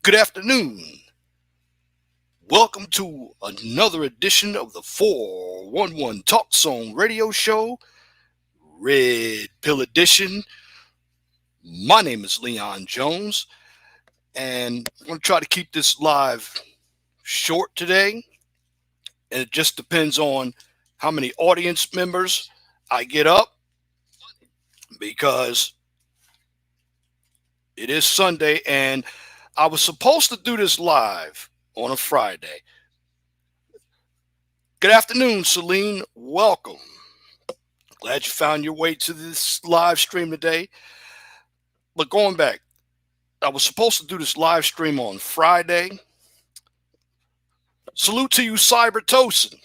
Good afternoon. Welcome to another edition of the 411 Talk Zone radio show, Red Pill Edition. My name is Leon Jones, and I'm going to try to keep this live short today. And it just depends on how many audience members I get up because it is Sunday and I was supposed to do this live on a Friday. Good afternoon, Celine. Welcome. Glad you found your way to this live stream today. But going back, I was supposed to do this live stream on Friday. Salute to you, Cybertosin.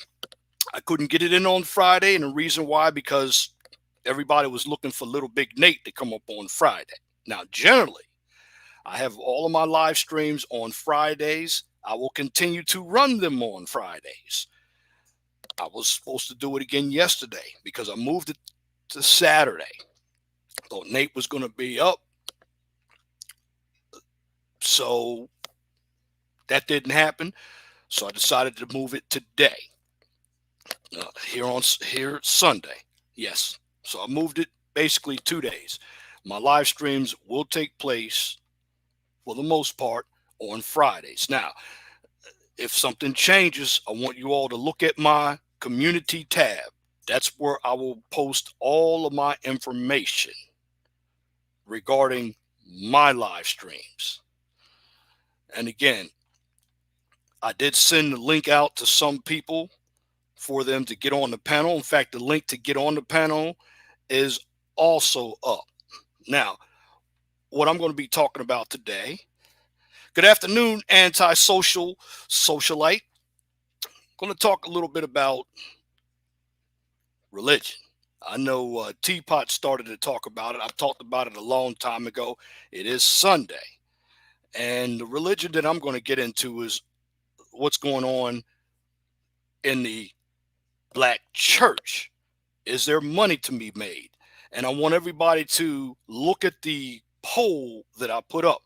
I couldn't get it in on Friday, and the reason why, because everybody was looking for Little Big Nate to come up on Friday. Now, generally, I have all of my live streams on Fridays. I will continue to run them on Fridays. I was supposed to do it again yesterday because I moved it to Saturday. Thought Nate was going to be up. So that didn't happen. So I decided to move it today. Here Sunday. Yes. So I moved it basically 2 days. My live streams will take place for the most part on Fridays. Now, if something changes, I want you all to look at my community tab. That's where I will post all of my information regarding my live streams. And again, I did send the link out to some people for them to get on the panel. In fact, the link to get on the panel is also up. Now, what I'm going to be talking about today. Good afternoon, antisocial socialite. I'm going to talk a little bit about religion. I know Teapot started to talk about it. I've talked about it a long time ago. It is Sunday. And the religion that I'm going to get into is what's going on in the black church. Is there money to be made? And I want everybody to look at the poll that I put up.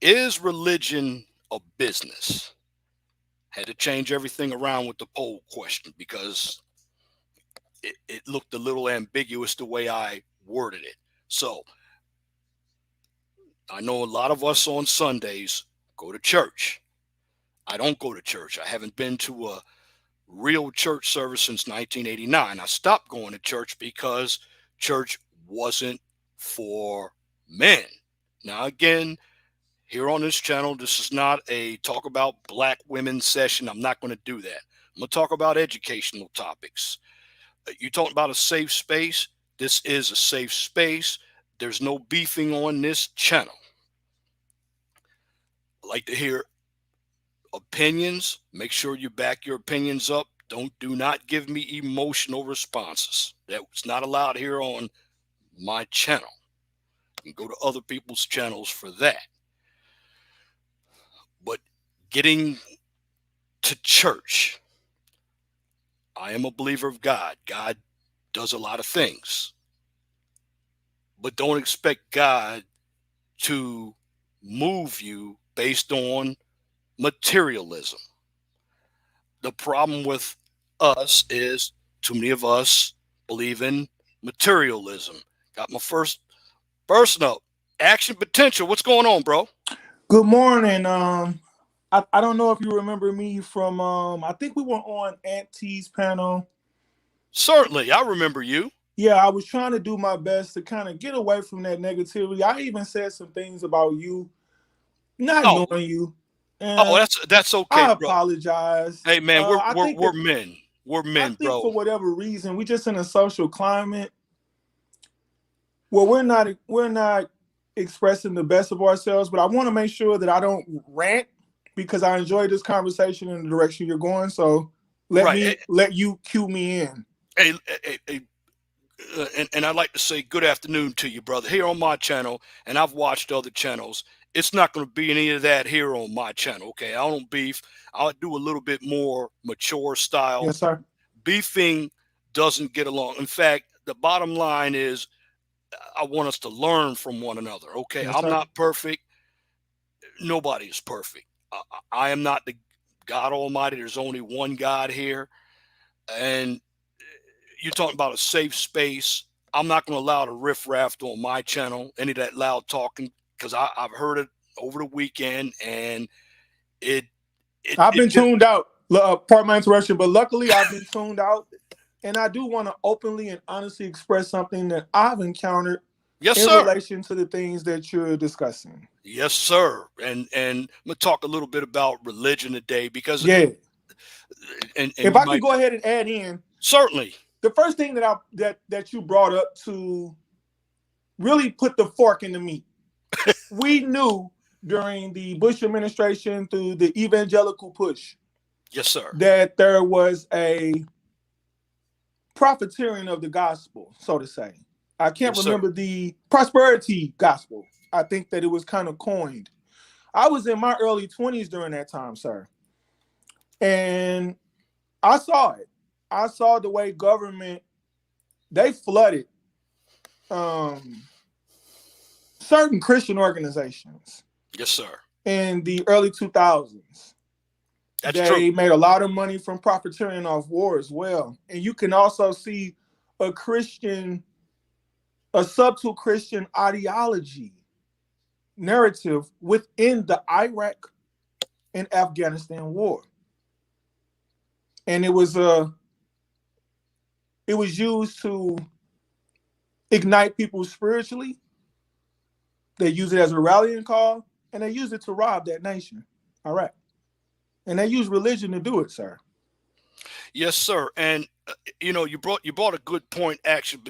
Is religion a business? Had to change everything around with the poll question because it looked a little ambiguous the way I worded it. So I know a lot of us on Sundays go to church. I don't go to church. I haven't been to a real church service since 1989. I stopped going to church because church wasn't for men. Now, again, here on this channel, this is not a talk about black women session. I'm not going to do that. I'm going to talk about educational topics. You talking about a safe space? This is a safe space. There's no beefing on this channel. I like to hear opinions. Make sure you back your opinions up. Do not give me emotional responses. That's not allowed here on my channel. You can go to other people's channels for that. But getting to church, I am a believer of God. God does a lot of things. But don't expect God to move you based on materialism. The problem with us is too many of us believe in materialism. Got my first person up. Action potential. What's going on, bro? Good morning. I don't know if you remember me from I think we were on Aunt T's panel. Certainly, I remember you. Yeah, I was trying to do my best to kind of get away from that negativity. I even said some things about you, not Oh, knowing you, oh, and that's okay, I bro. apologize. Hey, man, we're I we're think we're men. We're men, bro. for whatever reason we just in a social climate where we're not expressing the best of ourselves. But I want to make sure that I don't rant because I enjoy this conversation in the direction you're going. So Right. let you cue me in. Hey, and I'd like to say good afternoon to you, brother, here on my channel, and I've watched other channels. It's not going to be any of that here on my channel, okay? I don't beef. I'll do a little bit more mature style. Yes, sir. Beefing doesn't get along. In fact, the bottom line is I want us to learn from one another, okay? Yes, I'm sir. not perfect. Nobody is perfect. I am not the God Almighty. There's only one God here. And you're talking about a safe space. I'm not going to allow the riffraff on my channel, any of that loud talking, because I've heard it over the weekend, and it I've it been just tuned out. Pardon my interruption, but luckily I've been tuned out. And I do want to openly and honestly express something that I've encountered yes, in sir. relation to the things that you're discussing. Yes, sir. And I'm gonna talk a little bit about religion today because Yeah. and If you I could might go ahead and add in certainly. the first thing that you brought up to really put the fork in the meat. We knew during the Bush administration through the evangelical push Yes, sir. that there was a profiteering of the gospel, so to say. I can't Yes, sir. remember the prosperity gospel. I think that it was kind of coined. I was in my early 20s during that time, sir. And I saw it. I saw the way government, they flooded um, certain Christian organizations Yes, sir. in the early 2000s. That's true. They made a lot of money from profiteering off war as well. And you can also see a Christian, a subtle Christian ideology narrative within the Iraq and Afghanistan war. And it was used to ignite people spiritually. They use it as a rallying call, and they use it to rob that nation, Iraq. And they use religion to do it, sir. Yes, sir. And you brought a good point. Action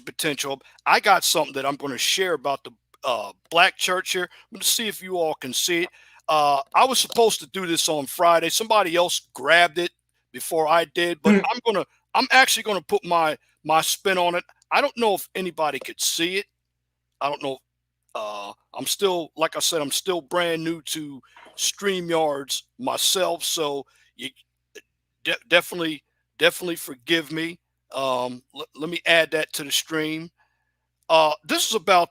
potential. I got something that I'm going to share about the black church here. I'm going to see if you all can see it. I was supposed to do this on Friday. Somebody else grabbed it before I did, but Mm. I'm actually gonna put my spin on it. I don't know if anybody could see it. I don't know. I'm still, like I said, I'm still brand new to StreamYards myself, so you definitely forgive me. Let me add that to the stream. This is about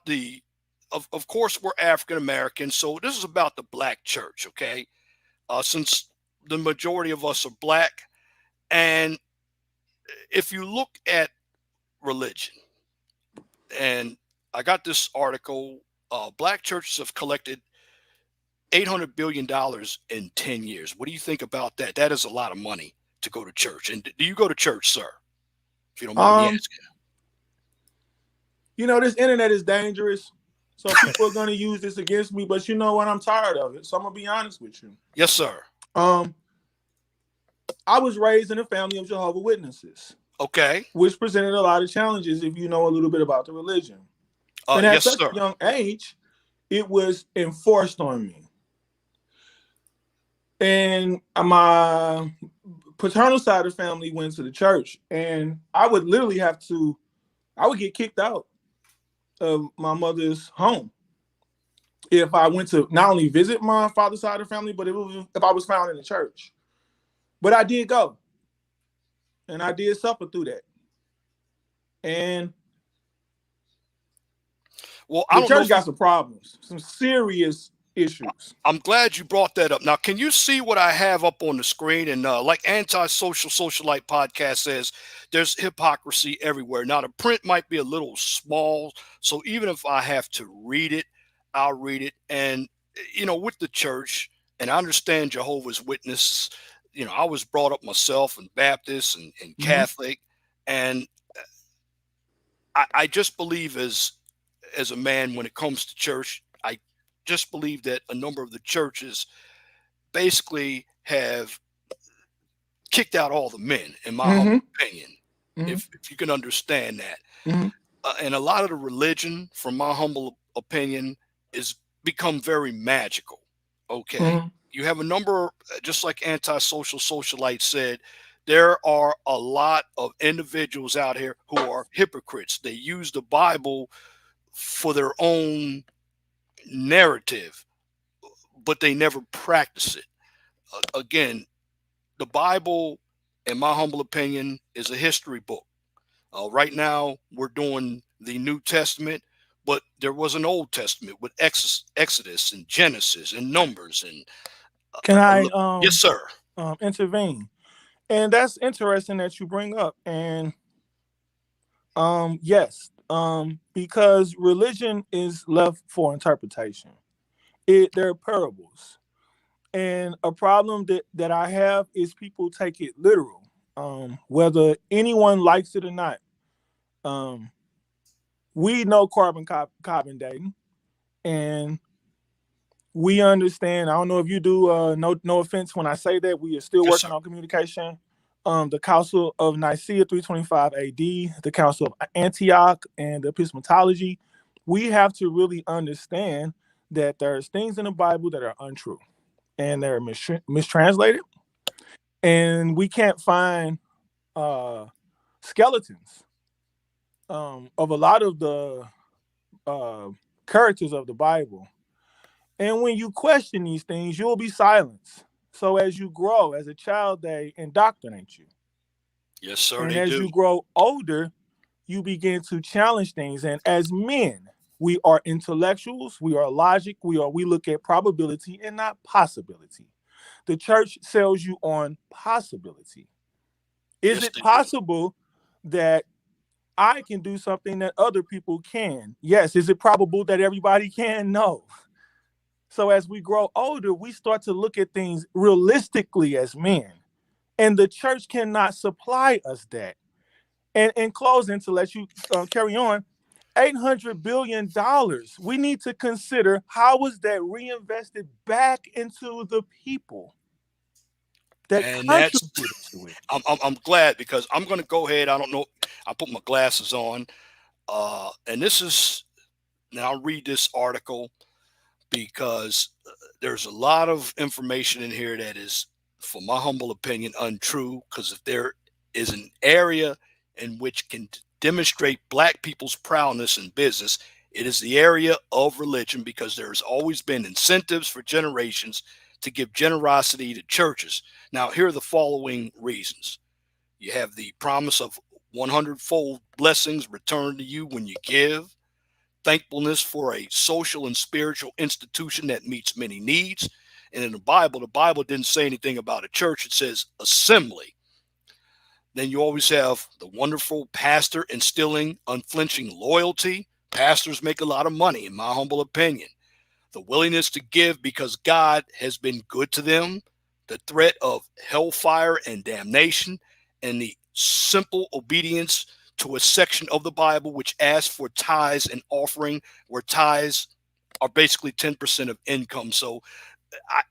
of course, we're African American, so this is about the black church, okay? Since the majority of us are black, and if you look at religion, and I got this article, black churches have collected $800 billion in 10 years. What do you think about that? That is a lot of money to go to church. And do you go to church, sir? If you don't mind me Um, asking. this internet is dangerous. So people are gonna use this against me, but you know what? I'm tired of it. So I'm gonna be honest with you. Yes, sir. Um, I was raised in a family of Jehovah's Witnesses, Okay. which presented a lot of challenges if you know a little bit about the religion. And at Yes, such sir. a young age, it was enforced on me. And my paternal side of the family went to the church, and I would literally I would get kicked out of my mother's home if I went to not only visit my father's side of the family, but if I was found in the church. But I did go, and I did suffer through that. And Well, I the don't know church if you got some problems, some serious issues. I'm glad you brought that up. Now, can you see what I have up on the screen? And like Antisocial Socialite podcast says, there's hypocrisy everywhere. Now, the print might be a little small, so even if I have to read it, I'll read it. And with the church, and I understand Jehovah's Witnesses. I was brought up myself in Baptist and Mm-hmm. Catholic, and I just believe as a man when it comes to church. I just believe that a number of the churches basically have kicked out all the men, in my humble Mm-hmm. opinion, Mm-hmm. if you can understand that. Mm-hmm. And a lot of the religion, from my humble opinion, is become very magical. Okay. Mm-hmm. You have a number, just like Antisocial Socialite said, there are a lot of individuals out here who are hypocrites. They use the Bible for their own narrative, but they never practice it. Again, the Bible, in my humble opinion, is a history book. Right now, we're doing the New Testament, but there was an Old Testament with Exodus and Genesis and Numbers and Can I yes, sir. intervene? And that's interesting that you bring up. And yes, because religion is left for interpretation. There are parables. And a problem that I have is people take it literal, whether anyone likes it or not. Um, we know carbon dating, and we understand. I don't know if you do. No offense when I say that. We are still Yes, sir. working on communication. The Council of Nicaea 325 AD, the Council of Antioch, and the epistemology. We have to really understand that there's things in the Bible that are untrue and they're mistranslated, and we can't find uh, skeletons of a lot of the uh, characters of the Bible. And when you question these things, you'll be silenced. So as you grow, as a child, they indoctrinate you. Yes, sir, And they as do. you grow older, you begin to challenge things. And as men, we are intellectuals, we are logic, we look at probability and not possibility. The church sells you on possibility. Is Yes, it they do. possible that I can do something that other people can? Yes. Is it probable that everybody can? No. So as we grow older, we start to look at things realistically as men. And the church cannot supply us that. And in closing, to let you carry on, $800 billion. We need to consider how was that reinvested back into the people that And that's contributed to it. I'm glad because I'm going to go ahead. I don't know. I put my glasses on, and this is now I'll read this article because there's a lot of information in here that is, for my humble opinion, untrue. Because if there is an area in which can demonstrate black people's prowess in business, it is the area of religion because there's always been incentives for generations to give generosity to churches. Now, here are the following reasons. You have the promise of 100-fold blessings returned to you when you give, thankfulness for a social and spiritual institution that meets many needs. And in the Bible didn't say anything about a church, it says assembly. Then you always have the wonderful pastor instilling unflinching loyalty. Pastors make a lot of money, in my humble opinion. The willingness to give because God has been good to them, the threat of hellfire and damnation, and the simple obedience to a section of the Bible which asks for tithes and offering, where tithes are basically 10% of income. So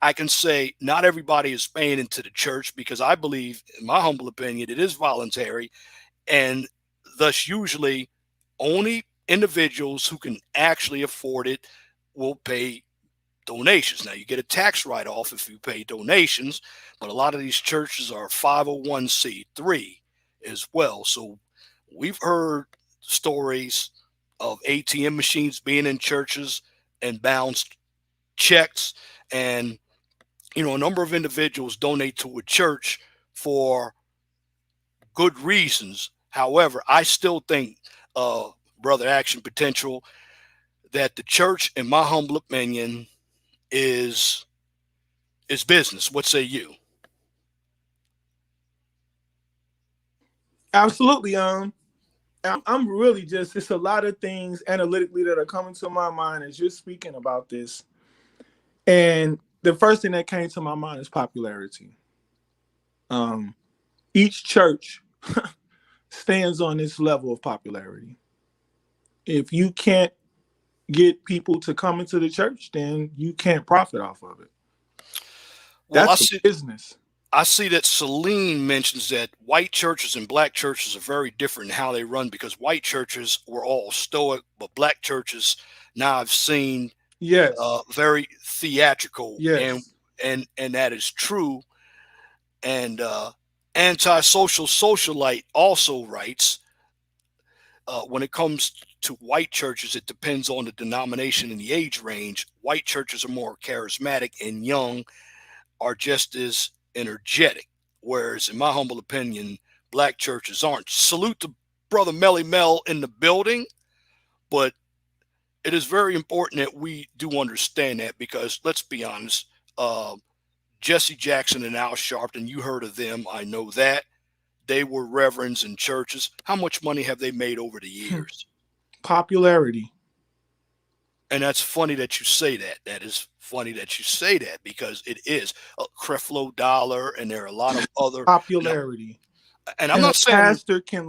I can say not everybody is paying into the church because I believe, in my humble opinion, it is voluntary, and thus usually only individuals who can actually afford it will pay donations. Now you get a tax write-off if you pay donations, but a lot of these churches are 501c3 as well. So we've heard stories of ATM machines being in churches and bounced checks, and a number of individuals donate to a church for good reasons. However, I still think, brother Action Potential, that the church, in my humble opinion, is business. What say you? Absolutely. I'm really just, it's a lot of things analytically that are coming to my mind as you're speaking about this. And the first thing that came to my mind is popularity. Um, each church stands on this level of popularity. If you can't get people to come into the church, then you can't profit off of it. Well, That's a business. I see that Celine mentions that white churches and black churches are very different in how they run because white churches were all stoic, but black churches now I've seen Yes. very theatrical, and Yes. that is true. And antisocial socialite also writes, when it comes to white churches, it depends on the denomination and the age range. White churches are more charismatic, and young are just as energetic. Whereas, in my humble opinion, black churches aren't. Salute to brother Melly Mel in the building, but it is very important that we do understand that because let's be honest, uh, Jesse Jackson and Al Sharpton, you heard of them. I know that. They were reverends in churches. How much money have they made over the years? Popularity. And that's funny that you say that. That is funny that you say that because it is a Creflo Dollar, and there are a lot of other. And, Popularity. and I'm And a not saying pastor can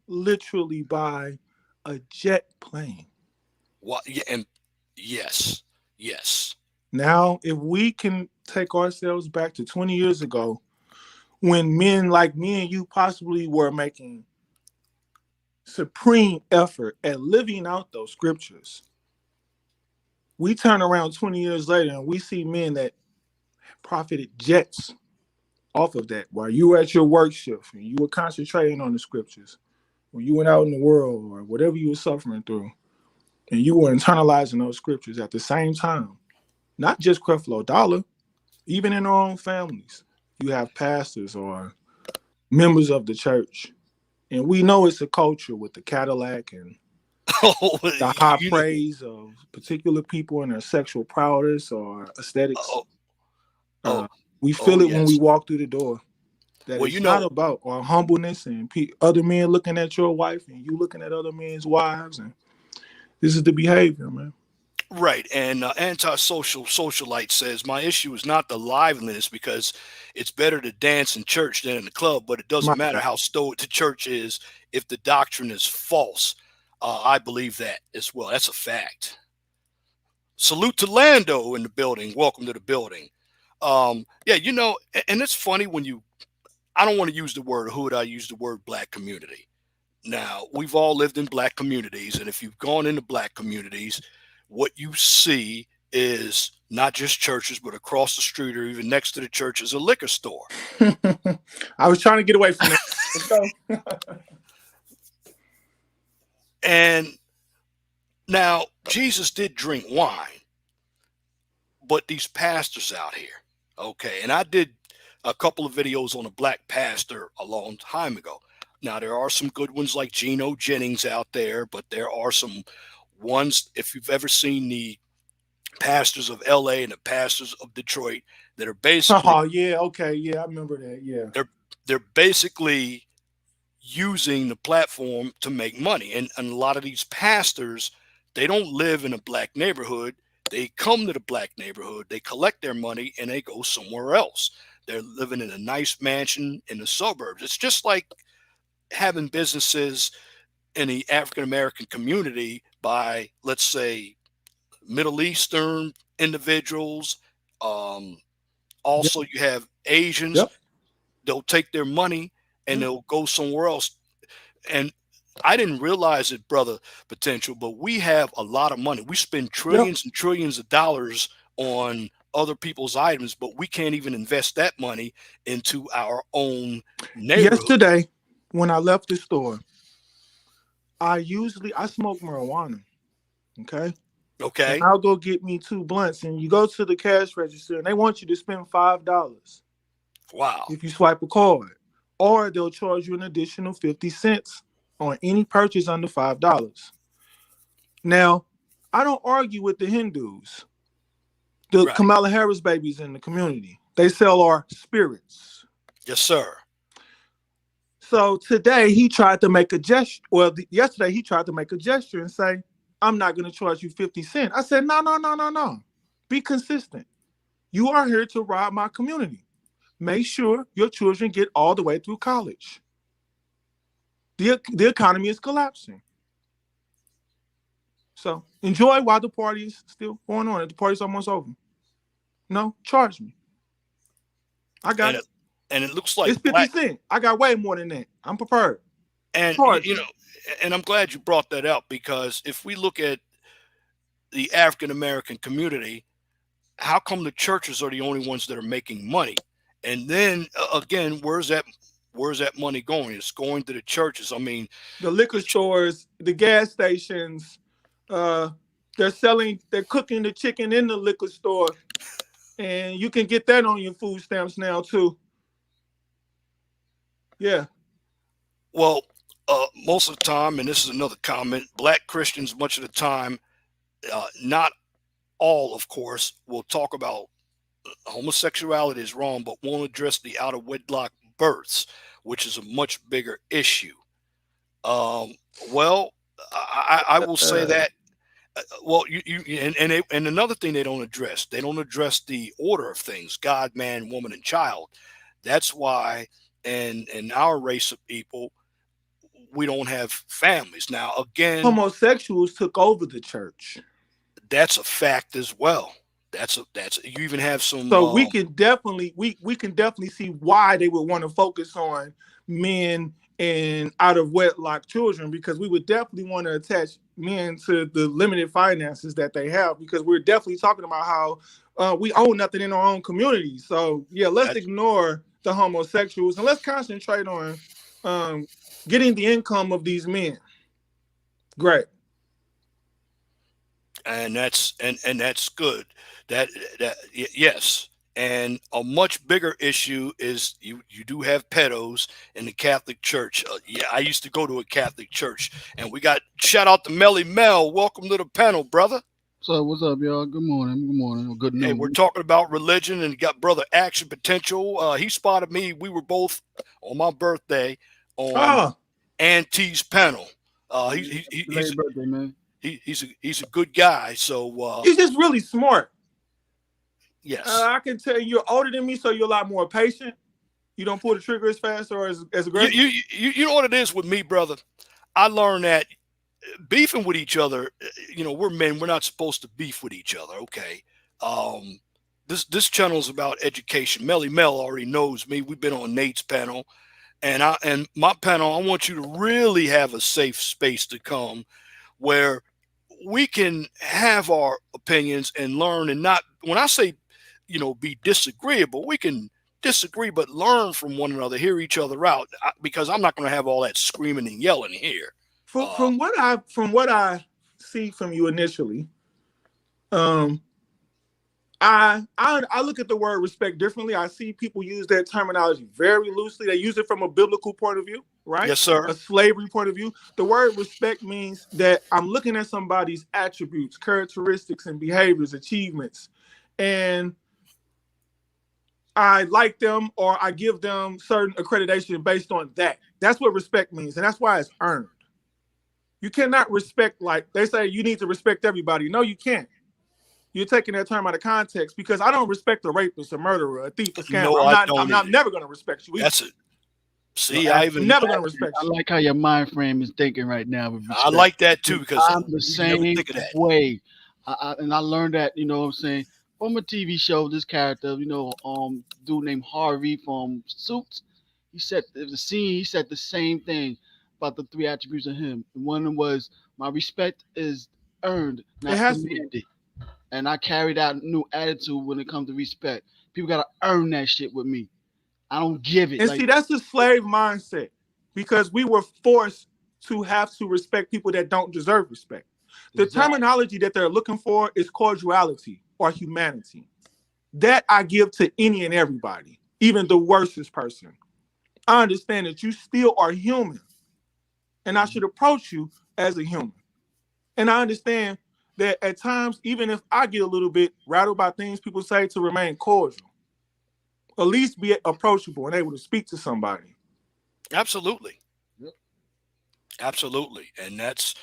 literally buy a jet plane. what. Yeah, and yes, yes. Now, if we can take ourselves back to 20 years ago, when men like me and you possibly were making supreme effort at living out those scriptures, we turn around 20 years later and we see men that profited jets off of that while you were at your work shift and you were concentrating on the scriptures, when you went out in the world or whatever you were suffering through, and you were internalizing those scriptures at the same time. Not just Creflo Dollar, even in our own families. You have pastors or members of the church. And we know it's a culture with the Cadillac and Oh, the high you know. praise of particular people and their sexual prowess or aesthetics. Oh, oh, Uh, we oh, feel it when we yes. walk through the door. That Well, it's not about our humbleness and other men looking at your wife and you looking at other men's wives. And this is the behavior, man. right. And antisocial socialite says my issue is not the liveliness because it's better to dance in church than in the club, but it My doesn't matter God. how stoic the church is if the doctrine is false. I believe that as well. That's a fact. Salute to Lando in the building. Welcome to the building. Yeah, and it's funny when you. I don't want to use the word hood. I use the word black community. Now, we've all lived in black communities, and if you've gone into black communities, what you see is not just churches, but across the street or even next to the church is a liquor store. I was trying to get away from that. Let's go. And now, Jesus did drink wine, but these pastors out here, okay, and I did a couple of videos on a black pastor a long time ago. Now, there are some good ones like Geno Jennings out there, but there are some ones, if you've ever seen the pastors of LA and the pastors of Detroit that are basically Oh yeah, okay, yeah, I remember that. Yeah. they're they're basically using the platform to make money. And a lot of these pastors, they don't live in a black neighborhood. They come to the black neighborhood, they collect their money, and they go somewhere else. They're living in a nice mansion in the suburbs. It's just like having businesses in the African American community by, let's say, Middle Eastern individuals. Um, Yep. Also, you have Asians. Yep. They'll take their money and Yep. they'll go somewhere else. And I didn't realize it, brother Potential, but we have a lot of money. We spend Yep. trillions and trillions of dollars on other people's items, but we can't even invest that money into our own neighborhood. Yesterday, when I left the store, I smoke marijuana. Okay. And Okay. I'll go get me two blunts. And you go to the cash register and they want you to spend $5 Wow. if you swipe a card. Or they'll charge you an additional 50 cents on any purchase under $5. Now, I don't argue with the Hindus, the Right. Kamala Harris babies in the community. They sell our spirits. Yes, sir. So today he tried to make a gesture. Well, yesterday he tried to make a gesture and say, I'm not going to charge you 50 cents. I said, no, no, no, no, no. Be consistent. You are here to rob my community. Make sure your children get all the way through college. The economy is collapsing. So enjoy while the party is still going on. The party's almost over. No, charge me. I got And it. it and it looks like It's 50 black cents. I got way more than that. I'm prepared. and Charge me. and I'm glad you brought that up because if we look at the African American community, how come the churches are the only ones that are making money? And then again, where's that money going? It's going to the churches. I mean, The liquor the, stores, the gas stations, uh, they're cooking the chicken in the liquor store, and you can get that on your food stamps now too. Yeah. well, most of the time, and this is another comment, black Christians much of the time Not all, of course, will talk about homosexuality is wrong, but won't address the out of wedlock births, which is a much bigger issue. Um, well, I will say Uh, that. Well, and another thing they don't address the order of things: God, man, woman, and child. That's why, in our race of people, we don't have families. Now, again, Homosexuals took over the church. that's a fact as well. That's you even have some. So we can definitely see why they would want to focus on men and out of wedlock children, because we would definitely want to attach men to the limited finances that they have, because we're definitely talking about how we own nothing in our own community. So yeah, let's That's ignore the homosexuals and let's concentrate on um, getting the income of these men. Great. and that's good. That yes. And a much bigger issue is you do have pedos in the Catholic Church. Yeah, I used to go to a Catholic church, and we got shout out to Melly Mel. Welcome to the panel, brother. So what's up, y'all? Good morning. Good morning. Or good Hey, we're noon. talking about religion, and got brother Action Potential. He spotted me. We were both on my birthday on Ah, Auntie's panel. Late birthday, man. He's a good guy. So he's just really smart. yes, I can tell you're older than me, so you're a lot more patient. You don't pull the trigger as fast or as you aggressive. you you know what it is with me, brother. I learned that beefing with each other, we're men. We're not supposed to beef with each other. Okay. Um, this channel is about education. Melly Mel already knows me. We've been on Nate's panel, and my panel. I want you to really have a safe space to come where we can have our opinions and learn, and not when I say be disagreeable, we can disagree but learn from one another, hear each other out, because I'm not going to have all that screaming and yelling here. From uh, from what I see from you initially, um, I look at the word respect differently. I see people use that terminology very loosely. They use it from a biblical point of view, right? yes sir. A slavery point of view. The word respect means that I'm looking at somebody's attributes, characteristics, and behaviors, achievements, and I like them or I give them certain accreditation based on that. That's what respect means, and that's why it's earned. You cannot respect, like they say you need to respect everybody. No, you can't. You're taking that term out of context, because I don't respect a rapist, a murderer, a thief, a scammer. No, I'm I not I'm don't not either. never gonna respect you either. That's it. Well, See, I'm never gonna respect I you. like how your mind frame is thinking right now with I respect. like that too, because I'm the we never same think of that. way. And I learned that, what I'm saying, from a TV show, this character, dude named Harvey from Suits, he said the scene, he said the same thing about the three attributes of him. And one of them was my respect is earned, It not has to be. demanded. And I carry that new attitude when it comes to respect. People gotta earn that shit with me. I don't give it. And Like see, that's the slave mindset, because we were forced to have to respect people that don't deserve respect. The exactly. terminology that they're looking for is cordiality or humanity. That I give to any and everybody, even the worstest person. I understand that you still are human, and I should approach you as a human. And I understand that at times, even if I get a little bit rattled by things people say, to remain cordial, at least be approachable and able to speak to somebody. Absolutely. Yep. Absolutely. And that's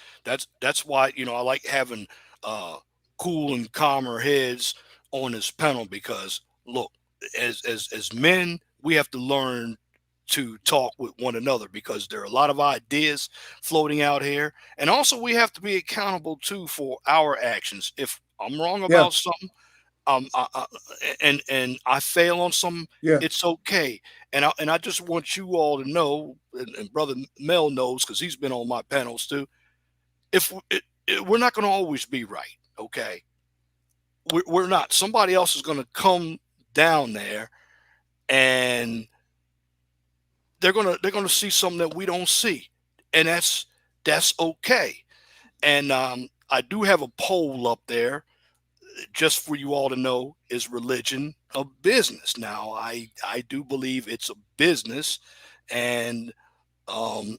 why I like having uh cool and calmer heads on this panel, because look, as men, we have to learn to talk with one another, because there are a lot of ideas floating out here, and also we have to be accountable too for our actions. If I'm wrong Yeah, about something, and I fail on some, yeah. it's okay. And I just want you all to know, and brother Mel knows because he's been on my panels too. If we're not going to always be right, okay? We're not. Somebody else is going to come down there, and they're gonna see something that we don't see, and that's okay. And I do have a poll up there just for you all to know: is religion a business? Now, I do believe it's a business, and um,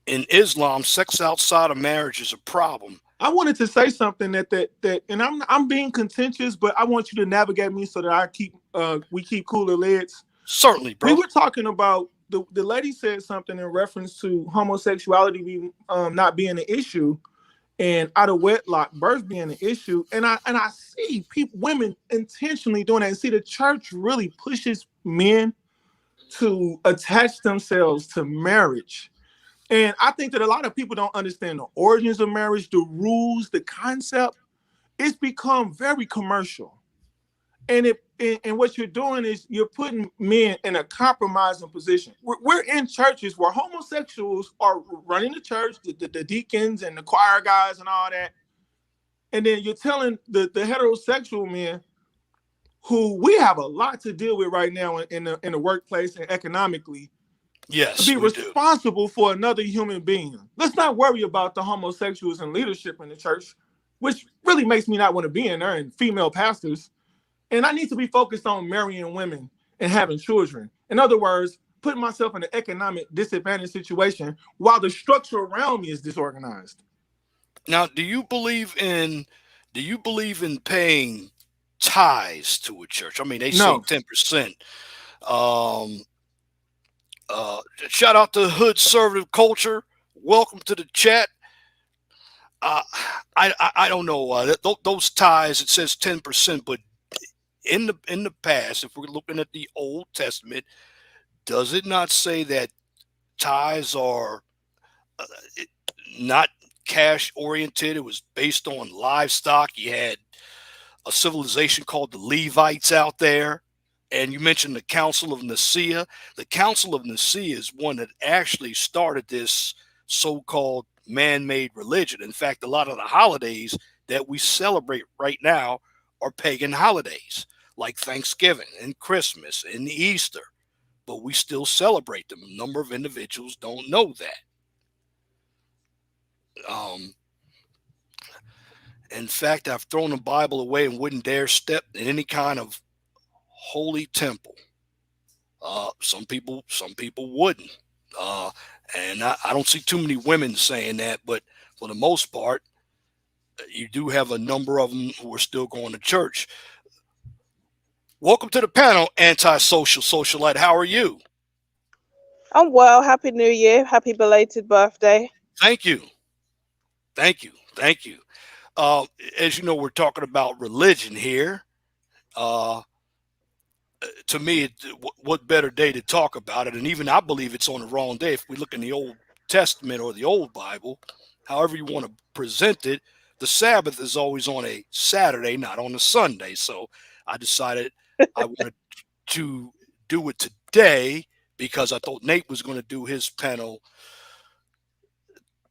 in Islam, sex outside of marriage is a problem. I wanted to say something and I'm being contentious, but I want you to navigate me so that we keep cooler lids. Certainly, We bro. were talking about the lady said something in reference to homosexuality not being an issue, and out of wedlock birth being an issue. And I see women intentionally doing that. And see, the church really pushes men to attach themselves to marriage. And I think that a lot of people don't understand the origins of marriage, the rules, the concept. It's become very commercial. And what you're doing is you're putting men in a compromising position. We're in churches where homosexuals are running the church, the deacons and the choir guys and all that. And then you're telling the heterosexual men, who we have a lot to deal with right now in the workplace and economically, to Yes, be we do. responsible for another human being. Let's not worry about the homosexuals and leadership in the church, which really makes me not want to be in there, and female pastors. And I need to be focused on marrying women and having children. In other words, putting myself in an economic disadvantaged situation while the structure around me is disorganized. Now, do you believe in paying tithes to a church? I mean, they say No. 10%. Um, Shout out to Hood Conservative Culture. Welcome to the chat. Uh, I don't know those ties. It says 10%, but in the past, if we're looking at the Old Testament, does it not say that ties are uh, not cash oriented? It was based on livestock. You had a civilization called the Levites out there. And you mentioned the Council of Nicaea. The Council of Nicaea is one that actually started this so-called man-made religion. In fact, a lot of the holidays that we celebrate right now are pagan holidays, like Thanksgiving and Christmas and Easter. But we still celebrate them. A number of individuals don't know that. Um, in fact, I've thrown the Bible away and wouldn't dare step in any kind of holy temple. Some people wouldn't, uh, and I don't see too many women saying that. But for the most part, you do have a number of them who are still going to church. Welcome to the panel, antisocial socialite. How are you? I'm well. Happy New Year. Happy belated birthday. Thank you, thank you, thank you. Uh, as you know, we're talking about religion here. Uh, to me, what better day to talk about it? And even I believe it's on the wrong day. If we look in the Old Testament or the Old Bible, however you want to present it, the Sabbath is always on a Saturday, not on a Sunday. So I decided I wanted to do it today because I thought Nate was going to do his panel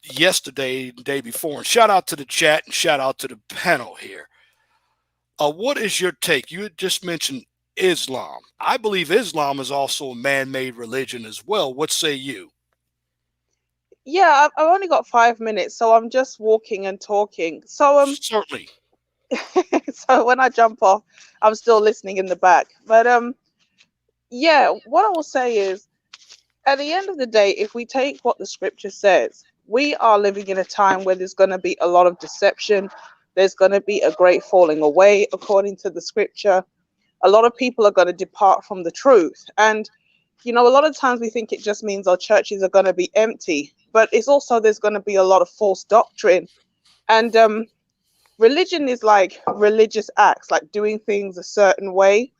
yesterday, the day before. And shout out to the chat and shout out to the panel here. What is your take? You had just mentioned Islam. I believe Islam is also a man-made religion as well. What say you? Yeah, I've only got 5 minutes, so I'm just walking and talking. Certainly. So when I jump off, I'm still listening in the back. But yeah, what I will say is, at the end of the day, if we take what the scripture says, we are living in a time where there's going to be a lot of deception. There's going to be a great falling away, according to the scripture. A lot of people are going to depart from the truth. And, a lot of times we think it just means our churches are going to be empty, but it's also there's going to be a lot of false doctrine. And religion is like religious acts, like doing things a certain way.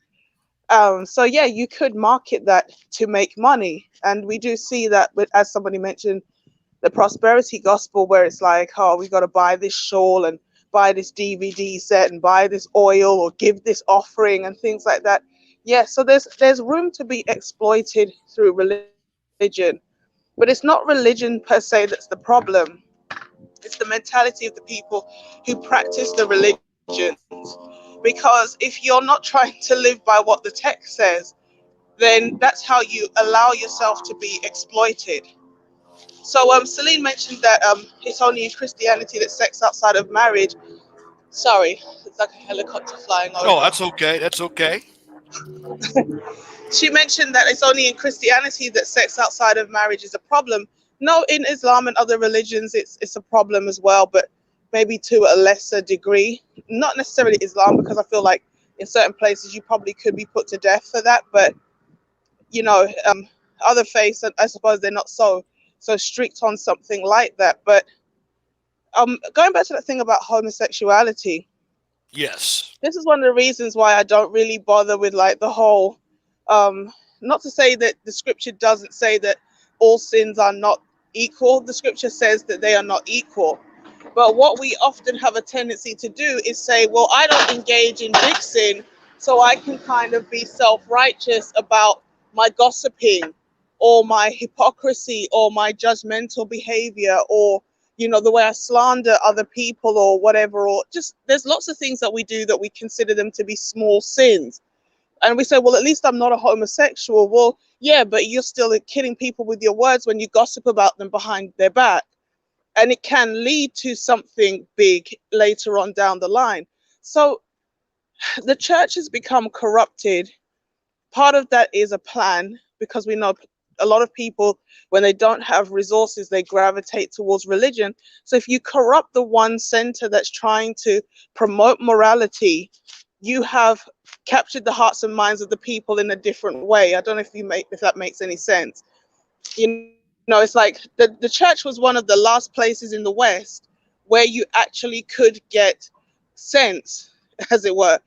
So yeah, you could market that to make money. And we do see that, as somebody mentioned, the prosperity gospel, where it's like, oh, we got to buy this shawl and buy this DVD set and buy this oil or give this offering and things like that. Yeah, so there's room to be exploited through religion, but it's not religion per se that's the problem. It's the mentality of the people who practice the religions. Because if you're not trying to live by what the text says, then that's how you allow yourself to be exploited. So Celine mentioned that it's only in Christianity that sex outside of marriage. Sorry, it's like a helicopter flying Oh, over. that's okay. That's okay. She mentioned that it's only in Christianity that sex outside of marriage is a problem. No, in Islam and other religions, it's a problem as well. But maybe to a lesser degree. Not necessarily Islam, because I feel like in certain places you probably could be put to death for that, but you know, other faiths, I suppose they're not so strict on something like that. But going back to that thing about homosexuality, Yes. this is one of the reasons why I don't really bother with like the whole, not to say that the scripture doesn't say that all sins are not equal. The scripture says that they are not equal. But what we often have a tendency to do is say, well, I don't engage in big sin, so I can kind of be self-righteous about my gossiping or my hypocrisy or my judgmental behavior, or the way I slander other people or whatever, or just there's lots of things that we do that we consider them to be small sins. And we say, well, at least I'm not a homosexual. Well, yeah, but you're still killing people with your words when you gossip about them behind their back. And it can lead to something big later on down the line. So the church has become corrupted. Part of that is a plan, because we know a lot of people, when they don't have resources, they gravitate towards religion. So if you corrupt the one center that's trying to promote morality, you have captured the hearts and minds of the people in a different way. I don't know if that makes any sense. It's like the church was one of the last places in the West where you actually could get sense, as it were.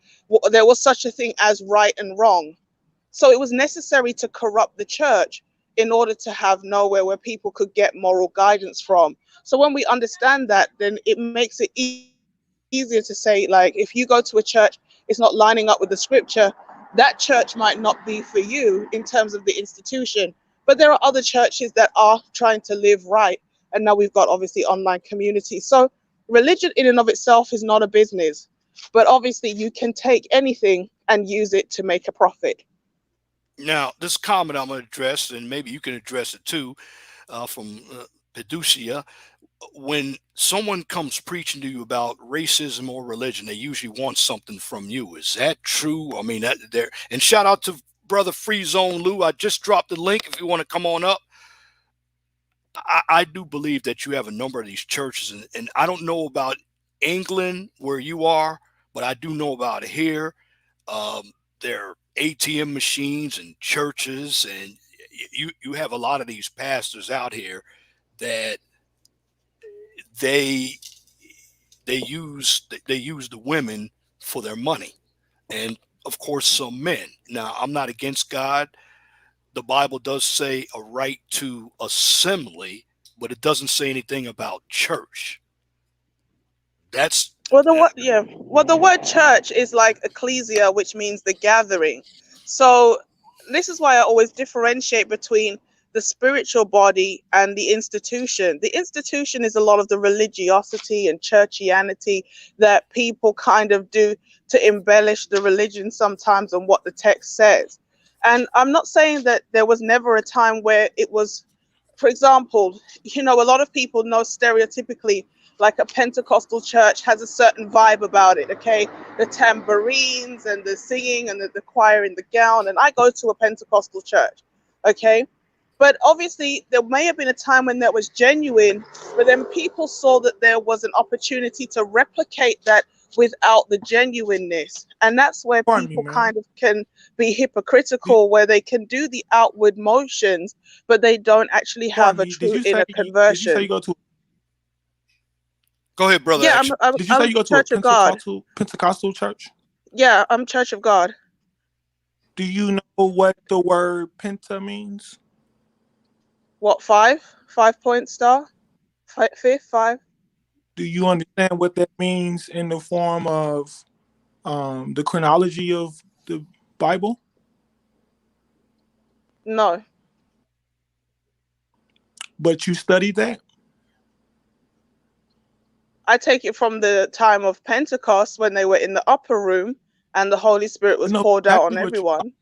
There was such a thing as right and wrong. So it was necessary to corrupt the church in order to have nowhere where people could get moral guidance from. So when we understand that, then it makes it easier to say, like, if you go to a church, it's not lining up with the scripture, that church might not be for you in terms of the institution. But there are other churches that are trying to live right. And now we've got obviously online communities. So religion in and of itself is not a business. But obviously you can take anything and use it to make a profit. Now, this comment I'm going to address, and maybe you can address it too, from Peducia. When someone comes preaching to you about racism or religion, they usually want something from you. Is that true? I mean, that there. And shout out to brother Free Zone Lou. I just dropped the link if you want to come on up. I do believe that you have a number of these churches, and I don't know about England where you are, but I do know about here. There are ATM machines and churches, and you have a lot of these pastors out here that they use the women for their money, and of course some men. Now, I'm not against God. The Bible does say a right to assembly, but it doesn't say anything about church. That's Well, the word church is like ecclesia, which means the gathering. So this is why I always differentiate between the spiritual body and the institution. The institution is a lot of the religiosity and churchianity that people kind of do to embellish the religion sometimes on what the text says. And I'm not saying that there was never a time where it was, for example, a lot of people know stereotypically like a Pentecostal church has a certain vibe about it, okay? The tambourines and the singing and the choir in the gown. And I go to a Pentecostal church, okay? But obviously, there may have been a time when that was genuine, but then people saw that there was an opportunity to replicate that without the genuineness. And that's where Pardon me, people man. kind of can be hypocritical, where they can do the outward motions, but they don't actually have Pardon a me. true inner conversion. You go to? Go ahead, brother. Yeah, Action. Did you say I'm you go to a Church of God. Pentecostal church? Yeah, I'm Church of God. Do you know what the word penta means? What, 5? 5-point star? Fifth, 5? Do you understand what that means in the form of the chronology of the Bible? No. But you studied that? I take it from the time of Pentecost when they were in the upper room and the Holy Spirit was No, poured out exactly on everyone.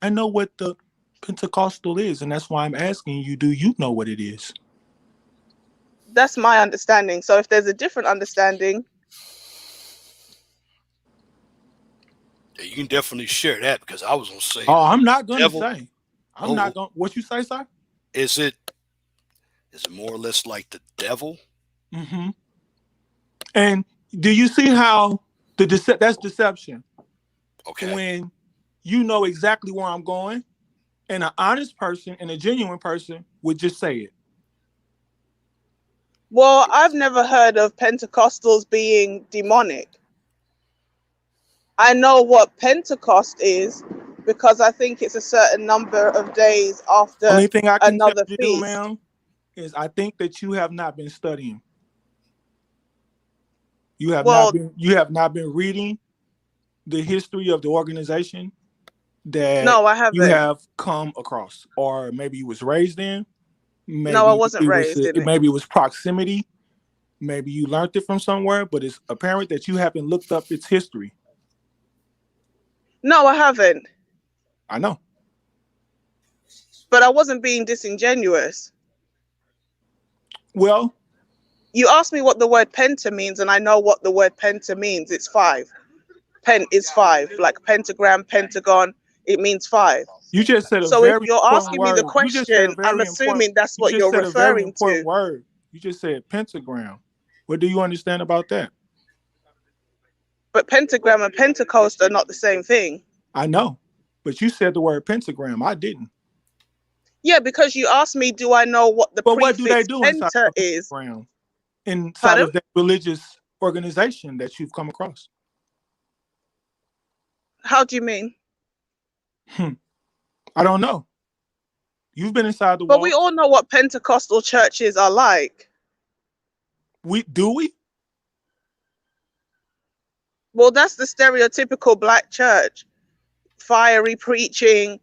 I know what the Pentecostal is, and that's why I'm asking you, do you know what it is? That's my understanding. So if there's a different understanding, Yeah, you can definitely share that, because I was gonna say, Oh, I'm not gonna devil. say. I'm not gonna. What you say, sir? Is it more or less like the devil? Mm-hmm. And do you see how that's deception? Okay. When you know exactly where I'm going, and an honest person and a genuine person would just say it. Well, I've never heard of Pentecostals being demonic. I know what Pentecost is because I think it's a certain number of days after Only thing I can tell another you to do, feast. ma'am, is I think that you have not been studying. You have not Well, been reading the history of the organization that no, I you haven't. have come across, or maybe you was raised in. No, I Maybe wasn't raised in it. maybe it was proximity. Maybe you learned it from somewhere, but it's apparent that you haven't looked up its history. No, I haven't. I know. But I wasn't being disingenuous. Well, You asked me what the word penta means, and I know what the word penta means. It's 5. Pen is 5, like pentagram, pentagon. It means 5. you just said a So if very you're important asking me the word. You just said a question, I'm very important. assuming that's You what just you're said a very referring important to. word. You just said pentagram. What do you understand about that? But pentagram and Pentecost are not the same thing. I know, but you said the word pentagram. I didn't. Yeah, because you asked me, do I know what the But what do they prefix do inside penta of a is? pentagram? Inside Pardon? of that religious organization that you've come across? How do you mean? I don't know. You've been inside the But we walls. all know what Pentecostal churches are like. We? Well, that's the stereotypical black church. Fiery preaching,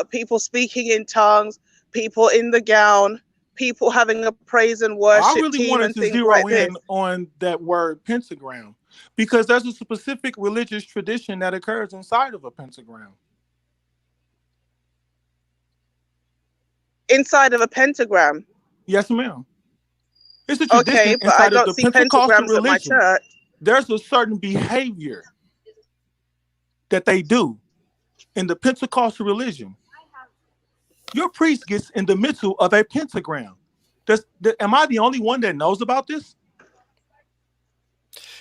people speaking in tongues, people in the gown, people having a praise and I worship really team wanted and to things like zero this. in on that word pentagram because there's a specific religious tradition that occurs inside of a pentagram. Inside of a pentagram. Yes, ma'am. It's a Okay, tradition but I inside of don't the see Pentecostal pentagrams at my religion. church. There's a certain behavior that they do in the Pentecostal religion. Your priest gets in the middle of a pentagram. Am I the only one that knows about this?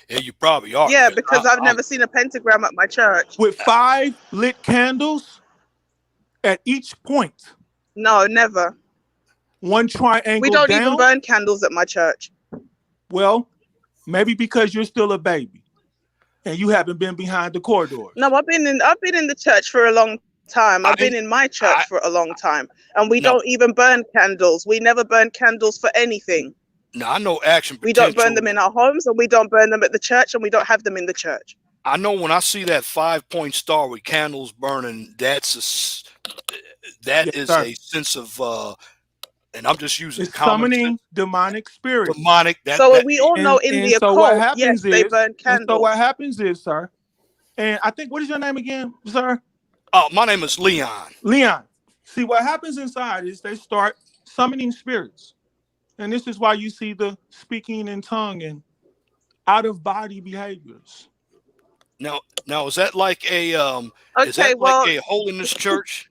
Yeah, you probably are. Yeah, because I've never seen a pentagram at my church. With 5 lit candles at each point. No, never. One We triangle don't even down. burn candles at my church. Well, maybe because you're still a baby and you haven't been behind the corridors. No, I've been in the church for a long time. I've been in my church for a long time, and we don't even burn candles. We never burn candles for anything. Now I know action potential. We don't burn them in our homes, and we don't burn them at the church, and we don't have them in the church. I know when I see that 5-point star with candles burning, that is a sense of and I'm just using it's summoning demonic spirits. Demonic. So we all know in the occult, yes, they burn candles. And so what happens is, sir, and I think, what is your name again, sir? Oh, my name is Leon. Leon. See, what happens inside is they start summoning spirits. And this is why you see the speaking in tongue and out-of-body behaviors. Now, is that like a like a holiness church?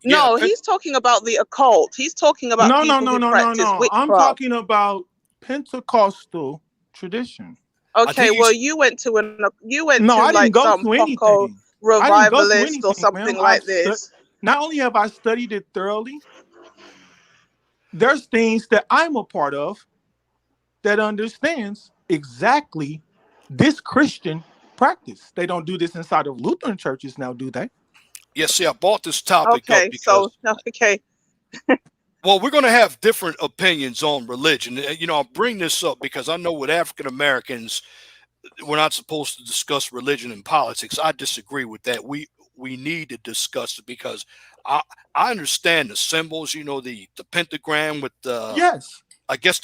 No, he's talking about the occult. He's talking about people who practice witchcraft. I'm talking about Pentecostal tradition. Okay, well, you went to I didn't go some to anything. Poco revivalist or something like this. Not only have I studied it thoroughly, there's things that I'm a part of that understands exactly this Christian practice. They don't do this inside of Lutheran churches now, do they? Yes, see, I bought this topic up because well, we're going to have different opinions on religion. You know, I'll bring this up because I know with African Americans, we're not supposed to discuss religion and politics. I disagree with that. We need to discuss it because I understand the symbols. You know, the pentagram with the yes. I guess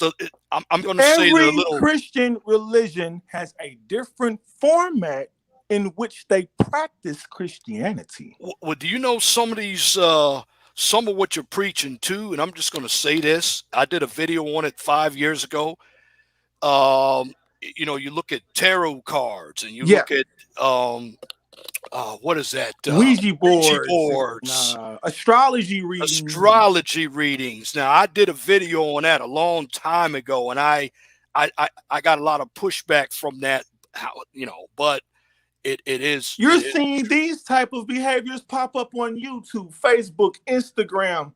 I'm going to say the little every Christian religion has a different format in which they practice Christianity. Well, do you know some of these, some of what you're preaching too? And I'm just going to say this. I did a video on it 5 years ago. You know, you look at tarot cards and you look at, what is that? Ouija boards. Astrology readings. Now, I did a video on that a long time ago, and I I got a lot of pushback from that. How but it is. You're seeing these type of behaviors pop up on YouTube, Facebook, Instagram.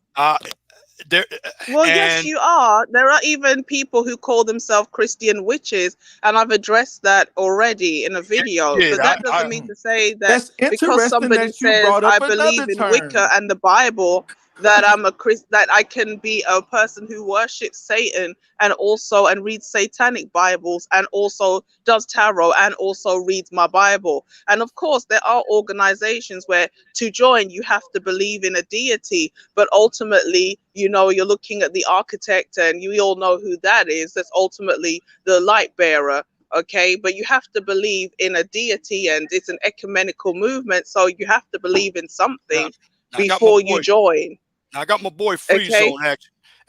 There. Well, yes, you are. There are even people who call themselves Christian witches, and I've addressed that already in a video. Yeah, But that doesn't mean to say that that's because interesting somebody that you says brought up I believe another in term. Wicca and the Bible, that I'm a Christ, that I can be a person who worships Satan and reads satanic Bibles and also does tarot and also reads my Bible. And of course, there are organizations where to join you have to believe in a deity, but ultimately, you're looking at the architect, and we all know who that is. That's ultimately the light bearer. Okay, but you have to believe in a deity, and it's an ecumenical movement, so you have to believe in something before you join. I got my boy Freeze on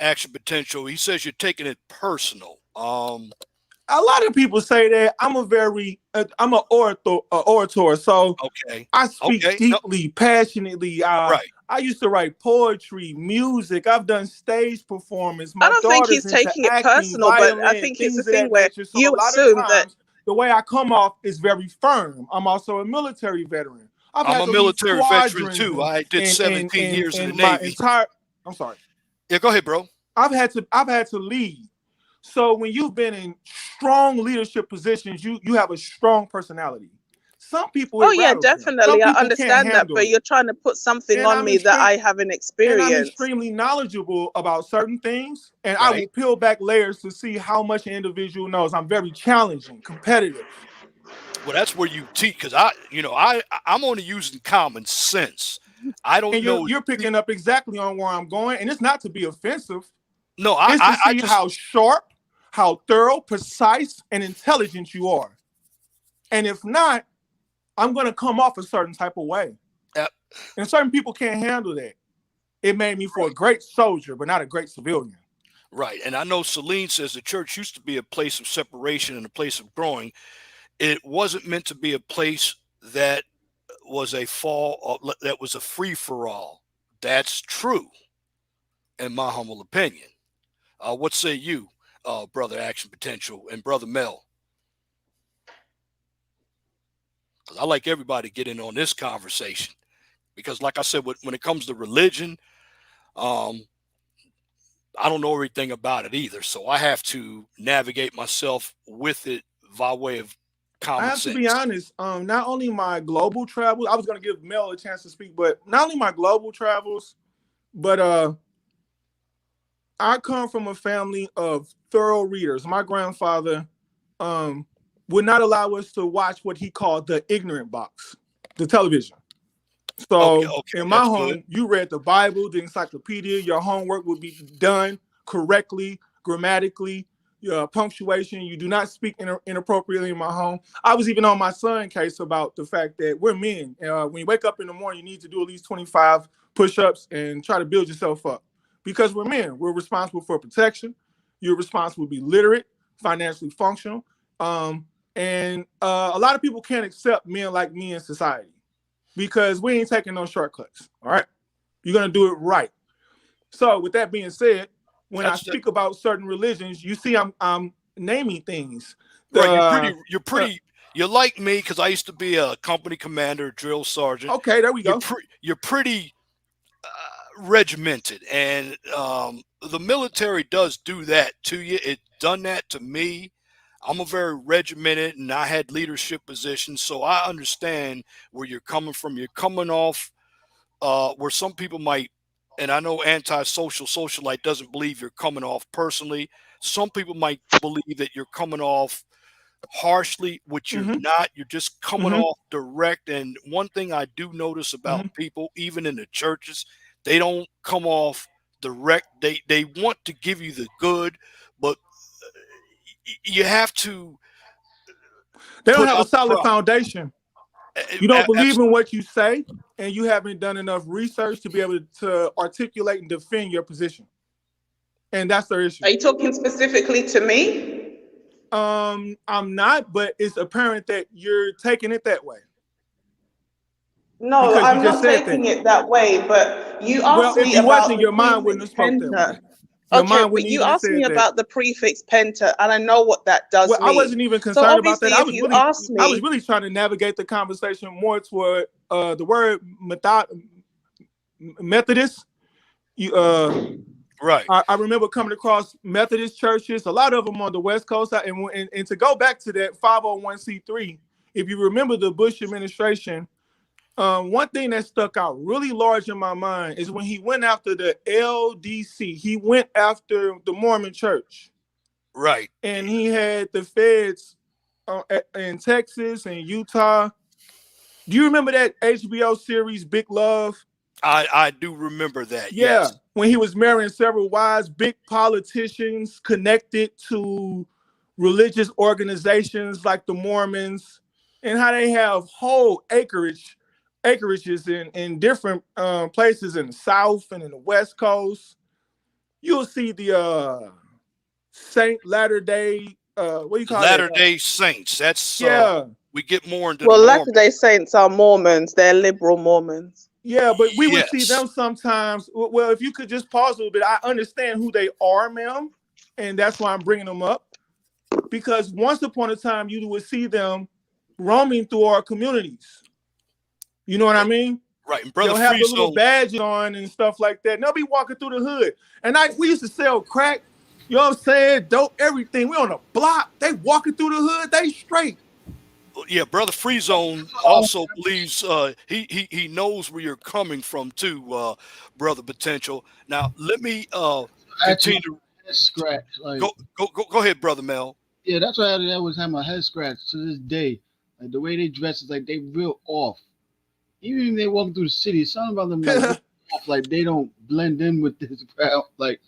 action potential. He says you're taking it personal. A lot of people say that. I'm an orator, so okay. I speak deeply, passionately. Right. I used to write poetry, music. I've done stage performance. I don't think he's taking it personal, but I think it's a thing where you assume that the way I come off is very firm. I'm also a military veteran. I'm a military veteran too. I did 17 years in the Navy. I'm sorry. Yeah, go ahead, bro. I've had to lead. So when you've been in strong leadership positions, you have a strong personality. Some people. Oh yeah, definitely. I understand that, but you're trying to put something on me that I haven't experienced. And I'm extremely knowledgeable about certain things, and I will peel back layers to see how much an individual knows. I'm very challenging, competitive. Well, that's where you teach, because I'm only using common sense. I don't know. You're picking up exactly on where I'm going, and it's not to be offensive. No, it's to see how sharp, how thorough, precise, and intelligent you are. And if not, I'm going to come off a certain type of way. And certain people can't handle that. It made me for a great soldier, but not a great civilian. Right. And I know Celine says the church used to be a place of separation and a place of growing. It wasn't meant to be a place that was a free-for-all. That's true, in my humble opinion. What say you, Brother Action Potential and Brother Mel? Because I like everybody to get in on this conversation. Because like I said, when it comes to religion, I don't know everything about it either. So I have to navigate myself with it by way of common sense. I have to be honest. Not only my global travels, I was going to give Mel a chance to speak, but not only my global travels, but I come from a family of thorough readers. My grandfather would not allow us to watch what he called the ignorant box, the television. So in my home, you read the Bible, the encyclopedia, your homework would be done correctly, grammatically, your punctuation. You do not speak inappropriately in my home. I was even on my son's case about the fact that we're men. When you wake up in the morning, you need to do at least 25 push-ups and try to build yourself up. Because we're men. We're responsible for protection. You're responsible to be literate, financially functional. And a lot of people can't accept men like me in society because we ain't taking no shortcuts. All right. You're going to do it right. So with that being said, when I speak about certain religions, you see I'm naming things. Right. You're like me because I used to be a company commander, drill sergeant. Okay, there we go. You're pretty regimented, and the military does do that to you. It done that to me. I'm a very regimented, and I had leadership positions, so I understand where you're coming from. You're coming off where some people might, and I know socialite doesn't believe you're coming off personally. Some people might believe that you're coming off harshly, which you're not. You're just coming off direct. And one thing I do notice about people, even in the churches, they don't come off direct. They want to give you the good, but you have to. They don't have a solid foundation. You don't believe in what you say, and you haven't done enough research to be able to articulate and defend your position. And that's their issue. Are you talking specifically to me? I'm not, but it's apparent that you're taking it that way. No, I'm not taking it that way, but you asked me about your mind wouldn't have spoke that way. Your Okay, mind but wouldn't you even have asked me said that. about the prefix penta, and I know what that does Well, I mean. wasn't even So concerned about that. obviously, if you ask I was me, really trying to navigate the conversation more toward the word Methodist. You Right. I remember coming across Methodist churches, a lot of them on the West Coast, and to go back to that 501c3, if you remember the Bush administration, one thing that stuck out really large in my mind is when he went after the LDC. He went after the Mormon Church, Right. and he had the feds in Texas and Utah. Do you remember that HBO series Big Love? I do remember that. Yeah, Yes. when he was marrying several wives, big politicians connected to religious organizations like the Mormons, and how they have whole acreages in different places in the South and in the West Coast. You'll see the Saint Latter Day, what do you call that? Latter Day Saints. That's Yeah, we get more into the well, Latter-day Mormons. Saints are Mormons. They're liberal Mormons. yeah, but we would see Yes. them sometimes. Well, if you could just pause a little bit, I understand who they are, ma'am, and that's why I'm bringing them up. Because once upon a time, you would see them roaming through our communities. You know what I mean? Right. And Brother They'll have Free the little Zone. badge on and stuff like that. And they'll be walking through the hood. And we used to sell crack, you know what I'm saying? Dope, everything. We on a block. They walking through the hood. They straight. Yeah, Brother Free Zone also believes he knows where you're coming from too, Brother Potential. Now let me Actually, continue. head scratch. Like, Go ahead, Brother Mel. yeah, that's why I always have my head scratched to this day. Like the way they dress is like they real off. Even if they walk through the city, something about them like real off. Like they don't blend in with this crowd. Like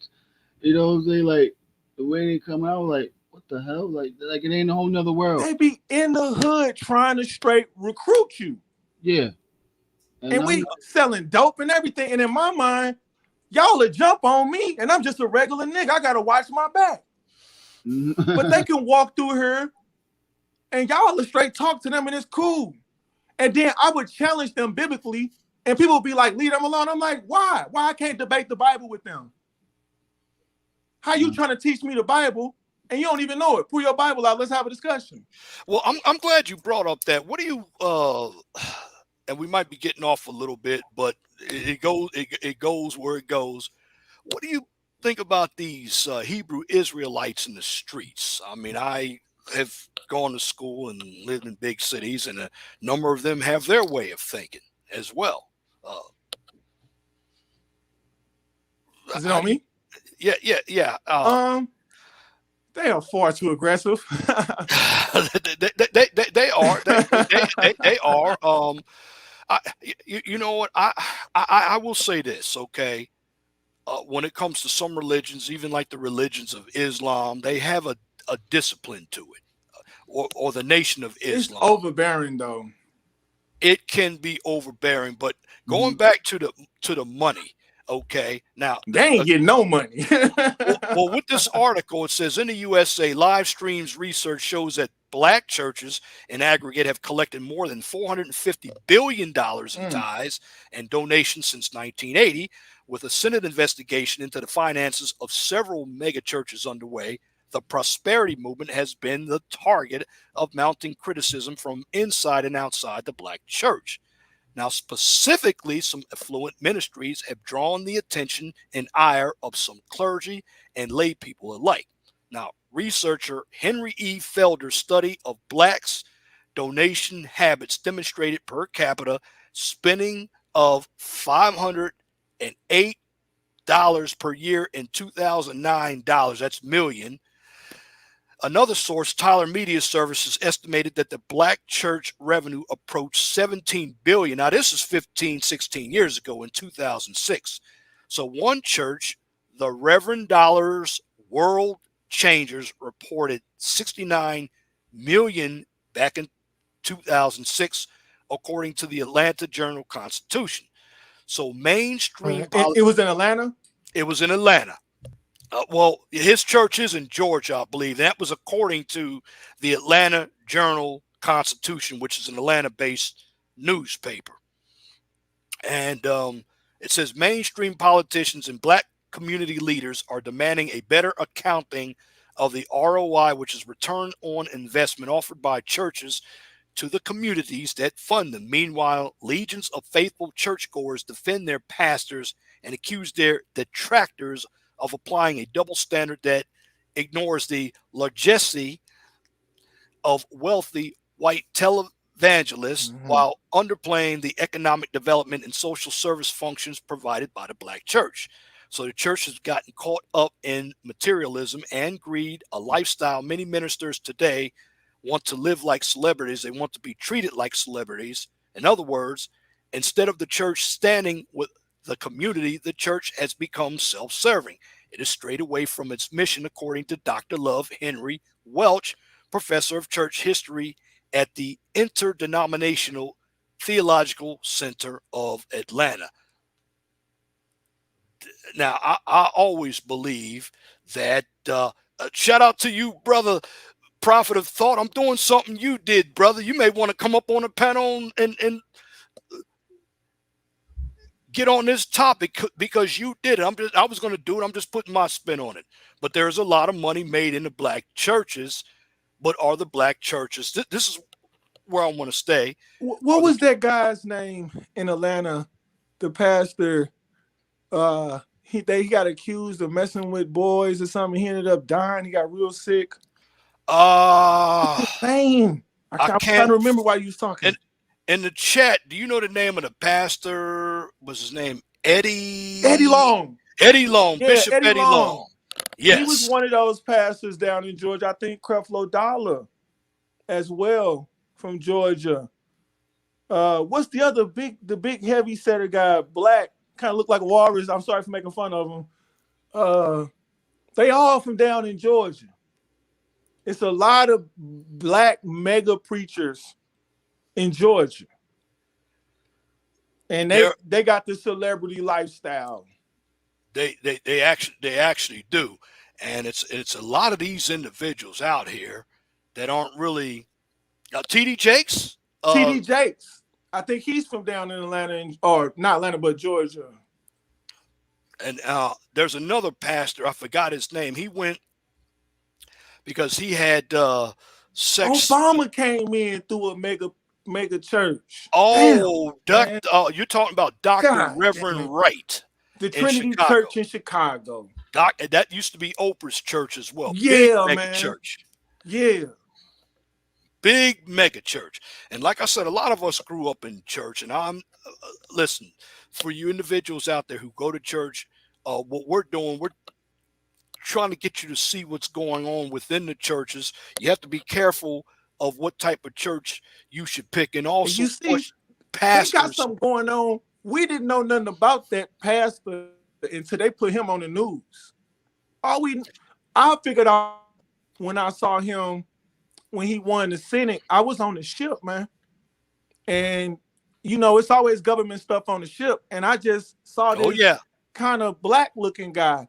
you know what I'm saying? Like the way they come out, like what the hell? Like it ain't a whole nother world. They be in the hood trying to straight recruit you. Yeah. And And I'm we selling dope and everything. And in my mind, y'all will jump on me. And I'm just a regular nigga. I got to watch my back. But they can walk through here and y'all will straight talk to them and it's cool. And then I would challenge them biblically and people would be like, leave them alone. I'm like, why? Why I can't debate the Bible with them? How you trying to teach me the Bible and you don't even know it? Pull your Bible out. Let's have a discussion. Well, I'm glad you brought up that. What do you and we might be getting off a little bit, but it goes where it goes. What do you think about these Hebrew Israelites in the streets? I mean, I have gone to school and lived in big cities, and a number of them have their way of thinking as well. Is it on me? Yeah. They are far too aggressive. they are. They are. You know what? I will say this, okay? When it comes to some religions, even like the religions of Islam, they have a discipline to it, or the Nation of Islam. It's overbearing though. It can be overbearing, but going back to the money, okay? Now they ain't getting no money. well, with this article, it says in the USA, live streams research shows that black churches in aggregate have collected more than $450 billion in tithes and donations since 1980. With a Senate investigation into the finances of several mega churches underway, the prosperity movement has been the target of mounting criticism from inside and outside the black church. Now, specifically, some affluent ministries have drawn the attention and ire of some clergy and lay people alike. Now, researcher Henry E. Felder's study of blacks' donation habits demonstrated per capita spending of $508 per year in 2009 dollars. That's million. Another source, Tyler Media Services, estimated that the black church revenue approached $17 billion. Now, this is 15, 16 years ago in 2006. So one church, the Reverend Dollars World Changers, reported 69 million back in 2006, according to the Atlanta Journal-Constitution. So mainstream it was in Atlanta? It was in Atlanta. Well, his church is in Georgia, I believe. That was according to the Atlanta Journal-Constitution, which is an Atlanta-based newspaper. And it says mainstream politicians and black community leaders are demanding a better accounting of the ROI, which is return on investment, offered by churches to the communities that fund them. Meanwhile, legions of faithful churchgoers defend their pastors and accuse their detractors of applying a double standard that ignores the largesse of wealthy white televangelists while underplaying the economic development and social service functions provided by the black church. So the church has gotten caught up in materialism and greed, a lifestyle many ministers today want to live like celebrities. They want to be treated like celebrities. In other words, instead of the church standing with the community, the church has become self-serving. It is strayed away from its mission, according to Dr. Love Henry Welch, professor of church history at the Interdenominational Theological Center of Atlanta. Now, I always believe that, shout out to you, brother, prophet of thought. I'm doing something you did, brother. You may want to come up on a panel and get on this topic because you did it. I was going to do it. I'm just putting my spin on it. But there's a lot of money made in the black churches. But are the black churches? This is where I want to stay. What was that guy's name in Atlanta? The pastor. He got accused of messing with boys or something. He ended up dying. He got real sick. Name. I'm trying to remember why you was talking. In the chat, do you know the name of the pastor? Was his name Eddie Long? Eddie Long, Yeah, Bishop Eddie Long. Yes. He was one of those pastors down in Georgia. I think Creflo Dollar as well from Georgia. What's the big heavy setter guy, black, kind of look like Walrus. I'm sorry for making fun of him. They all from down in Georgia. It's a lot of black mega preachers in Georgia. And they got the celebrity lifestyle. They actually do. And it's a lot of these individuals out here that aren't really TD Jakes. TD Jakes. I think he's from down in Atlanta, or not Atlanta, but Georgia. And there's another pastor, I forgot his name. He went because he had sex. Obama came in through a mega church. Oh, you're talking about Dr. Reverend Wright. The Trinity Church in Chicago. That used to be Oprah's church as well. Yeah, big man. Church. Yeah. Big mega church. And like I said, a lot of us grew up in church. And I'm, listen, for you individuals out there who go to church, what we're doing, we're trying to get you to see what's going on within the churches. You have to be careful of what type of church you should pick. And also, you see, pastors. They got something going on. We didn't know nothing about that pastor until they put him on the news. I figured out when I saw him when he won the Senate. I was on the ship, man, and it's always government stuff on the ship. And I just saw this kind of black looking guy,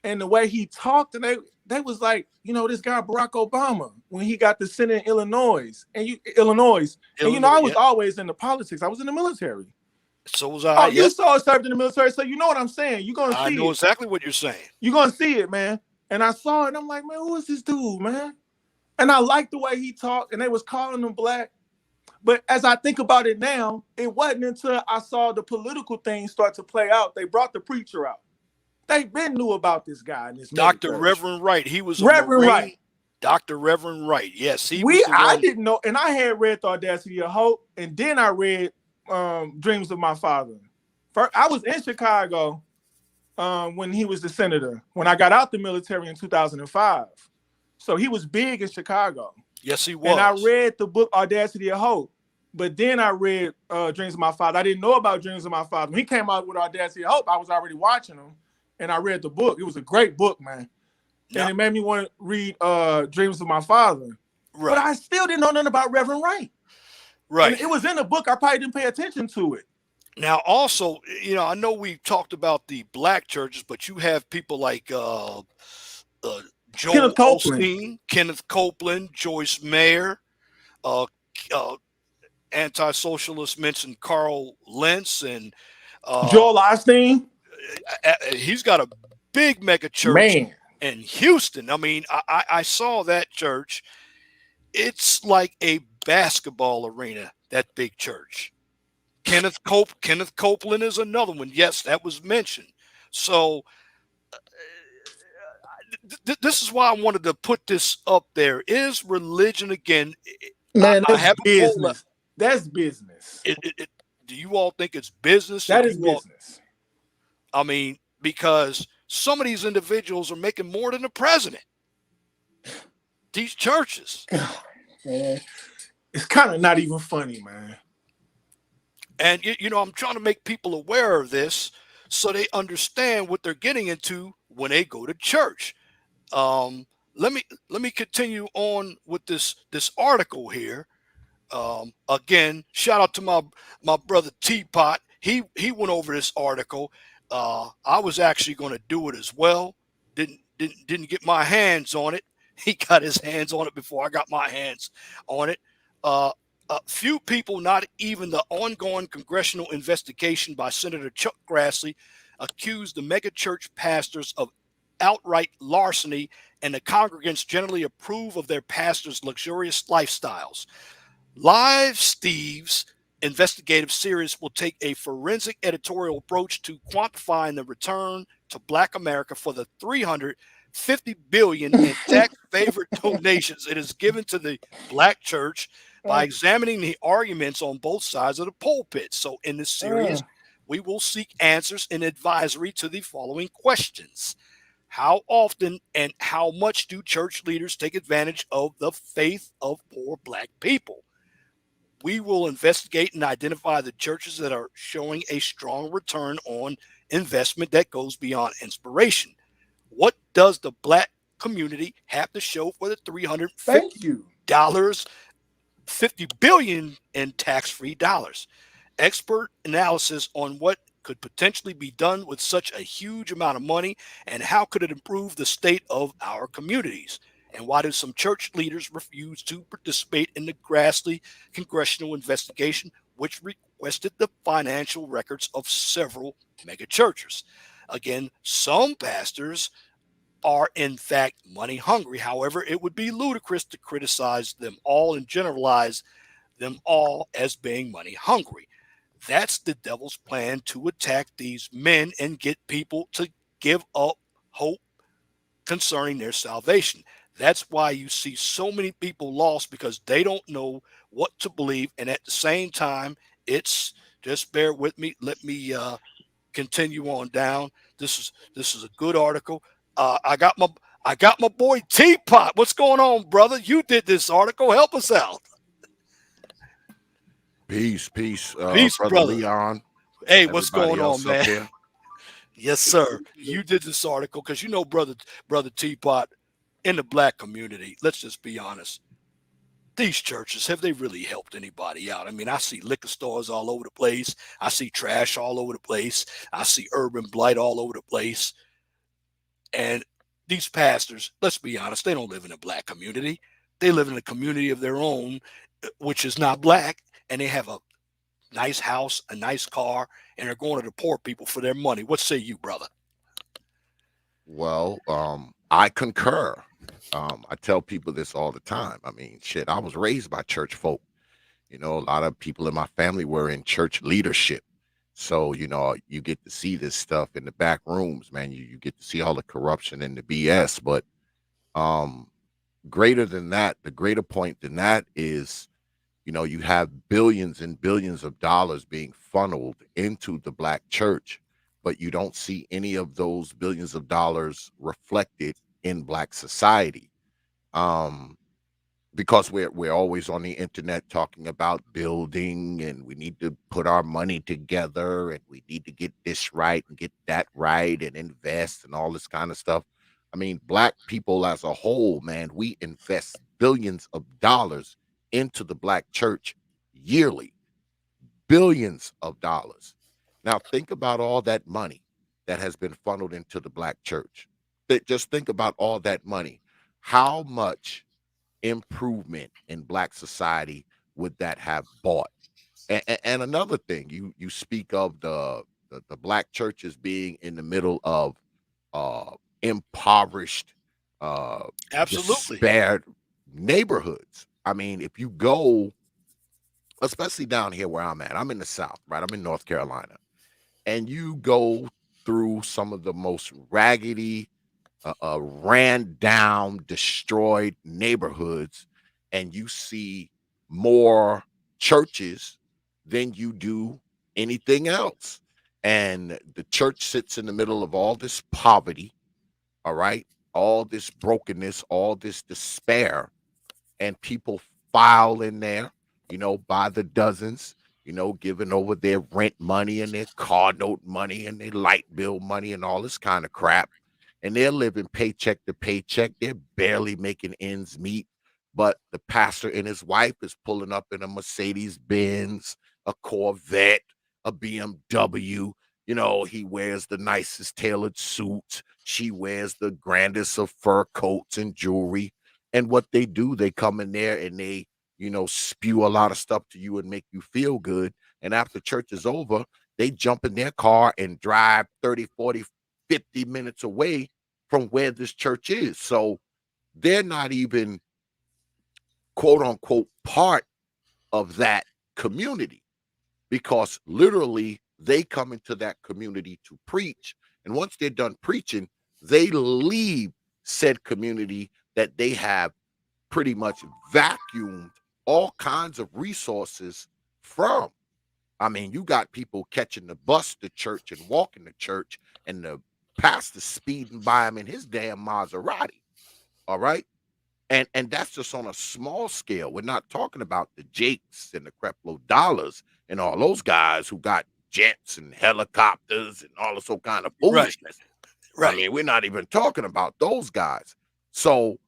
and the way he talked, and they was like, this guy Barack Obama when he got the Senate in Illinois, and I was always into politics. I was in the military. So was I. You saw it served in the military, so you know what I'm saying. You're gonna see. I know exactly what you're saying. You're gonna see it, man. And I saw it, and I'm like, man, who is this dude, man? And I liked the way he talked, and they was calling him black. But as I think about it now, it wasn't until I saw the political thing start to play out. They brought the preacher out. They been knew about this guy in this Dr. Reverend Wright. He was Reverend Wright. Dr. Reverend Wright. Yes, I didn't know, and I had read The Audacity of Hope, and then I read Dreams of My Father. First, I was in Chicago when he was the senator, when I got out the military in 2005. So he was big in Chicago. Yes, he was. And I read the book Audacity of Hope, but then I read Dreams of My Father. I didn't know about Dreams of My Father. When he came out with Audacity of Hope, I was already watching him, and I read the book. It was a great book, man. Yep. And it made me want to read Dreams of My Father. Right. But I still didn't know nothing about Reverend Wright. Right. And it was in the book. I probably didn't pay attention to it. Now, also, I know we talked about the black churches, but you have people like Joel Osteen, Kenneth Copeland, Joyce Mayer, anti-socialist mentioned Carl Lentz, and Joel Osteen. He's got a big mega church Man, in Houston. I mean, I saw that church. It's like a basketball arena, that big church. Kenneth Copeland is another one. Yes, that was mentioned. So this is why I wanted to put this up there. Is religion again? man, I that's haven't pulled up. business. That's business. Do you all think it's business? Or That do is you all? business. I mean, because some of these individuals are making more than the president. These churches. God, man. It's kind of not even funny, man. And I'm trying to make people aware of this so they understand what they're getting into when they go to church. Um, let me continue on with this article here. Again, shout out to my brother Teapot. He went over this article. I was actually going to do it as well. Didn't get my hands on it. He got his hands on it before I got my hands on it. Uh, few people, not even the ongoing congressional investigation by Senator Chuck Grassley, accused the megachurch pastors of outright larceny, and the congregants generally approve of their pastors' luxurious lifestyles. Live Steve's investigative series will take a forensic editorial approach to quantifying the return to Black America for the 350 billion in tax favored donations it has given to the Black church by examining the arguments on both sides of the pulpit. So in this series, we will seek answers and advisory to the following questions. How often and how much do church leaders take advantage of the faith of poor Black people? We will investigate and identify the churches that are showing a strong return on investment that goes beyond inspiration. What does the Black community have to show for the Thank $350 you. 50 billion in tax-free dollars? Expert analysis on what could potentially be done with such a huge amount of money, and how could it improve the state of our communities? And why do some church leaders refuse to participate in the Grassley congressional investigation, which requested the financial records of several megachurches? Again, some pastors are in fact money hungry. However, it would be ludicrous to criticize them all and generalize them all as being money hungry. That's the devil's plan to attack these men and get people to give up hope concerning their salvation. That's why you see so many people lost, because they don't know what to believe. And at the same time, it's just bear with me. Let me continue on down. This is a good article. I got my boy Teapot. What's going on, brother? You did this article. Help us out. Peace, Peace, brother brother. Leon, Hey, what's everybody going on, else up man? there. Yes, sir. You did this article because brother Teapot, in the Black community. Let's just be honest. These churches, have they really helped anybody out? I mean, I see liquor stores all over the place. I see trash all over the place. I see urban blight all over the place. And these pastors, let's be honest, they don't live in a Black community. They live in a community of their own, which is not Black, and they have a nice house, a nice car, and they're going to the poor people for their money. What say you, brother? Well, I concur. I tell people this all the time. I mean, shit, I was raised by church folk. A lot of people in my family were in church leadership. So, you get to see this stuff in the back rooms, man. You get to see all the corruption and the BS. But um, greater than that, the greater point than that is, you have billions and billions of dollars being funneled into the Black church, but you don't see any of those billions of dollars reflected in Black society. Um, because we're always on the internet talking about building, and we need to put our money together, and we need to get this right and get that right and invest and all this kind of stuff. I mean, Black people as a whole, man, we invest billions of dollars into the Black church yearly, billions of dollars. Now think about all that money that has been funneled into the Black church. Just think about all that money. How much improvement in Black society would that have bought? And another thing, you speak of the black churches being in the middle of impoverished, uh, Absolutely. despaired neighborhoods. I mean, if you go, especially down here where I'm at, I'm in the South, right? I'm in North Carolina, and you go through some of the most raggedy, ran down, destroyed neighborhoods, and you see more churches than you do anything else. And the church sits in the middle of all this poverty, all right, all this brokenness, all this despair, and people file in there, by the dozens, giving over their rent money and their car note money and their light bill money and all this kind of crap. And they're living paycheck to paycheck. They're barely making ends meet. But the pastor and his wife is pulling up in a Mercedes Benz, a Corvette, a BMW. He wears the nicest tailored suits. She wears the grandest of fur coats and jewelry. And what they do, they come in there and they, spew a lot of stuff to you and make you feel good. And after church is over, they jump in their car and drive 30, 40, 50 minutes away from where this church is. So they're not even, quote unquote, part of that community, because literally they come into that community to preach. And once they're done preaching, they leave said community that they have pretty much vacuumed all kinds of resources from. I mean, you got people catching the bus to church and walking to church, and the pastor speeding by him in his damn Maserati. All right. And that's just on a small scale. We're not talking about the Jakes and the Creflo Dollars and all those guys who got jets and helicopters and all this old kind of Right. foolishness. I Right. mean, we're not even talking about those guys. So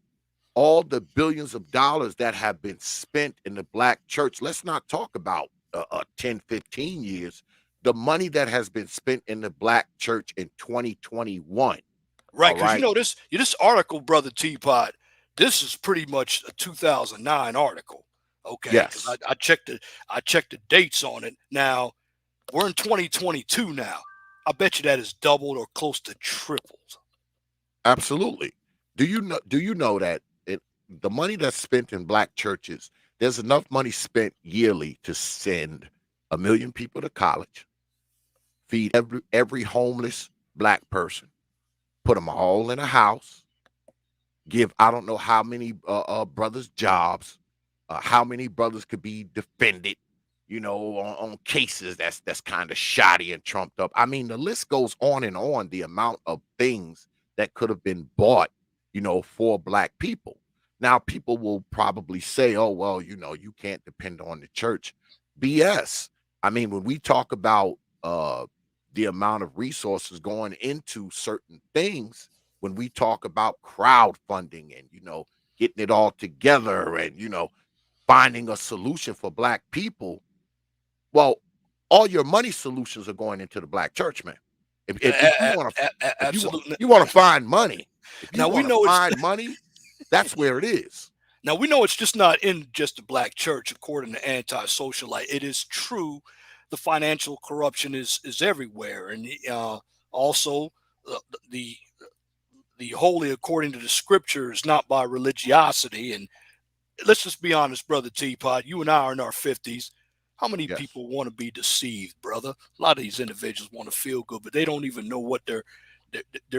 all the billions of dollars that have been spent in the black church, let's not talk about 10, 15 years. The money that has been spent in the black church in 2021. Right. All Because right. this article, brother Teapot, this is pretty much a 2009 article. Okay. Because Yes, I checked the dates on it. Now we're in 2022 now. I bet you that is doubled or close to tripled. absolutely. Do you know that the money that's spent in black churches, there's enough money spent yearly to send 1 million people to college, feed every homeless black person, put them all in a house, give I don't know how many brothers jobs, how many brothers could be defended, on cases that's kind of shoddy and trumped up. I mean, the list goes on and on. The amount of things that could have been bought, for black people. Now, people will probably say, "Oh, well, you can't depend on the church." BS. I mean, when we talk about the amount of resources going into certain things, when we talk about crowdfunding and getting it all together and finding a solution for black people, well, all your money solutions are going into the black church, man. If you want to Absolutely. find money, if you Now we want to know it's find money, that's where it is. Now we know it's just not in just the black church, according to anti-socialite. It is true, the financial corruption is everywhere, and also uh, the the holy according to the scriptures, not by religiosity. And let's just be honest, brother Teapot. You and I are in our 50s. How many Yes, people want to be deceived, brother? A lot of these individuals want to feel good, but they don't even know what they're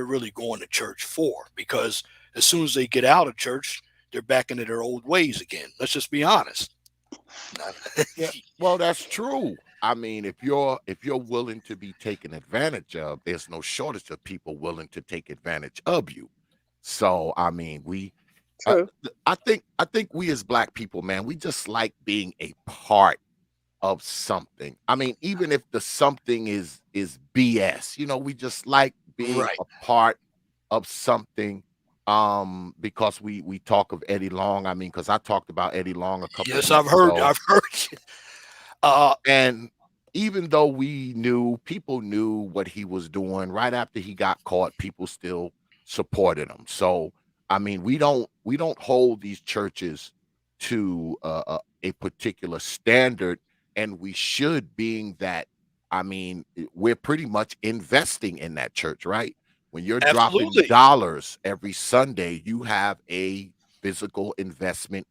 really going to church for, because as soon as they get out of church, they're back into their old ways again. Let's just be honest. yeah. Well, that's true. I mean, if you're willing to be taken advantage of, there's no shortage of people willing to take advantage of you. So, I mean, uh, True. I think we as black people, man, we just like being a part of something. I mean, even if the something is BS, we just like being Right. a part of something. Because we talk of Eddie Long. I mean, because I talked about Eddie Long a couple of Yes, weeks ago, I've heard you. Uh, and even though people knew what he was doing, right after he got caught, people still supported him. So, I mean, we don't hold these churches to a particular standard, and we should, being that I mean, we're pretty much investing in that church, right? When you're dropping Absolutely. dollars every Sunday, you have a physical investment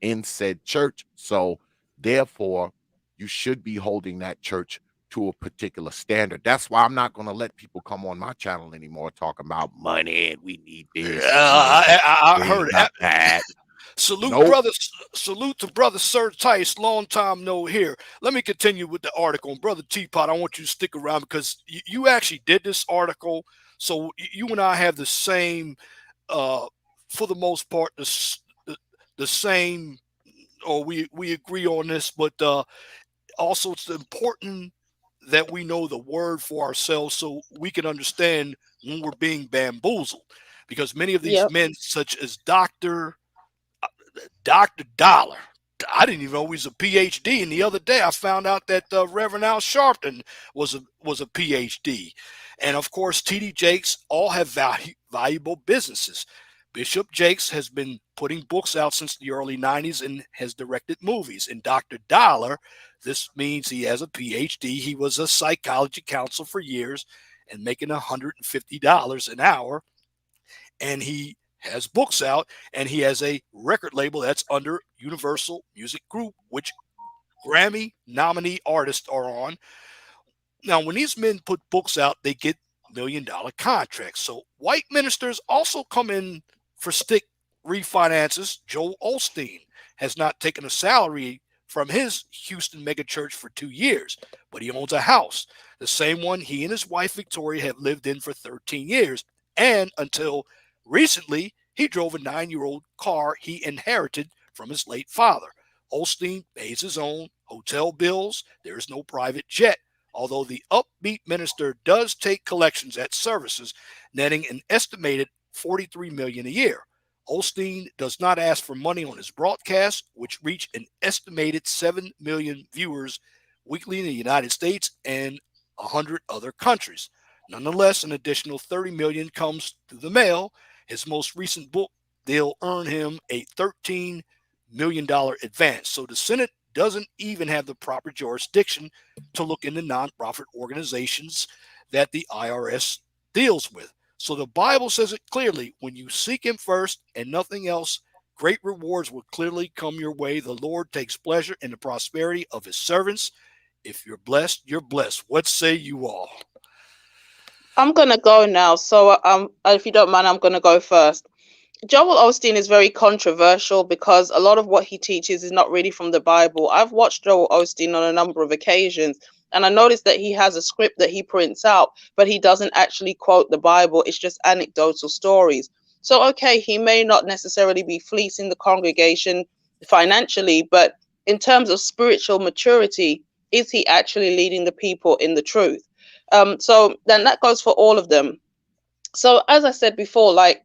in said church. So therefore, you should be holding that church to a particular standard. That's why I'm not going to let people come on my channel anymore talking about money and we need this and I we heard ain't it. got that. Salute, Nope. brother. Salute to brother Sir Tice. Long time no here. Let me continue with the article. And brother Teapot, I want you to stick around because you actually did this article. So you and I have the same, uh, for the most part, the same, or we agree on this. But also, it's important that we know the word for ourselves so we can understand when we're being bamboozled. Because many of these Yep. men, such as Dr. Dollar. I didn't even know he was a PhD. And the other day I found out that Reverend Al Sharpton was a PhD. And of course, TD Jakes all have valuable businesses. Bishop Jakes has been putting books out since the early 90s and has directed movies. And Dr. Dollar, this means he has a PhD. He was a psychology counselor for years and making $150 an hour. And he has books out, and he has a record label that's under Universal Music Group, which Grammy nominee artists are on. Now, when these men put books out, they get $1 million contracts. So white ministers also come in for stick refinances. Joel Osteen has not taken a salary from his Houston megachurch for 2 years, but he owns a house, the same one he and his wife Victoria have lived in for 13 years. And until recently, he drove a 9-year-old car he inherited from his late father. Osteen pays his own hotel bills. There is no private jet, although the upbeat minister does take collections at services, netting an estimated $43 million a year. Osteen does not ask for money on his broadcasts, which reach an estimated 7 million viewers weekly in the United States and 100 other countries. Nonetheless, an additional 30 million comes through the mail. His most recent book deal earned him a $13 million advance. So the Senate doesn't even have the proper jurisdiction to look into nonprofit organizations that the IRS deals with. So the Bible says it clearly: when you seek him first and nothing else, great rewards will clearly come your way. The Lord takes pleasure in the prosperity of his servants. If you're blessed, you're blessed. What say you all? I'm gonna go now. So if you don't mind, I'm gonna go first. Joel Osteen is very controversial because a lot of what he teaches is not really from the Bible. I've watched Joel Osteen on a number of occasions, and I noticed that he has a script that he prints out, but he doesn't actually quote the Bible. It's just anecdotal stories. So, okay, he may not necessarily be fleecing the congregation financially, but in terms of spiritual maturity, is he actually leading the people in the truth? So then that goes for all of them. So, as I said before, like,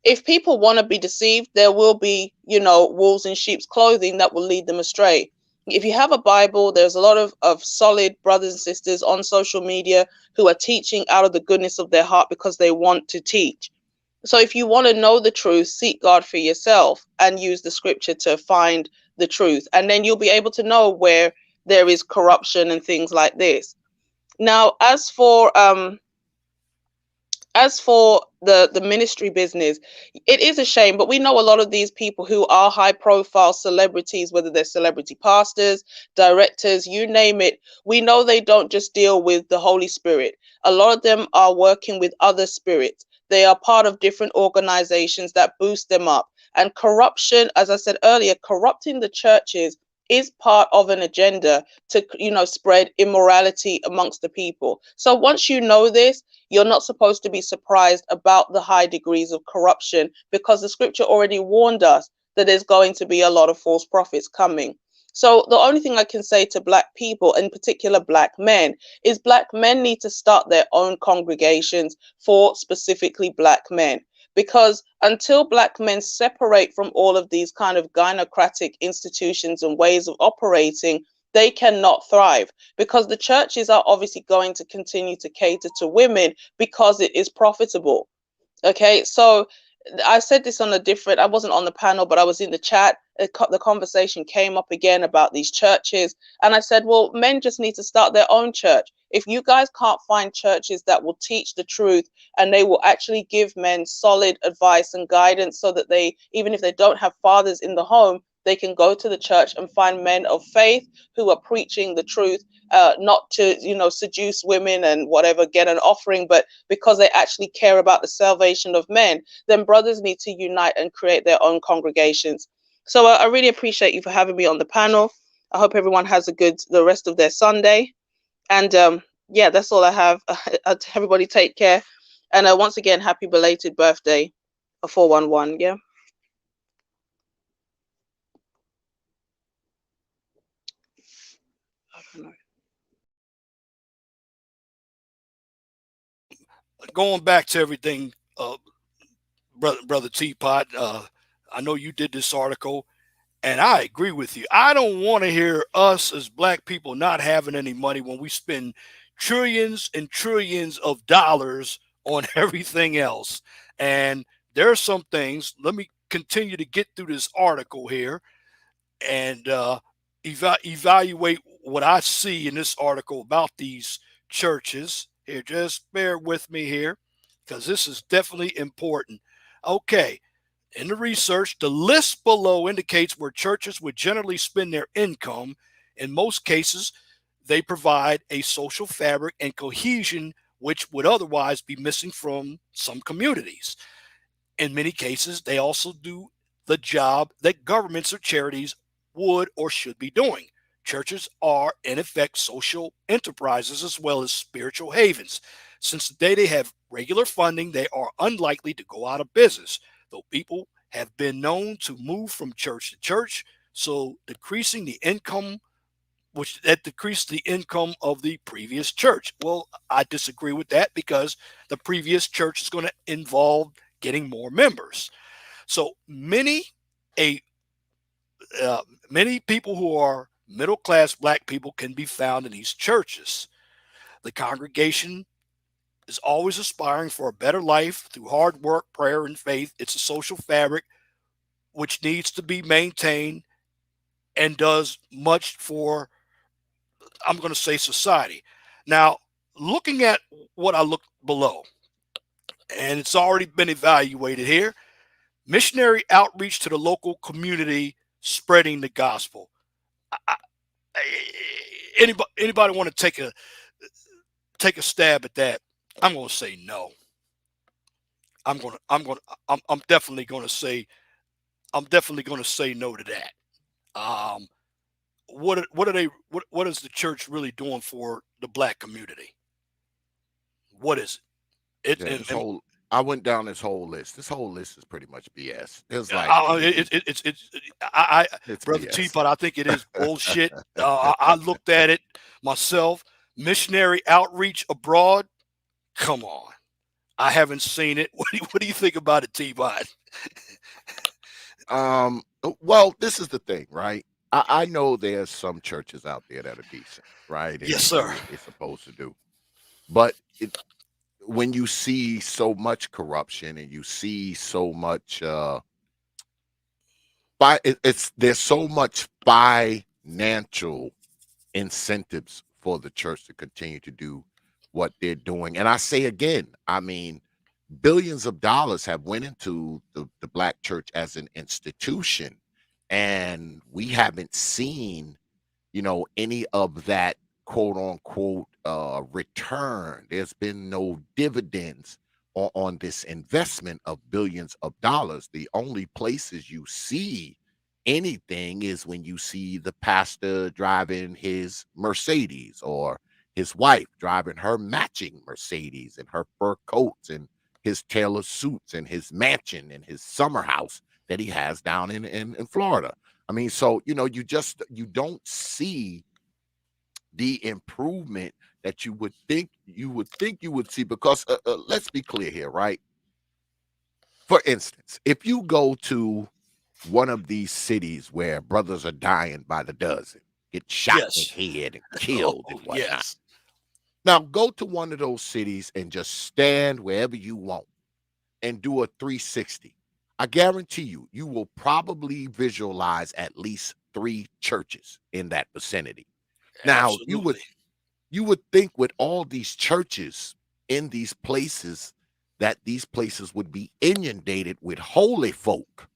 if people want to be deceived, there will be, wolves in sheep's clothing that will lead them astray. If you have a Bible, there's a lot of solid brothers and sisters on social media who are teaching out of the goodness of their heart because they want to teach. So if you want to know the truth, seek God for yourself and use the scripture to find the truth. And then you'll be able to know where there is corruption and things like this. Now, as for the ministry business, it is a shame, but we know a lot of these people who are high profile celebrities, whether they're celebrity pastors, directors, you name it. We know they don't just deal with the Holy Spirit. A lot of them are working with other spirits. They are part of different organizations that boost them up. And corruption, as I said earlier, corrupting the churches is part of an agenda to, spread immorality amongst the people. So once you know this, you're not supposed to be surprised about the high degrees of corruption, because the scripture already warned us that there's going to be a lot of false prophets coming. So the only thing I can say to black people, in particular black men, is black men need to start their own congregations for specifically black men. Because until black men separate from all of these kind of gynocratic institutions and ways of operating, they cannot thrive, because the churches are obviously going to continue to cater to women because it is profitable. Okay, so I said this on I wasn't on the panel, but I was in the chat. The conversation came up again about these churches. And I said, well, men just need to start their own church. If you guys can't find churches that will teach the truth and they will actually give men solid advice and guidance so that they, even if they don't have fathers in the home, they can go to the church and find men of faith who are preaching the truth, not to, seduce women and whatever, get an offering, but because they actually care about the salvation of men, then brothers need to unite and create their own congregations. So I really appreciate you for having me on the panel. I hope everyone has the rest of their Sunday. And yeah, that's all I have. Everybody take care. And once again, happy belated birthday, 411. Yeah. Going back to everything, brother Teapot, I know you did this article, and I agree with you. I don't want to hear us as black people not having any money when we spend trillions and trillions of dollars on everything else. And there are some things. Let me continue to get through this article here and evaluate what I see in this article about these churches. Here, just bear with me here, because this is definitely important. Okay, in the research, the list below indicates where churches would generally spend their income. In most cases, they provide a social fabric and cohesion which would otherwise be missing from some communities. In many cases, they also do the job that governments or charities would or should be doing. Churches are, in effect, social enterprises as well as spiritual havens. Since the day they have regular funding, they are unlikely to go out of business, though people have been known to move from church to church, so decreasing the income, which that decreased the income of the previous church. Well, I disagree with that because the previous church is going to involve getting more members. So a many people who are middle class black people can be found in these churches. The congregation is always aspiring for a better life through hard work, prayer, and faith. It's a social fabric which needs to be maintained and does much for, I'm going to say, society. Now, looking at what I look below, and it's already been evaluated here, missionary outreach to the local community, spreading the gospel. I, anybody want to take a stab at that? I'm going to say no. I'm definitely going to say no to that. What is the church really doing for the black community? What is it? Yeah, I went down this whole list. This whole list is pretty much BS. It's like it's Brother BS. Teapot, I think it is bullshit. I looked at it myself. Missionary outreach abroad. Come on, I haven't seen it. What do you think about it, Teapot? Well, this is the thing, right? I know there's some churches out there that are decent, right? And Yes, they sir. do what they're supposed to do. But when you see so much corruption and you see so much there's so much financial incentives for the church to continue to do what they're doing. And I say again, I mean, billions of dollars have went into the black church as an institution, and we haven't seen any of that quote unquote return. There's been no dividends on this investment of billions of dollars. The only places you see anything is when you see the pastor driving his Mercedes or his wife driving her matching Mercedes and her fur coats and his tailor suits and his mansion and his summer house that he has down in Florida. I mean, so you don't see the improvement that you would think you would see, because let's be clear here, right? For instance, if you go to one of these cities where brothers are dying by the dozen, get shot in Yes. the head and Oh, killed and whatnot. yes. Now go to one of those cities and just stand wherever you want and do a 360. I guarantee you will probably visualize at least 3 churches in that vicinity. Now Absolutely. You would think with all these churches in these places that these places would be inundated with holy folk.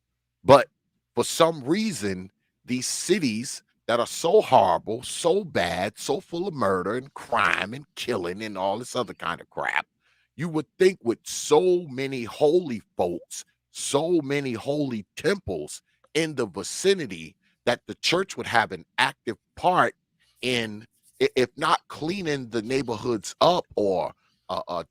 But for some reason, these cities that are so horrible, so bad, so full of murder and crime and killing and all this other kind of crap, you would think with so many holy folks, so many holy temples in the vicinity, that the church would have an active part in, if not cleaning the neighborhoods up or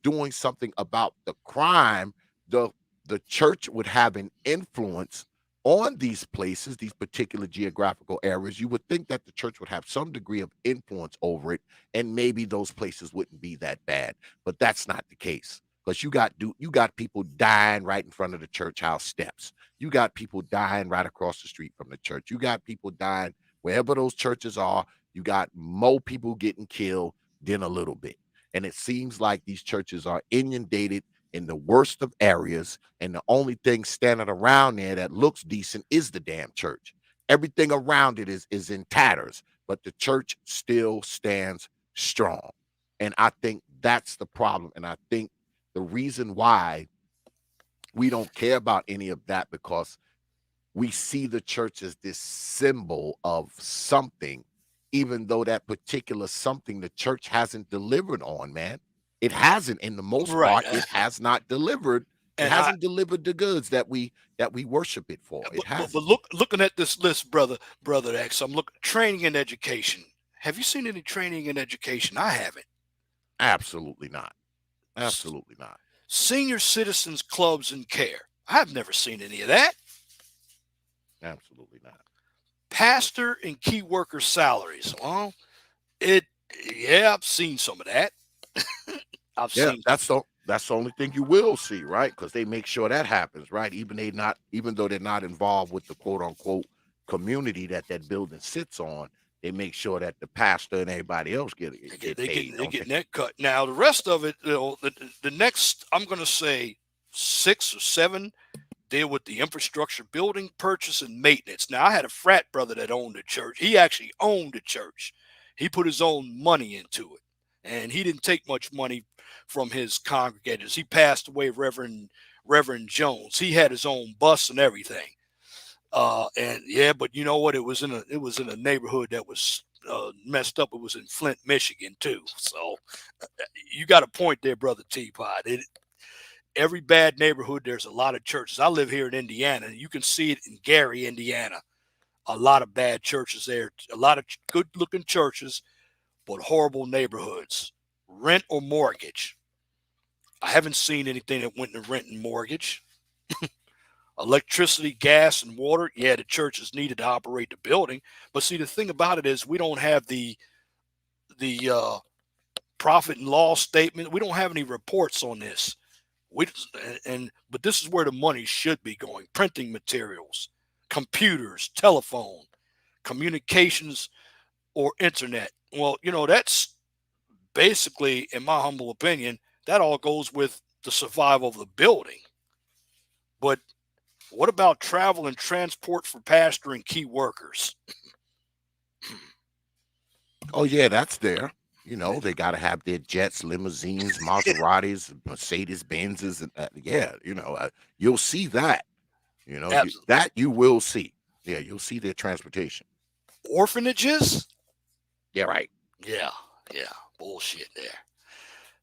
doing something about the crime, the the church would have an influence on these places, these particular geographical areas. You would think that the church would have some degree of influence over it, and maybe those places wouldn't be that bad. But that's not the case, because you got people dying right in front of the church house steps. You got people dying right across the street from the church. You got people dying wherever those churches are. You got more people getting killed than a little bit. And it seems like these churches are inundated in the worst of areas, and the only thing standing around there that looks decent is the damn church. Everything around it is in tatters, but the church still stands strong. And I think that's the problem. And I think the reason why we don't care about any of that, because we see the church as this symbol of something, even though that particular something the church hasn't delivered on, man. It hasn't, in the most Right. part, it has not delivered. It And hasn't delivered the goods that we worship it for. It but hasn't. looking at this list, brother X, I'm looking training and education. Have you seen any training and education? I haven't. Absolutely not. Absolutely not. Senior citizens clubs and care. I've never seen any of that. Absolutely not. Pastor and key worker salaries. Well, I've seen some of that. I've Yeah, seen. that's the only thing you will see, right? Because they make sure that happens, right? Even though they're not involved with the quote unquote community that building sits on, they make sure that the pastor and everybody else get paid. They getting that cut. Now the rest of it, the next, I'm going to say 6 or 7 deal with the infrastructure, building, purchase, and maintenance. Now I had a frat brother that owned a church. He actually owned a church. He put his own money into it, and he didn't take much money from his congregators. He passed away, Reverend Jones. He had his own bus and everything. And yeah, but you know what? It was in a neighborhood that was messed up. It was in Flint, Michigan, too. So you got a point there, brother Teapot. Every bad neighborhood, there's a lot of churches. I live here in Indiana, and you can see it in Gary, Indiana. A lot of bad churches there. A lot of good-looking churches, but horrible neighborhoods. Rent or mortgage. I haven't seen anything that went into rent and mortgage. Electricity, gas, and water. Yeah, the church is needed to operate the building. But see, the thing about it is we don't have the profit and loss statement. We don't have any reports on this. But this is where the money should be going. Printing materials, computers, telephone, communications, or internet. Well, that's basically, in my humble opinion, that all goes with the survival of the building. But what about travel and transport for pastor and key workers? Oh yeah, that's there. They got to have their jets, limousines, Maseratis, Mercedes Benzes, and you'll see that. That you will see. Yeah, you'll see their transportation. Orphanages? Yeah, right. Yeah, bullshit there.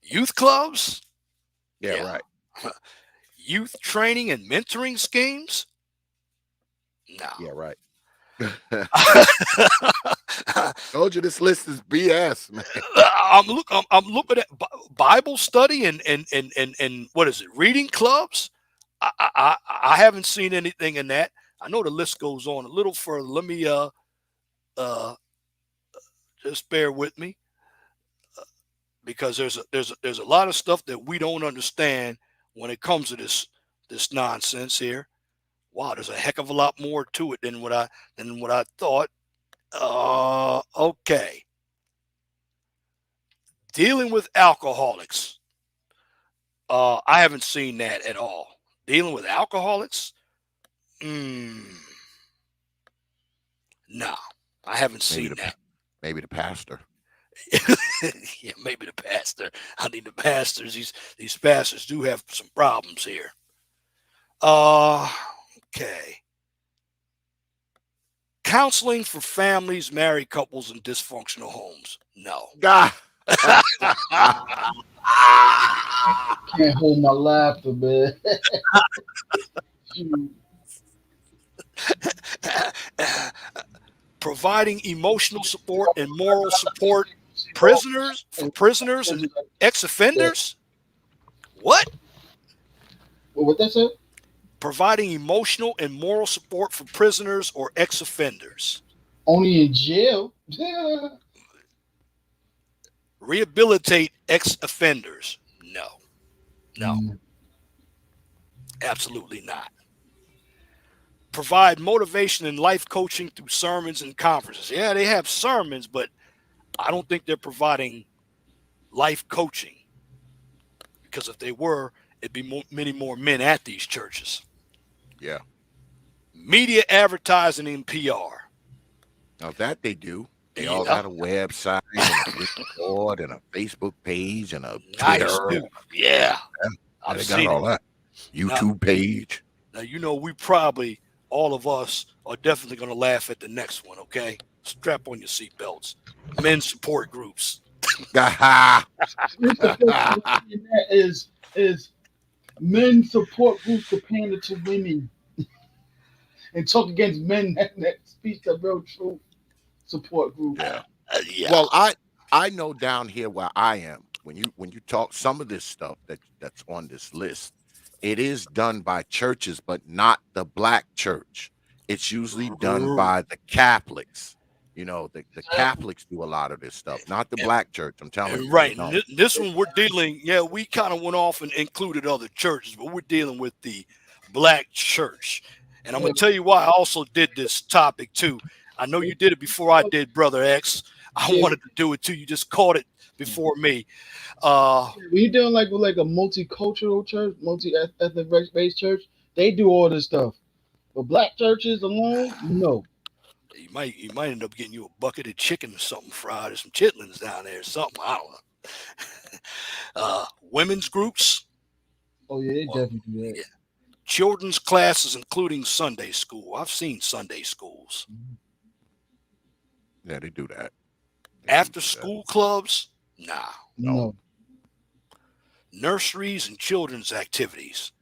Youth clubs? Yeah, right. Youth training and mentoring schemes? No. Yeah, right. Told you this list is BS, man. I'm looking at Bible study and what is it? Reading clubs. I haven't seen anything in that. I know the list goes on a little further. Let me just bear with me, because there's a lot of stuff that we don't understand when it comes to this nonsense here. Wow, there's a heck of a lot more to it than what I thought. Okay. Dealing with alcoholics. I haven't seen that at all. Dealing with alcoholics? No, I haven't seen that. Maybe the pastor. Yeah, maybe the pastor. I mean, the pastors. These pastors do have some problems here. Uh, okay. Counseling for families, married couples, and dysfunctional homes. No. God. Can't hold my laughter, man. Shoot. Providing emotional support and moral support prisoners and Yeah. ex-offenders. What? What that said? Providing emotional and moral support for prisoners or ex-offenders. Only in jail. Yeah. Rehabilitate ex-offenders. No. No. Mm, Absolutely not. Provide motivation and life coaching through sermons and conferences. Yeah, they have sermons, but I don't think they're providing life coaching, because if they were, it'd be many more men at these churches. Yeah. Media advertising and PR. Now that they do. They all Yeah, got a website and a Twitter board and a Facebook page and a nice Twitter. too. Yeah, Yeah, I've they got seen it. all that. Now, YouTube page. now, we probably, all of us, are definitely going to laugh at the next one, okay? Strap on your seatbelts. Men's support groups. Ah, What's the first thing in that is men support groups to pander to women and talk against men that speak the real truth. Support group. yeah. Yeah. Well, I know down here where I am, when you talk some of this stuff that's on this list, it is done by churches, but not the black church. It's usually done by the Catholics. You know, the Catholics do a lot of this stuff, not the black church. I'm telling you. Right. No. This one we're dealing, yeah, we kind of went off and included other churches, but we're dealing with the black church. And I'm going to tell you why I also did this topic too. I know you did it before I did, Brother X. I wanted to do it too. You just caught it before me. When you're dealing with like a multicultural church, multi-ethnic based church, they do all this stuff. But black churches alone, no. You might end up getting you a bucket of chicken or something fried, or some chitlins down there or something. I don't know. Women's groups. Oh yeah, they Well, definitely do that. yeah. Children's classes, including Sunday school. I've seen Sunday schools. Yeah, they do that. After school clubs, nah. No. Nurseries and children's activities.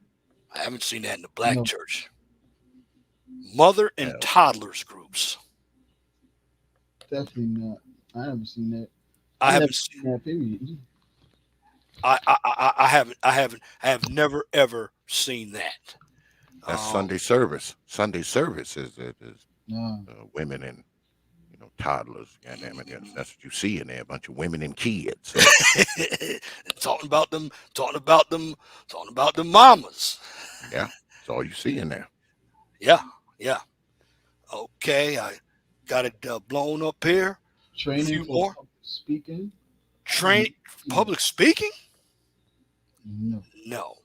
I haven't seen that in the black No. church. Mother and Yeah. toddlers groups. Definitely not. I haven't seen that. I never haven't seen that period. I have never ever seen that. That's Sunday service. Sunday service is Nah. women and toddlers. Goddamn it, that's what you see in there. A bunch of women and kids. talking about them mamas. Yeah, that's all you see in there. Yeah. Okay, I got it blown up here. Training few for more. public speaking. Train public speaking? No. No.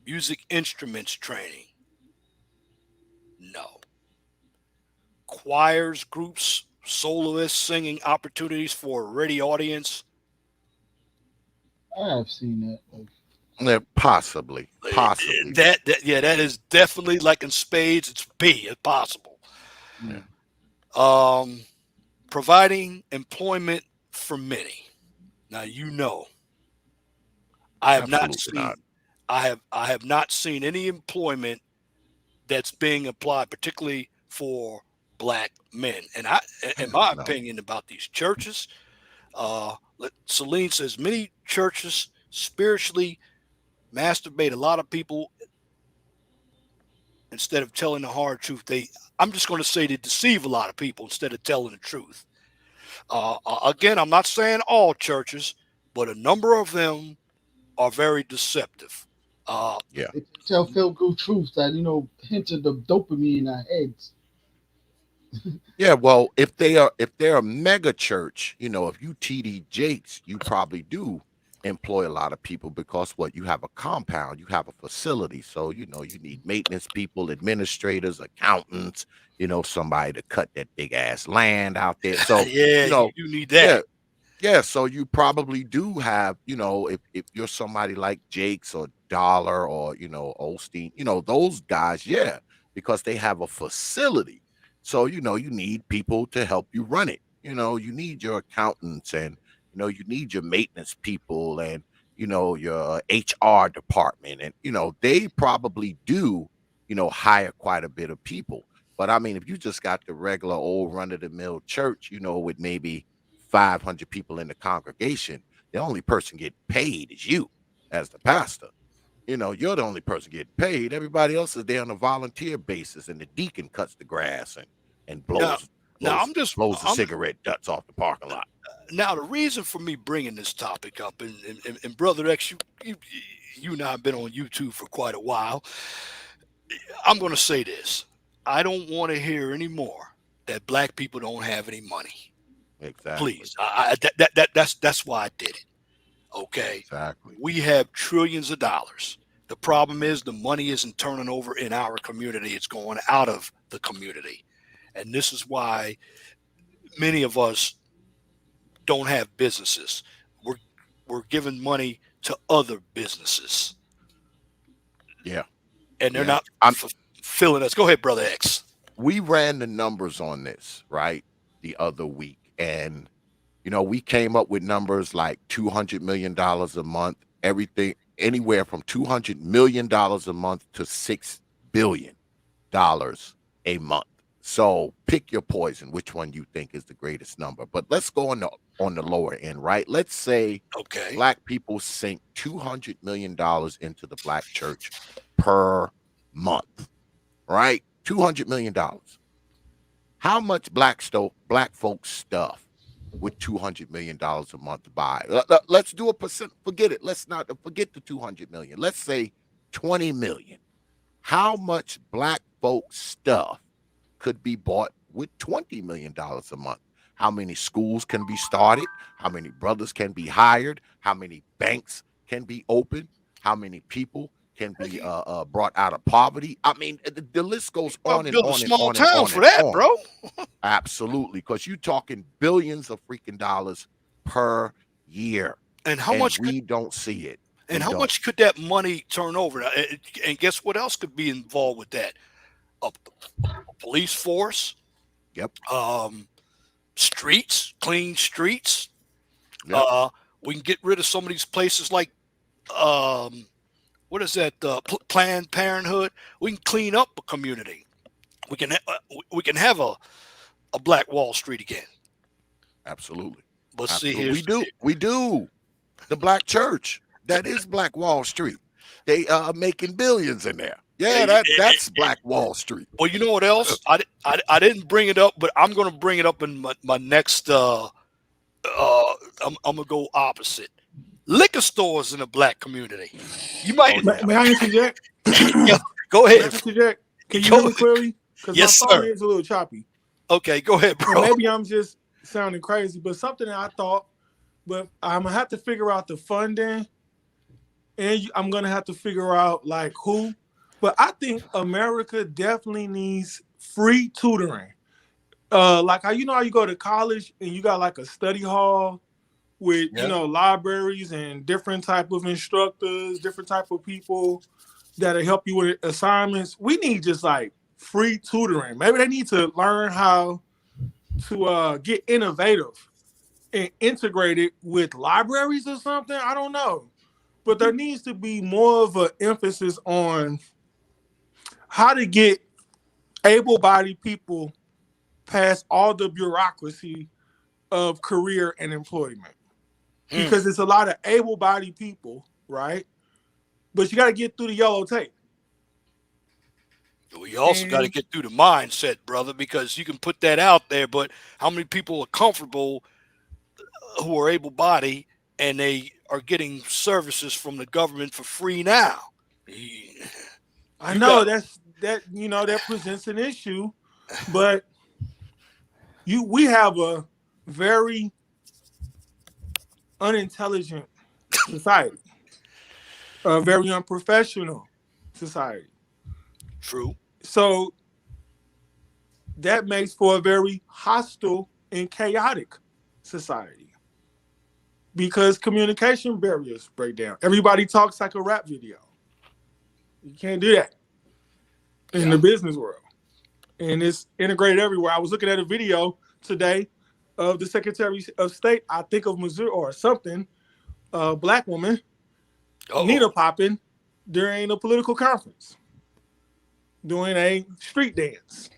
Music instruments training? No. Choirs, groups, soloists, singing opportunities for a ready audience? I have seen that. Yeah, possibly. That is definitely, like in spades, it's B, it's possible. Yeah. Providing employment for many. Now I have Absolutely not seen I have not seen any employment that's being applied, particularly for black men. And in my No. opinion about these churches, Celine says many churches spiritually masturbate a lot of people instead of telling the hard truth. I'm just going to say they deceive a lot of people instead of telling the truth. Again, I'm not saying all churches, but a number of them are very deceptive. Yeah. They tell feel good truths that hint of the dopamine in our heads. Yeah, well, if they're a mega church, if you TD Jakes, you probably do employ a lot of people because what you have a compound, you have a facility. So, you need maintenance people, administrators, accountants, somebody to cut that big ass land out there. So, Yeah, you you know, do need that. yeah, yeah, so you probably do have, if you're somebody like Jakes or Dollar or, Osteen, those guys, yeah, because they have a facility. So, you need people to help you run it. You need your accountants and, you need your maintenance people and, your HR department. And, they probably do, hire quite a bit of people. But I mean, if you just got the regular old run of the mill church, with maybe 500 people in the congregation, the only person getting paid is you as the pastor. You're the only person getting paid. Everybody else is there on a volunteer basis, and the deacon cuts the grass and Now, blows now blows I'm just blows the I'm cigarette butts off the parking lot. now the reason for me bringing this topic up, and brother X, you and I have been on YouTube for quite a while. I'm going to say this: I don't want to hear anymore that black people don't have any money. Exactly. Please, that's why I did it. Okay, Exactly. we have trillions of dollars. The problem is the money isn't turning over in our community; it's going out of the community, and this is why many of us don't have businesses. We're we're giving money to other businesses, Yeah. and they're Yeah. not fulfilling us. Go ahead, brother X. We ran the numbers on this, right, the other week. And, we came up with numbers like $200 million a month, everything, anywhere from $200 million a month to $6 billion a month. So pick your poison, which one you think is the greatest number. But let's go on the lower end, right? Let's say Okay, black people sink $200 million into the black church per month, right? $200 million. How much black folks stuff with $200 million a month buy? Let's do a percent. Forget it. Let's not forget the 200 million. Let's say 20 million. How much black folks stuff could be bought with $20 million a month? How many schools can be started? How many brothers can be hired? How many banks can be opened? How many people can be brought out of poverty? I mean, the list goes I'll on and build a on and small on and town on for and that, on. bro. Absolutely, because you're talking billions of freaking dollars per year, And how and much we don't see it. and We how don't. much could that money turn over? And guess what else could be involved with that? A, a police force, Yep. um, streets, clean streets. Yep. We can get rid of some of these places like um, what is that? Planned Parenthood. We can clean up a community. We can have a Black Wall Street again. Absolutely. But see, Absolutely. here's We do. The black church. That is Black Wall Street. They are making billions in there. Yeah, that's Black Wall Street. well, you know what else? I didn't bring it up, but I'm going to bring it up in my next. I'm gonna go opposite. Liquor stores in the black community. You might May I interject? yeah, go May I ahead. interject? Can you Go hear me clearly? Because Yes, my phone sir. is a little choppy. Okay, go ahead, And bro. maybe I'm just sounding crazy, but something that I thought, but I'm gonna have to figure out the funding, and I'm gonna have to figure out like who. But I think America definitely needs free tutoring. Like how how you go to college and you got like a study hall with Yeah. libraries and different type of instructors, different type of people that'll help you with assignments. We need just like free tutoring. Maybe they need to learn how to get innovative and integrate it with libraries or something. I don't know. But there needs to be more of an emphasis on how to get able-bodied people past all the bureaucracy of career and employment. Because it's a lot of able-bodied people, right? But you got to get through the yellow tape. We also got to get through the mindset, brother, because you can put that out there, but how many people are comfortable who are able-bodied and they are getting services from the government for free now? I know that presents an issue, but we have a very unintelligent society, a very unprofessional society. True. So that makes for a very hostile and chaotic society because communication barriers break down. Everybody talks like a rap video. You can't do that in Yeah. the business world. And it's integrated everywhere. I was looking at a video today of the Secretary of State, I think of Missouri or something, a black woman, Nina Oh, popping during a political conference, doing a street dance.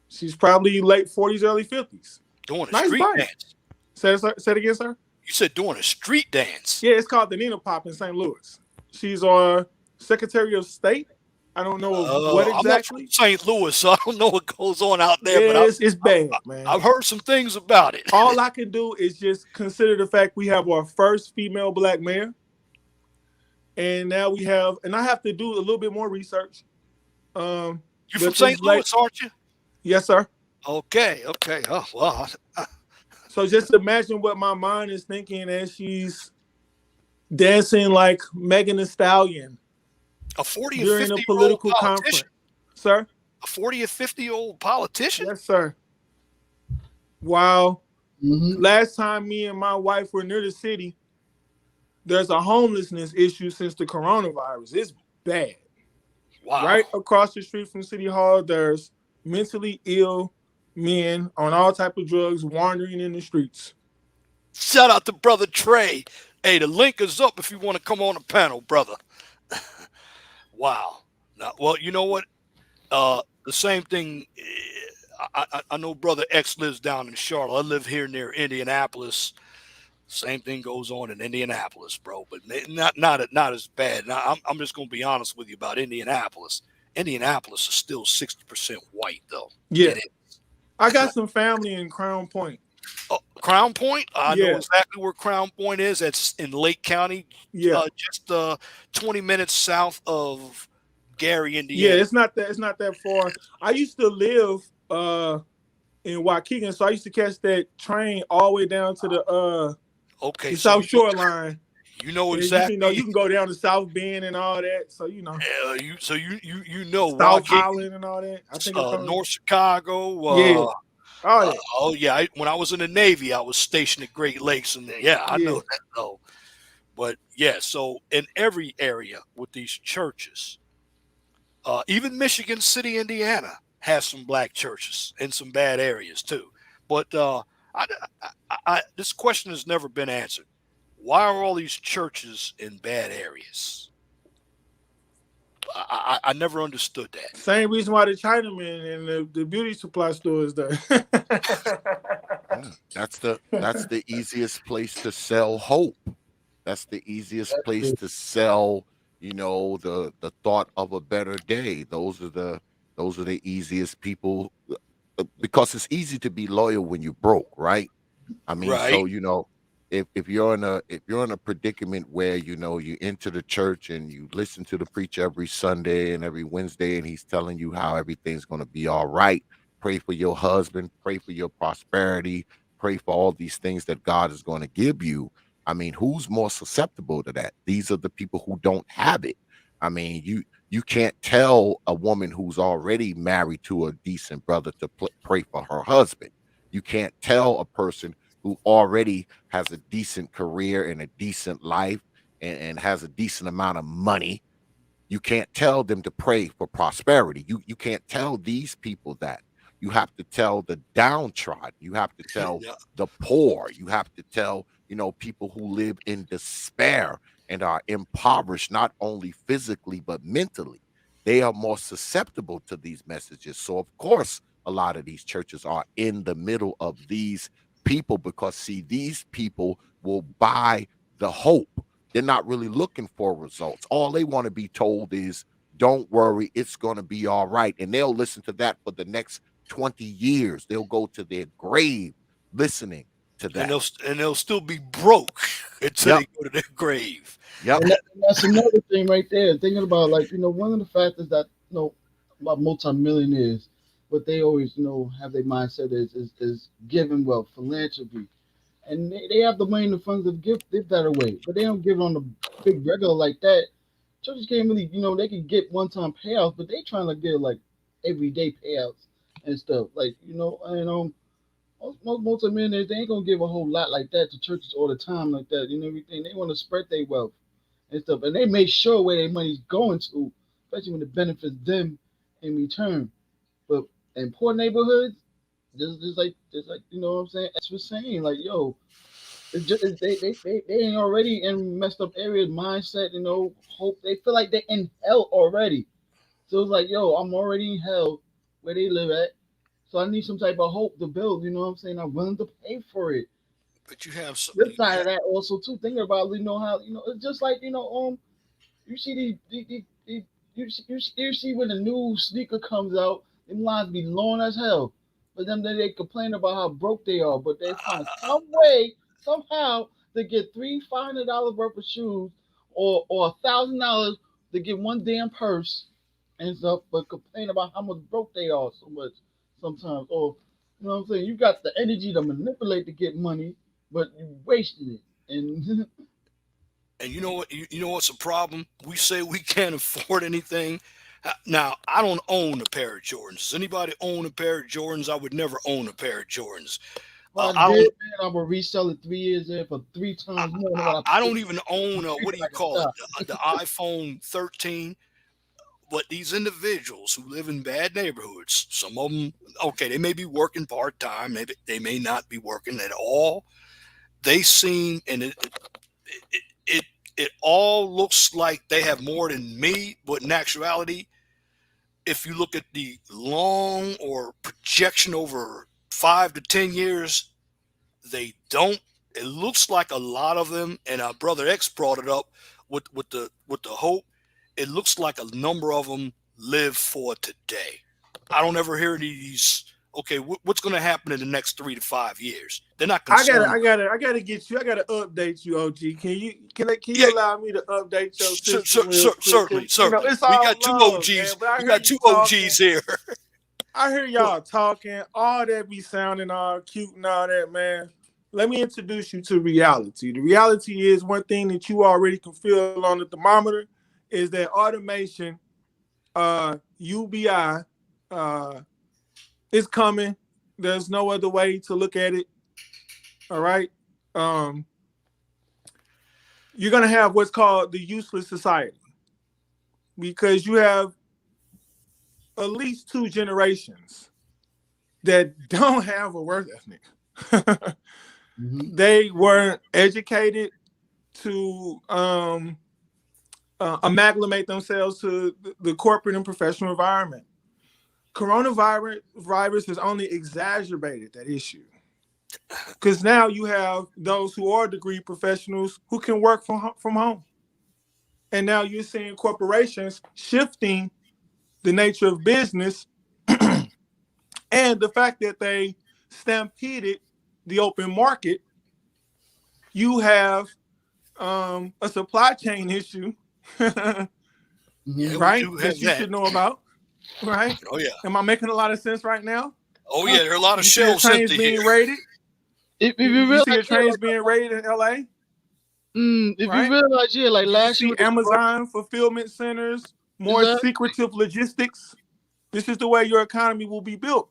She's probably late 40s, early 50s. doing a Nice street body. dance. Say it again, sir. You said doing a street dance. Yeah, it's called the Nina Pop in St. Louis. She's our Secretary of State. I don't know what I'm not from exactly. St. Louis, so I don't know what goes on out there, but Yeah, it's bad, man. I've heard some things about it. All I can do is just consider the fact we have our first female black mayor. And now we have, and I have to do a little bit more research. You but from St. these late- Louis, aren't you? Yes, sir. Okay. Oh, well, So just imagine what my mind is thinking as she's dancing like Megan Thee Stallion a 40 or during 50 a year old political politician. conference. Sir? A 40 or 50-year-old politician? Yes, sir. Wow. Mhm. Last time me and my wife were near the city, there's a homelessness issue since the coronavirus. It's bad. Wow. Right across the street from City Hall, there's mentally ill men on all type of drugs wandering in the streets. Shout out to Brother Trey. Hey, the link is up if you want to come on the panel, brother. Wow. Now, well, you know what? The same thing. I know Brother X lives down in Charlotte. I live here near Indianapolis. Same thing goes on in Indianapolis, bro, but not as bad. Now, I'm just gonna be honest with you about Indianapolis. Indianapolis is still 60% white, though. Yeah. It is. I got some family in Crown Point. Crown Point. I Yeah. know exactly where Crown Point is. It's in Lake County. Yeah. Just 20 minutes south of Gary, Yeah, Indiana. it's not that far. I used to live in Waukegan, so I used to catch that train all the way down to the Okay, the so South Shore line. you know And exactly. you can go down to South Bend and all that. So you know, You know South Waukegan, Holland and all that. I think it's called- North Chicago. Yeah. Oh yeah. When I was in the Navy, I was stationed at Great Lakes, and I know Yeah. that though. But yeah, so in every area with these churches, even Michigan City, Indiana, has some black churches in some bad areas too. But this question has never been answered. Why are all these churches in bad areas? I never understood that. Same reason why the Chinaman and the beauty supply store is there. Yeah, that's the easiest place to sell hope. That's the easiest place to sell, the thought of a better day. Those are the easiest people because it's easy to be loyal when you're broke, right? I mean, Right. so if you're in a predicament where you enter the church and you listen to the preacher every Sunday and every Wednesday and he's telling you how everything's going to be all right, pray for your husband, pray for your prosperity, pray for all these things that God is going to give you. I mean, who's more susceptible to that? These are the people who don't have it. I mean, you can't tell a woman who's already married to a decent brother to pray for her husband. You can't tell a person who already has a decent career and a decent life and has a decent amount of money. You can't tell them to pray for prosperity. You can't tell these people that. You have to tell the downtrodden. You have to tell Yeah. the poor. You have to tell, people who live in despair and are impoverished, not only physically, but mentally. They are more susceptible to these messages. So, of course, a lot of these churches are in the middle of these people because, see, these people will buy the hope. They're not really looking for results. All they want to be told is, don't worry, it's going to be all right. And they'll listen to that for the next 20 years. They'll go to their grave listening to that. And they'll still be broke until they go to their grave. Yep. And that's another thing right there. Thinking about one of the factors that about multimillionaires, what they always have their mindset is giving wealth, philanthropy, and they have the money and the funds to give that away, but they don't give it on the big regular like that. Churches can't really, they can get one time payouts, but they trying to get like everyday payouts and stuff, like and most of the men they ain't gonna give a whole lot like that to churches all the time like that, everything. They want to spread their wealth and stuff, and they make sure where their money's going to, especially when it benefits them in return. But in poor neighborhoods, just like what I'm saying. As we're saying, like yo, it's just they ain't already in messed up areas mindset. Hope they feel like they're in hell already. So it's like yo, I'm already in hell where they live at. So I need some type of hope to build. You know what I'm saying? I'm willing to pay for it. But you have some. This side of that also too. Think about how it's just like you see you see when a new sneaker comes out, them lines be long as hell. But then they complain about how broke they are, but they find some way, somehow, to get $300-$500 worth of shoes or $1,000 to get one damn purse and stuff, but complain about how much broke they are so much sometimes. Or what I'm saying? You got the energy to manipulate to get money, but you wasted it. And And you know what? You know what's a problem? We say we can't afford anything. Now, I don't own a pair of Jordans. Does anybody own a pair of Jordans? I would never own a pair of Jordans. if I I did, don't. man, I would resell it 3 years in for three I, times more than what I I paid don't even own treat what it do you like a call it? stock. The iPhone 13. But these individuals who live in bad neighborhoods, some of them, okay, they may be working part time. Maybe they may not be working at all. They seem, and it, it it all looks like they have more than me, but in actuality, if you look at the long or projection over 5 to 10 years, they don't. It looks like a lot of them, and our brother X brought it up with the hope. It looks like a number of them live for today. I don't ever hear these. Okay, what's going to happen in the next 3 to 5 years? They're not I gotta, concerned I about. gotta, I gotta get you. I gotta update you, OG. Can Yeah, you allow me to update your system real quick? certainly, 'Cause, certainly. it's We all got two love, man. OGs. But I We hear got you two talking. OGs here. I hear y'all talking. All that be sounding all cute and all that, man. Let me introduce you to reality. The reality is one thing that you already can feel on the thermometer is that automation, UBI, uh, is coming. There's no other way to look at it. All right. Um, you're going to have what's called the useless society because you have at least two generations that don't have a work ethic. Hmm. They weren't educated to amalgamate themselves to the corporate and professional environment. Coronavirus has only exacerbated that issue because now you have those who are degree professionals who can work from home. And now you're seeing corporations shifting the nature of business and the fact that they stampeded the open market. You have a supply chain issue, Hmm. Yeah, we right? do have That you that. should know about, right? Oh yeah. Am I making a lot of sense right now? Oh yeah. There are a lot of You see the shelves trains empty here. being raided. If You, you you see realize, the yeah, trains being raided in LA, if you right? realize, yeah, like You last year see with the strike, Amazon fulfillment centers, more exactly. secretive logistics. This is the way your economy will be built.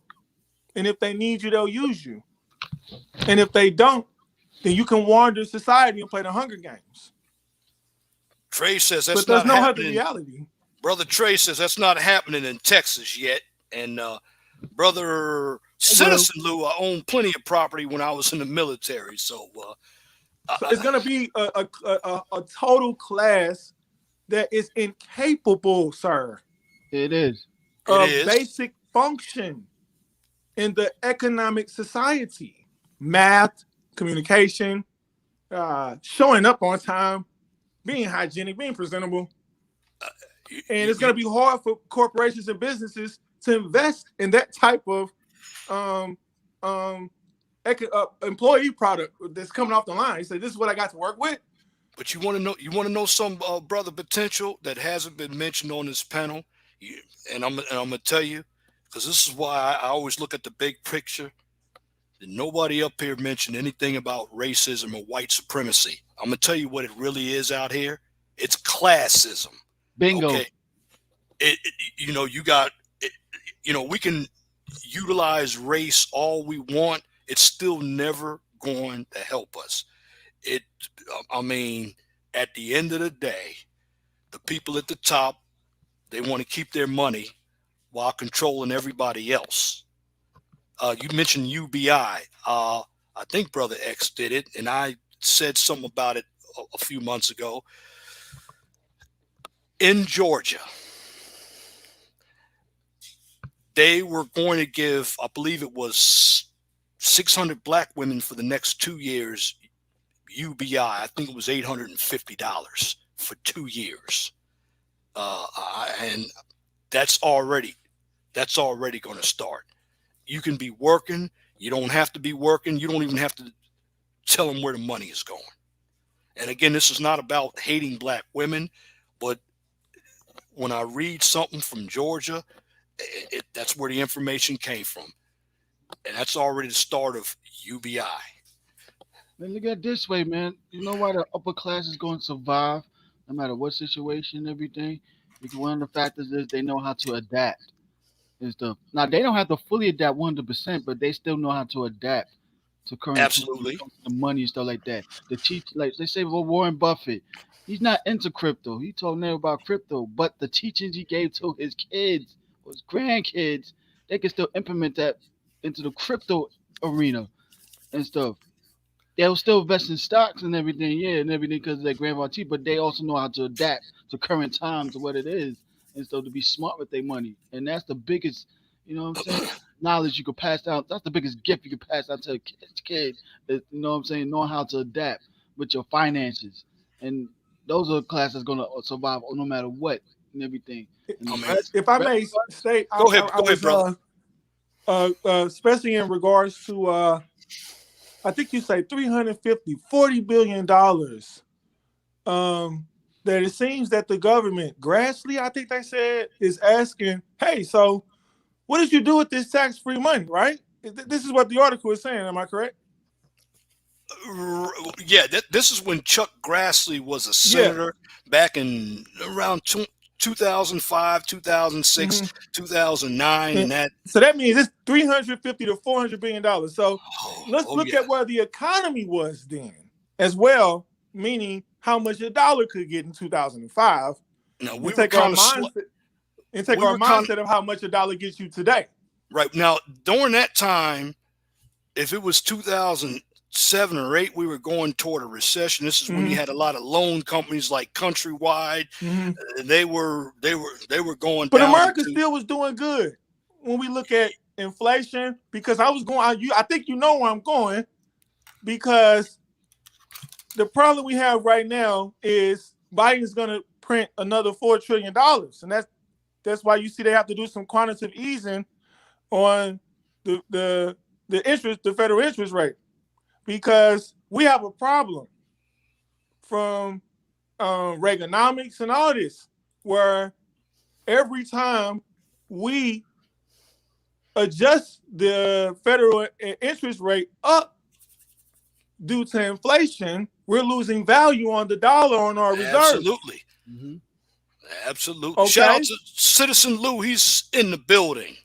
And if they need you, they'll use you. And if they don't, then you can wander society and play the Hunger Games. Trey says that's But there's not no other happening. reality. Brother Trey says that's not happening in Texas yet. And brother Well, Citizen Lou, I owned plenty of property when I was in the military. So So it's going to be a total class that is incapable, sir, it is. it of is. basic function in the economic society. Math, communication, showing up on time, being hygienic, being presentable. And it's going to be hard for corporations and businesses to invest in that type of um, um, employee product that's coming off the line. You say, this is what I got to work with. But you want to know some brother potential that hasn't been mentioned on this panel. And I'm gonna tell you, because this is why I always look at the big picture. Nobody up here mentioned anything about racism or white supremacy. I'm gonna tell you what it really is out here. It's classism. Bingo. Okay, you got, we can utilize race all we want. It's still never going to help us. I mean, at the end of the day, the people at the top, they want to keep their money while controlling everybody else. You mentioned UBI. I think Brother X did it, and I said something about it a few months ago. In Georgia, they were going to give, I believe it was 600 black women for the next 2 years UBI. I think it was $850 for 2 years. And that's already going to start. You can be working. You don't have to be working. You don't even have to tell them where the money is going. And again, this is not about hating black women, but when I read something from Georgia, that's where the information came from. And that's already the start of UBI. Man, look at it this way, man. You know why the upper class is going to survive no matter what situation and everything? Because one of the factors is they know how to adapt and stuff. Now, they don't have to fully adapt 100%, but they still know how to adapt to current times when Absolutely. it comes to the money and stuff like that. The teach, like they say, well, Warren Buffett, he's not into crypto. He told them about crypto, but the teachings he gave to his kids, his grandkids, they can still implement that into the crypto arena and stuff. They'll still invest in stocks and everything, yeah, and everything because of their grandma, but they also know how to adapt to current times and what it is, and so to be smart with their money, and that's the biggest, you know what I'm saying, knowledge you could pass down. That's the biggest gift you could pass out to a kid, is, you know what I'm saying, knowing how to adapt with your finances, and those are the classes that's gonna survive no matter what and everything. And I the mean, If I may state, go ahead, I was, brother. especially in regards to, I think you say $40 billion. That it seems that the government, Grassley, I think they said, is asking, hey, so what did you do with this tax-free money, right? This is what the article is saying. Am I correct? Yeah, this is when Chuck Grassley was a senator back in around 2005, 2006, 2009, and that. So that means it's $350 to $400 billion. So let's look at where the economy was then as well, meaning how much a dollar could get in 2005. Now we take our mindset of how much a dollar gets you today. Right now, during that time, if it was 2007 or 8, we were going toward a recession. This is when you had a lot of loan companies like Countrywide. They were going. But America still was doing good when we look at inflation. Because I think you know where I'm going. Because the problem we have right now is Biden's going to print another $4 trillion, and that's why you see they have to do some quantitative easing on the federal interest rate, because we have a problem from Reaganomics and all this, where every time we adjust the federal interest rate up due to inflation, we're losing value on the dollar on our reserves. Absolutely. Absolutely. Okay. Shout out to Citizen Lou. He's in the building.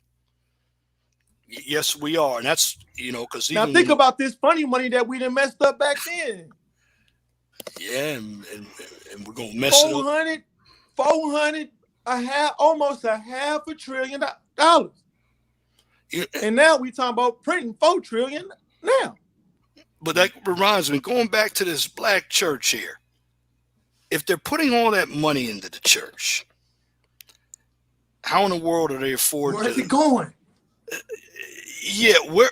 Yes, we are. And that's, because now think about this funny money that we done messed up back then. Yeah, and we're going to mess it up. 400, almost $500 billion. Yeah. And now we talking about printing $4 trillion now. But that reminds me, going back to this black church here, if they're putting all that money into the church, how in the world are they affording? Where's it going? Yeah, well,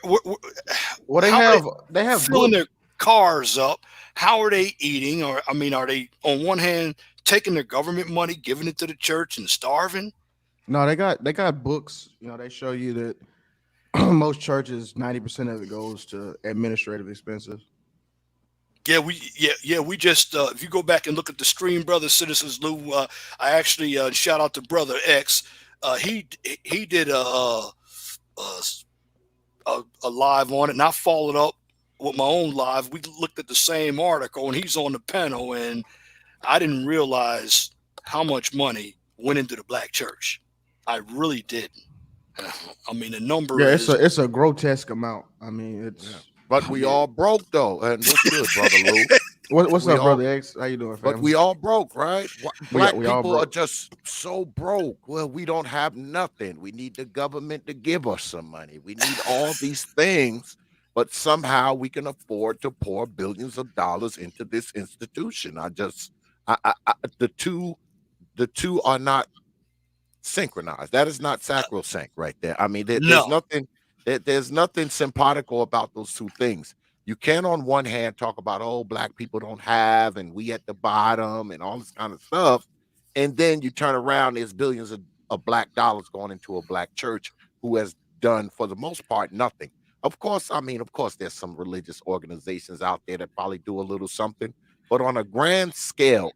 they have filling their cars up. How are they eating? Or are they on one hand taking their government money, giving it to the church, and starving? No, they got books. They show you that most churches, 90% of it goes to administrative expenses. Yeah, we just if you go back and look at the stream, brother Citizens Lou, I actually shout out to Brother X. He did a live on it, and I followed up with my own live. We looked at the same article, and he's on the panel, and I didn't realize how much money went into the black church. I really didn't. I mean, the number Yeah, is it's a grotesque amount. I mean, Yeah. it's But we all broke though, and what's good, brother Lou? what's We up, all brother X? How you doing, But fam? we all broke, right? Black We all people are broke. just so broke. Well, we don't have nothing. We need the government to give us some money. We need all these things, but somehow we can afford to pour billions of dollars into this institution. The two are not synchronized. That is not sacrosanct right there. I mean, no. there's nothing simpatico about those two things. You can on one hand talk about, oh, black people don't have and we at the bottom and all this kind of stuff, and then you turn around, there's billions of black dollars going into a black church who has done for the most part nothing. Of course, I mean, of course there's some religious organizations out there that probably do a little something, but on a grand scale,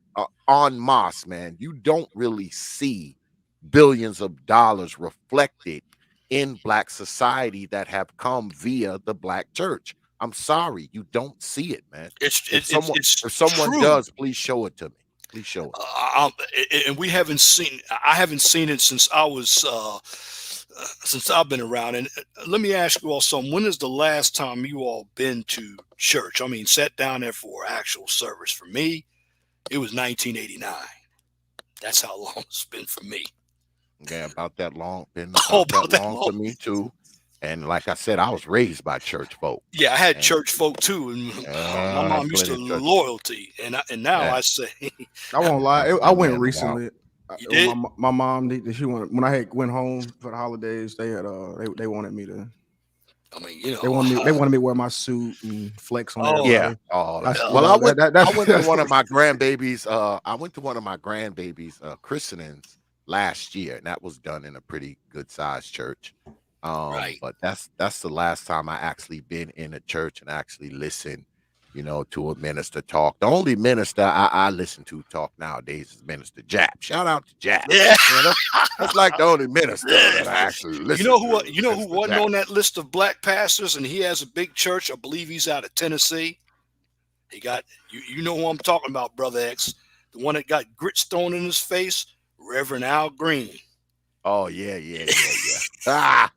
en masse, man, you don't really see billions of dollars reflected in black society that have come via the black church. I'm sorry, you don't see it, man. It's If someone true. does, please show it to me. Please show it. And we haven't seen. I haven't seen it since I was since I've been around. And let me ask you all something. When is the last time you all been to church? I mean, sat down there for actual service. For me, it was 1989. That's how long it's been for me. Yeah, about that long. Been Oh, about that long for me too. And like I said, I was raised by church folk. Yeah, I had And church folk too, and my I had mom used to plenty of church. loyalty, and now Yeah, I say, I won't lie. that's I been went there in a while. recently. you did. My mom, she went when I had went home for the holidays. They had they wanted me to. I mean, you They know, wanted me to wear my suit and flex on oh, Yeah. everybody. Oh, That's well, I went. that's I went to one of my grandbabies. I went to one of my grandbabies' christenings last year, and that was done in a pretty good sized church. right. But that's the last time I actually been in a church and actually listened, to a minister talk. The only minister I listen to talk nowadays is Minister Jap. Shout out to Jap. Yeah. That's like the only minister that I actually listen to. You know who Minister wasn't Jap. on that list of black pastors, and he has a big church. I believe he's out of Tennessee. He got you. You know who I'm talking about, Brother X, the one that got grits thrown in his face, Reverend Al Green. Oh yeah. Ah.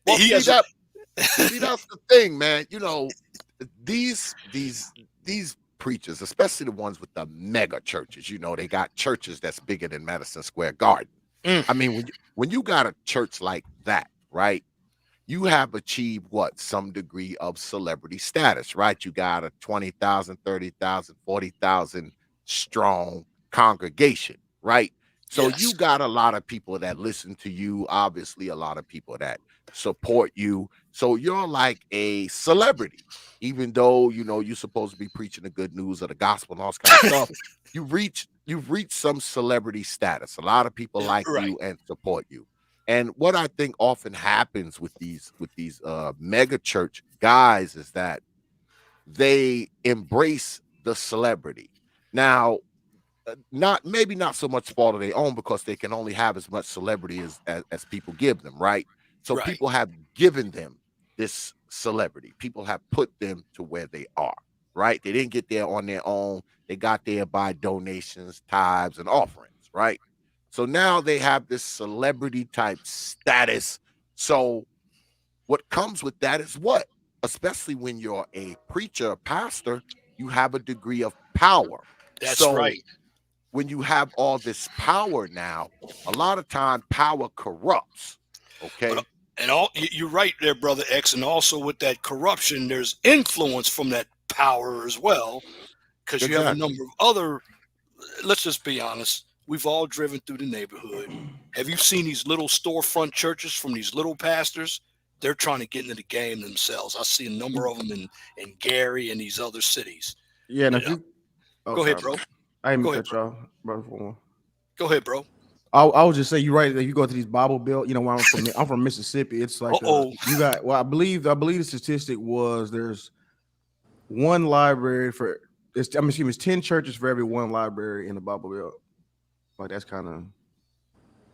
Well, He see has that. See, that's the thing, man. These preachers, especially the ones with the mega churches, they got churches that's bigger than Madison Square Garden. Mm. I mean, when you got a church like that, right? You have achieved what? Some degree of celebrity status, right? You got a 20,000, 30,000, 40,000 strong congregation, right? So yes, you got a lot of people that listen to you, obviously a lot of people that support you. So you're like a celebrity, even though you're supposed to be preaching the good news of the gospel and all this kind of stuff. You've reached some celebrity status. A lot of people like right. you and support you. And what I think often happens with these mega church guys is that they embrace the celebrity. Now, not so much fault of their own, because they can only have as much celebrity as people give them, right? So Right. people have given them this celebrity. People have put them to where they are, right? They didn't get there on their own. They got there by donations, tithes, and offerings, right? So now they have this celebrity type status. So what comes with that is what? Especially when you're a preacher, a pastor, you have a degree of power. That's So right. when you have all this power now, a lot of time power corrupts. Okay. But and you're right there, Brother X, and also with that corruption, there's influence from that power as well, because you have a Exactly. number of other. Let's just be honest. We've all driven through the neighborhood. Have you seen these little storefront churches from these little pastors? They're trying to get into the game themselves. I see a number of them in Gary and these other cities. Yeah, and You if know, you go ahead, sorry, bro. I didn't Go mean to ahead, cut bro. y'all, brother. For one. Go ahead, bro. I would just say you're right. That you go to these Bible Belt. Where I'm from Mississippi. It's like Uh-oh. you got. Well, I believe the statistic was there's one library for. It's 10 churches for every one library in the Bible Belt. Like that's kind of.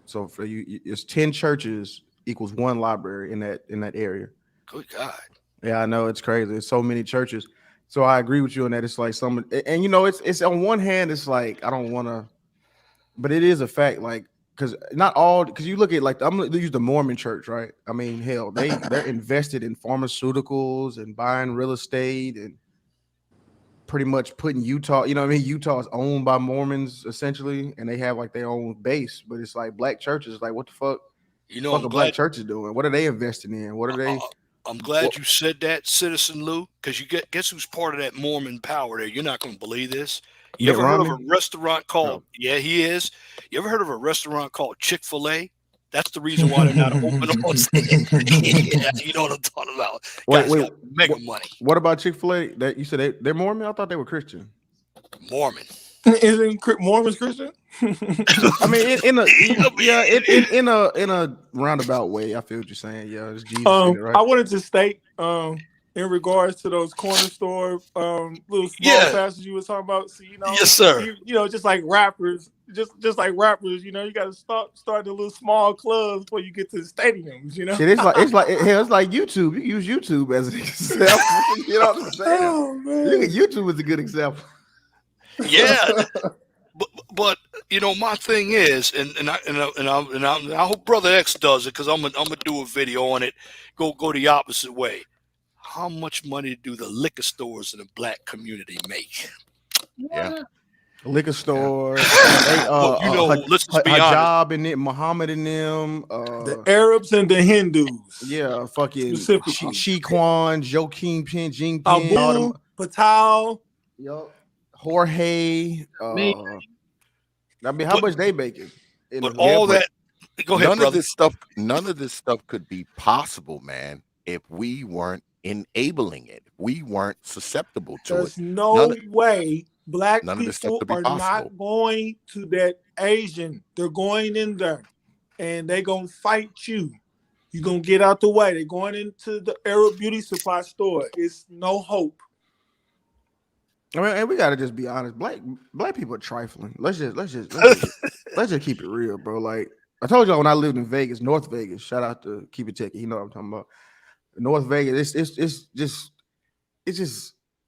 So for you, it's 10 churches equals one library in that area. Good God. Yeah, I know, it's crazy. There's so many churches. So I agree with you on that. It's like some, and you know, it's on one hand, it's like I don't want to, but it is a fact. Like, because not all, because you look at like I'm gonna use the Mormon church, right? I mean, hell, they're invested in pharmaceuticals and buying real estate and pretty much putting Utah. You know what I mean? Utah is owned by Mormons essentially, and they have like their own base. But it's like black churches, like what the fuck? You know, Fuck I'm are black glad. churches doing? What are they investing in? What are they? I'm glad What, you said that, Citizen Lou, because guess who's part of that Mormon power there? You're not going to believe this. You Mitt ever heard of Romney? a restaurant called? Oh. Yeah, he is. You ever heard of a restaurant called Chick-fil-A? That's the reason why they're not open on. Yeah, you know what I'm talking about. Guys got mega money. What about Chick-fil-A? That you said they're Mormon? I thought they were Christian. Mormon. Isn't Mormons Christian? I mean, in a roundabout way, I feel what you're saying. Yeah, it's Jesus in it, right? I wanted to state in regards to those corner store little small Yeah. passages you were talking about. So Yes, sir. you know, just like rappers, just like rappers, you know, you got to start the little small clubs before you get to the stadiums. You know, Shit, it's like YouTube. You use YouTube as an example. You know what I'm saying? oh man, YouTube is a good example. Yeah. But you know, my thing is, and I hope Brother X does it, because I'm gonna do a video on it. Go the opposite way. How much money do the liquor stores in the black community make? Yeah. Liquor store, Well, you know, let's just be honest. Hijab and it, Muhammad and them, the Arabs and the Hindus. yeah, fucking Specifically. Shiquan, Joaquin Pin, Jing Abu, Pin, Patel, Jorge. I mean, how much they making? But all that. Go ahead, none brother. None of this stuff could be possible, man, if we weren't enabling it. We weren't susceptible to There's it. no way black none of this stuff people could be are possible. not going to that Asian. They're going in there and they're going to fight you. You're going to get out the way. They're going into the Arab beauty supply store. It's no hope. I mean, and we gotta just be honest. Black people are trifling. Let's just keep it real, bro. Like I told y'all when I lived in Vegas, North Vegas. Shout out to Keep It Techie. You know what I'm talking about. North Vegas. It's just.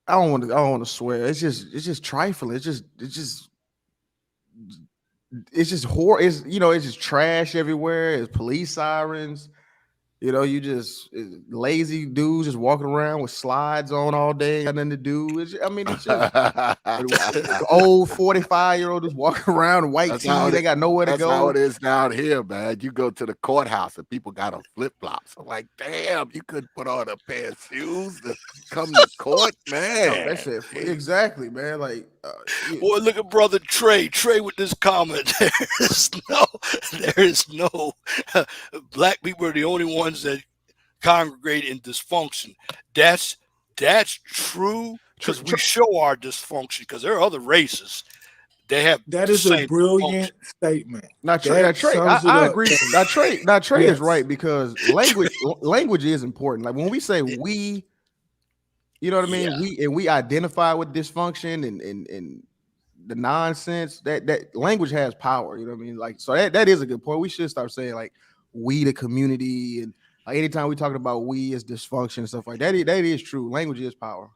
I don't want to swear. It's just trifling. It's just horror. It's just trash everywhere. It's police sirens. You know, lazy dudes just walking around with slides on all day, got nothing to do. It's just old 45-year-old just walking around in white tees. They got nowhere to go. That's how it is down here, man. You go to the courthouse and people got on flip flops. I'm like, damn, you couldn't put on a pair of shoes to come to court, man. That's it. Exactly, man. Like, boy, look at brother Trey. Trey with this comment. There is no. Black people are the only ones that congregate in dysfunction. That's true, because we show our dysfunction, because there are other races. They have that is a brilliant statement. Now Trey, I agree. Now Trey is right, because language is important. Like when we say we, you know what I mean? Yeah. We identify with dysfunction and the nonsense, that language has power. You know what I mean? Like, so that is a good point. We should start saying like we, the community, and like anytime we talking about we as dysfunction and stuff like that. That is true. Language is power.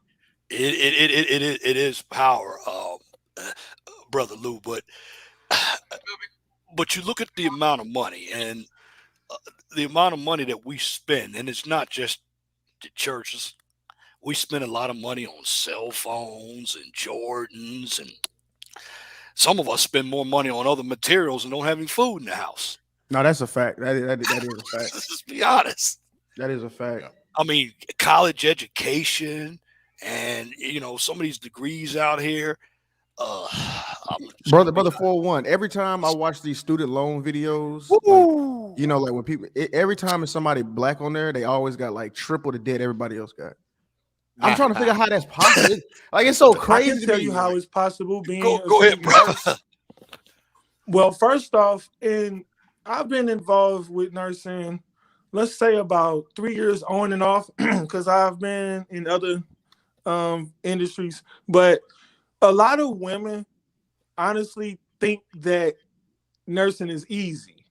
It is power, brother Lou. But you look at the amount of money and the amount of money that we spend, and it's not just the churches. We spend a lot of money on cell phones and Jordans, and some of us spend more money on other materials and don't have any food in the house. No, that's a fact. That is a fact. Let's be honest. That is a fact. I mean, college education and, some of these degrees out here. Brother 401. Every time I watch these student loan videos, like when people, every time it's somebody black on there, they always got like triple the debt everybody else got. I'm trying to figure out how that's possible. Like, it's so crazy. I can tell you how it's possible. Being go ahead, bro. Well, first off, I've been involved with nursing, let's say about 3 years on and off, because I've been in other industries. But a lot of women honestly think that nursing is easy.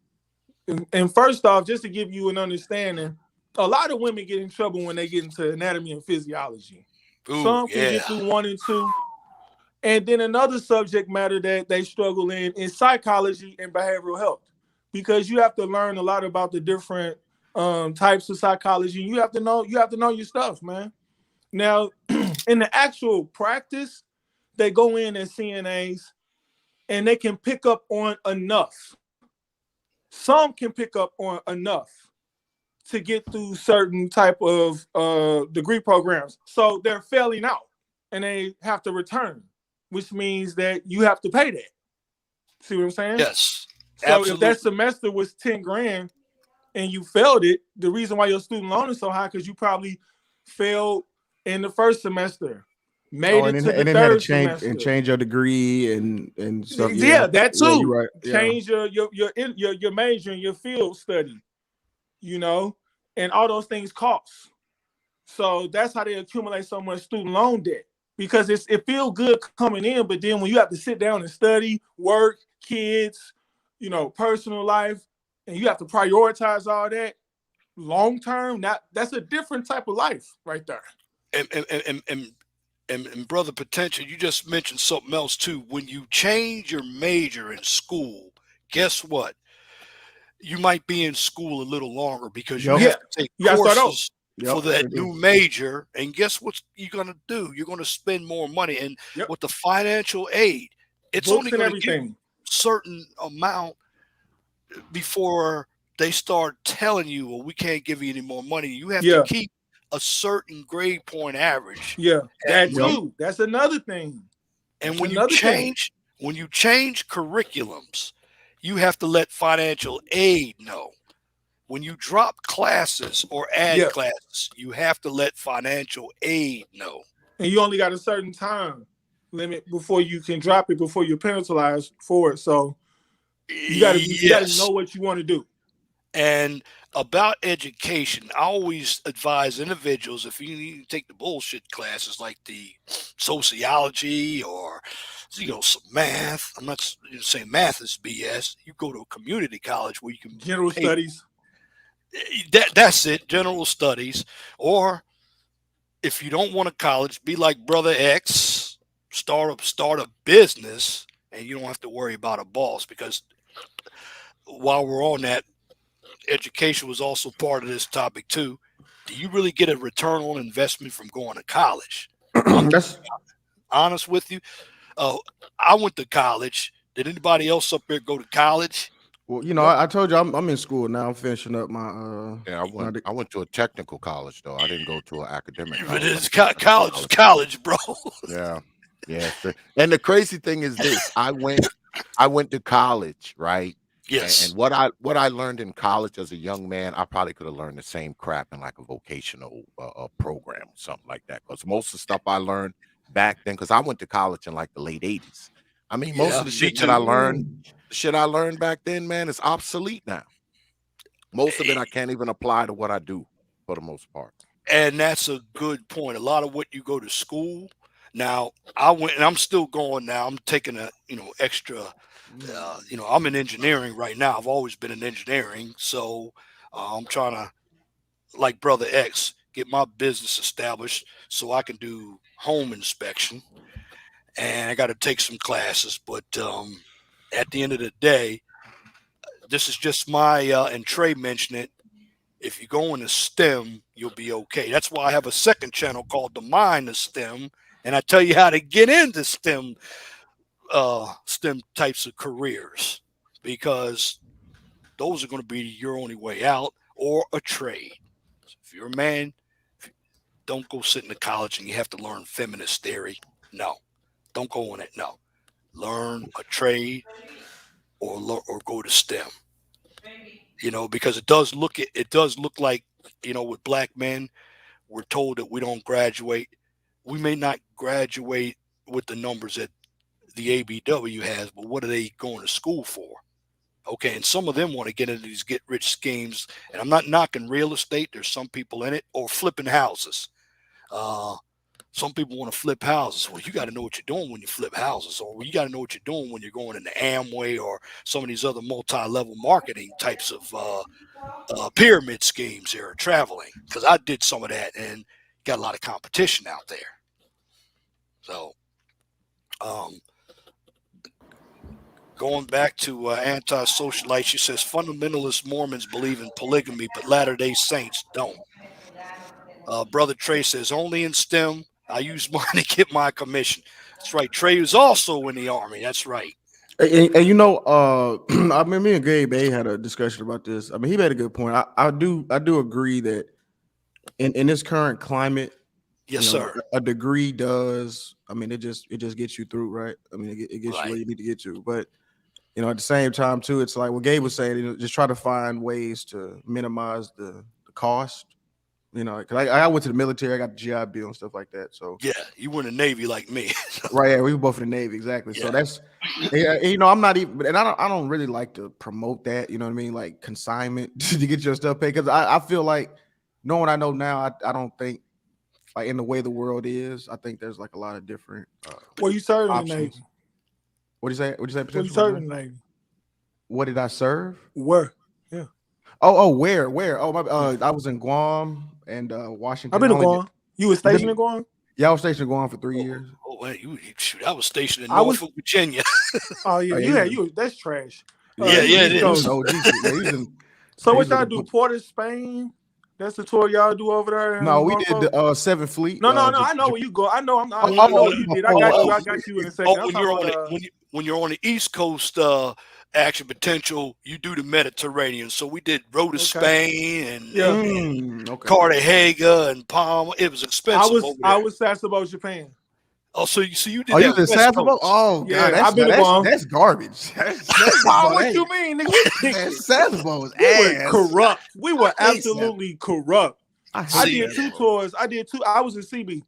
And first off, just to give you an understanding, a lot of women get in trouble when they get into anatomy and physiology. Ooh, Some can yeah. get through 1 and 2. And then another subject matter that they struggle in is psychology and behavioral health, because you have to learn a lot about the different types of psychology. You have to know your stuff, man. Now, in the actual practice, they go in as CNAs and they can pick up on enough. Some can pick up on enough to get through certain type of degree programs. So they're failing out and they have to return, which means that you have to pay that. See what I'm saying? Yes, So if that absolutely. semester was 10 grand and you failed it, the reason why your student loan is so high because you probably failed in the first semester, Oh, made and it to the then had to third change semester. your degree and stuff. Yeah, Yeah, that yeah, you're too. right. Yeah, Change your major and your field study, you know, and all those things cost. So that's how they accumulate so much student loan debt, because it feels good coming in, but then when you have to sit down and study, work, kids, personal life, and you have to prioritize all that long term, that's a different type of life right there. And brother potential, you just mentioned something else too. When you change your major in school, guess what? You might be in school a little longer because you yep, Yeah, have to take you gotta start over. courses yep. for that Sure new do. major. And guess what you're gonna do? You're gonna spend more money. And Yep, with the financial aid, it's only books and gonna give you everything. certain amount before they start telling you, well, we can't give you any more money. You have to Yeah, keep a certain grade point average. yeah, that And when Yep. you too. That's another thing. and That's another thing. when you change curriculums, you have to let financial aid know. When you drop classes or add Yeah, classes, you have to let financial aid know. and you only got a certain time limit before you can drop it before you're penalized for it. So you gotta know Yes. what you want to do. And about education, I always advise individuals, if you need to take the bullshit classes like the sociology or some math. I'm not saying math is BS. You go to a community college where you can General pay. studies. That's it, general studies. Or if you don't want a college, be like Brother X, start a business, and you don't have to worry about a boss. Because while we're on that, education was also part of this topic too. Do you really get a return on investment from going to college? I'm gonna That's be honest with you. Uh, I went to college. Did anybody else up there go to college? well, Yep. I told you I'm in school now. I'm finishing up my Yeah, my. I went to a technical college though. I didn't go to an academic But college. I it's went to a technical college, is college. college, bro. Yeah. Yeah. And the crazy thing is this. I went to college, right? And Yes. what I learned in college as a young man, I probably could have learned the same crap in like a vocational program or something like that. Because most of the stuff I learned back then, because I went to college in like the late 80s. I mean, most Yeah, of the me shit that too. the shit I learned back then, man, is obsolete now. Most of it I can't even apply to what I do for the most part. And that's a good point. A lot of what you go to school. Now, I went and I'm still going now. I'm taking a, extra, I'm in engineering right now. I've always been in engineering. So I'm trying to, like Brother X, get my business established so I can do home inspection. And I got to take some classes. But at the end of the day, this is just my, and Trey mentioned it. If you go into STEM, you'll be okay. That's why I have a second channel called The Mind of STEM, and I tell you how to get into STEM types of careers, because those are going to be your only way out, or a trade. So if you're a man, don't go sit in the college and you have to learn feminist theory. No, don't go on it. No, learn a trade or go to STEM. Because it does look like with black men, we're told that we don't graduate. We may not graduate with the numbers that the ABW has, but what are they going to school for? Okay, and some of them want to get into these get rich schemes, and I'm not knocking real estate. There's some people in it, or flipping houses. Uh, Some people want to flip houses. Well, you got to know what you're doing when you flip houses, or you got to know what you're doing when you're going into Amway or some of these other multi-level marketing types of pyramid schemes here, traveling. Because I did some of that and got a lot of competition out there. So, going back to anti-socialite, she says fundamentalist Mormons believe in polygamy, but Latter-day Saints don't. Brother Trey says only in STEM. I use mine to get my commission. That's right. Trey is also in the Army. That's right. And you know, I mean, me and Gabe A had a discussion about this. I mean, he made a good point. I do agree that in this current climate, Yes, sir. a degree does. I mean, it just gets you through, right? I mean, it gets you where you need to get to. But at the same time, too, it's like what Gabe was saying. Just try to find ways to minimize the cost. Because I went to the military, I got the GI Bill and stuff like that. So yeah, you were in the Navy like me. Right, yeah, we were both in the Navy, exactly. Yeah. So that's, I'm not even, and I don't really like to promote that. You know what I mean, like consignment to get your stuff paid. Because I feel like, knowing I know now, I don't think, like, in the way the world is, I think there's like a lot of different. Well, you served in the options. Navy. What do you say? What do you say? Well, you served in the Navy. What did I serve? Where? Yeah. Where? Oh, my, I was in Guam and Washington. I've been in Guam. You were stationed in Guam? Yeah, I was stationed in Guam for 3 years. Oh, wait, shoot! I was stationed in Norfolk, Virginia. Oh yeah, you. That's trash. It is. So what y'all do? Port of Spain? That's the tour y'all do over there. No, we did the 7th Fleet. No. I know where you go. I know what you did. I got you in a second. When you're on the East Coast, action potential, you do the Mediterranean. So we did Road to Spain and Cartagena and Palma. It was expensive. I was Sasebo, Japan. Oh, so you did. Oh, you did Sasebo? Oh, yeah, God, I've been to Guam. That's garbage. What you mean, nigga? Sasebo was ass. Corrupt. We were absolutely corrupt. I did 2 tours. I was in CB.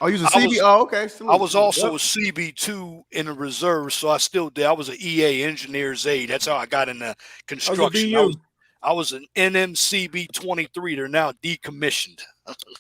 Oh, you was a CB? Okay. I was also a CB2 in the reserve, so I still did. I was an EA engineer's aide. That's how I got into construction. I was an NMCB 23. They're now decommissioned.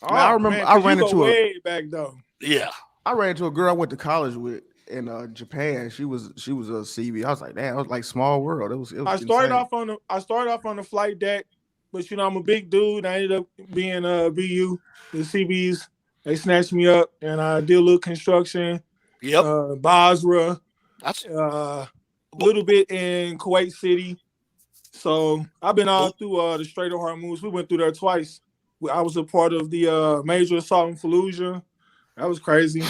I remember. I ran into way back though. Yeah, I ran into a girl I went to college with in Japan. She was a CB. I was like, damn, it was like small world. It was I started off on the flight deck, but I'm a big dude. I ended up being BU. The CBs, they snatched me up, and I did a little construction. Yep. Basra. That's a little bit in Kuwait City. So I've been all through the Strait of Hormuz. We went through there twice. I was a part of the major assault in Fallujah. That was crazy.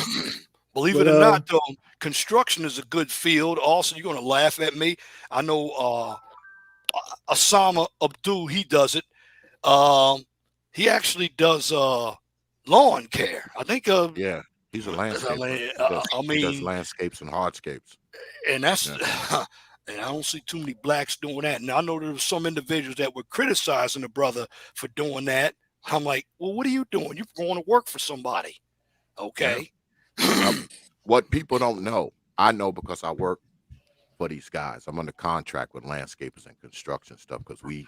Believe it or not, though, construction is a good field. Also, you're going to laugh at me. I know Osama Abdul, he does it. He actually does lawn care. I think. Yeah, he's a landscaper. He does landscapes and hardscapes. And that's, and I don't see too many blacks doing that. And I know there were some individuals that were criticizing the brother for doing that. I'm like, well, what are you doing? You're going to work for somebody. Okay. What people don't know, I know because I work for these guys. I'm under contract with landscapers and construction stuff because we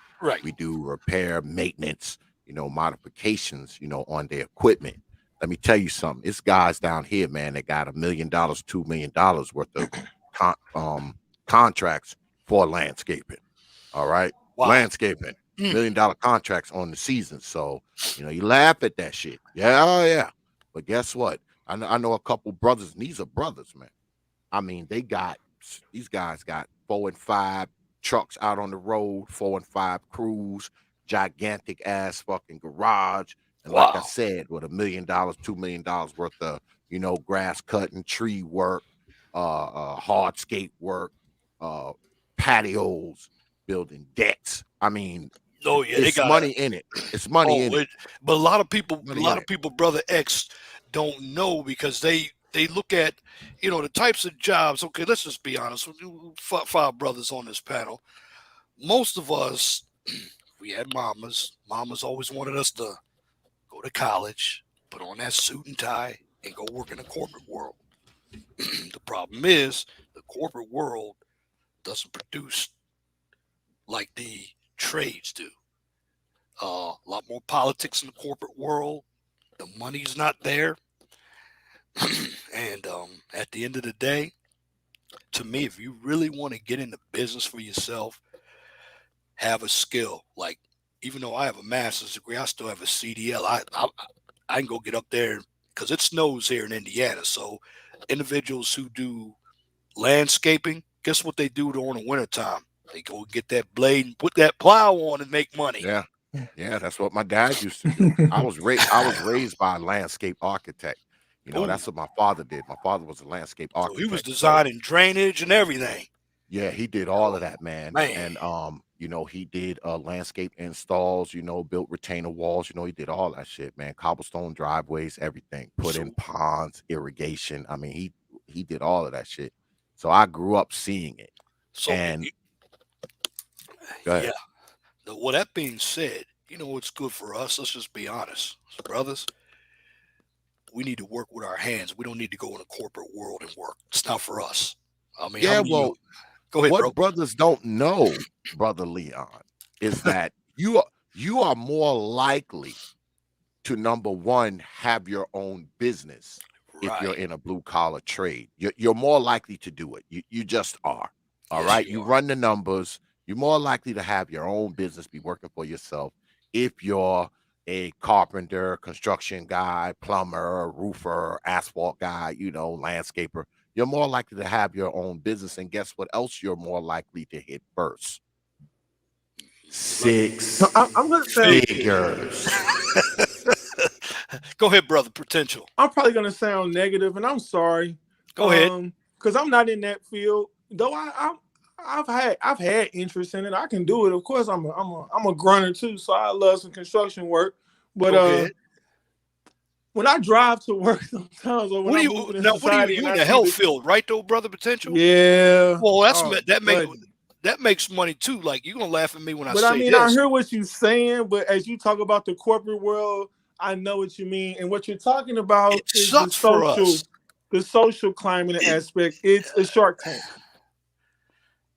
do repair, maintenance, modifications, on their equipment. Let me tell you something. It's guys down here, man, that got $1 million, $2 million worth of contracts for landscaping. All right. Wow. Landscaping. $1 million contracts on the season. So, you laugh at that shit. Yeah. But guess what? I know a couple brothers, and these are brothers, man. I mean, these guys got 4 and 5 trucks out on the road, 4 and 5 crews, gigantic ass fucking garage. And like I said, with $1 million, $2 million worth of, grass cutting, tree work, hardscape work, patios, building decks. I mean, it's money in it. It's money in it. But a lot of people, Brother X, don't know because they look at, the types of jobs. Okay, let's just be honest. 5 brothers on this panel. Most of us, we had mamas. Mamas always wanted us to go to college, put on that suit and tie, and go work in the corporate world. The problem is the corporate world doesn't produce like the trades do. A lot more politics in the corporate world. The money's not there. And at the end of the day, to me, if you really want to get into business for yourself, have a skill. Like, even though I have a master's degree, I still have a CDL. I can go get up there because it snows here in Indiana. So individuals who do landscaping, guess what they do during the wintertime? They go get that blade and put that plow on and make money. Yeah. Yeah, that's what my dad used to do. I was raised by a landscape architect. You know, Ooh. that's what my father did. My father was a landscape So architect. he was designing drainage and everything. Yeah, he did all of that, man. Man. And you know, he did landscape installs, you know, built retainer walls, you know, he did all that shit, man. Cobblestone driveways, everything, put in ponds, irrigation. I mean, he did all of that shit. So I grew up seeing it. So And go ahead. yeah. Well, that being said, you know what's good for us? Let's just be honest, brothers. We need to work with our hands. We don't need to go in a corporate world and work. It's not for us. I mean, Yeah, how many well, go ahead, what bro. brothers don't know, brother Leon, is that you are more likely to, number one, have your own business if you're Right. in a blue collar trade. You're more likely to do it. You just are. All Yes, right. you You are. run the numbers. You're more likely to have your own business, be working for yourself, if you're a carpenter, construction guy, plumber, roofer, asphalt guy, you know, landscaper. You're more likely to have your own business. And guess what else you're more likely to hit first? Six I'm gonna sound figures. Go ahead, brother. Potential. I'm probably gonna sound negative, and I'm sorry. Go ahead. Because I'm not in that field. Though I've had interest in it. I can do it. Of course, I'm a grunter too, so I love some construction work. But Go ahead. when I drive to work sometimes, or when What do I'm you moving in now? What do society, you and in I the see health the field, right? Though, brother. Potential. yeah. Well, Oh, that makes money too. Like, you gonna laugh at me when I but I say mean, I this. hear what you're saying. But as you talk about the corporate world, I know what you mean. And what you're talking about It is the sucks for us. social climate aspect. It's a Shark Tank.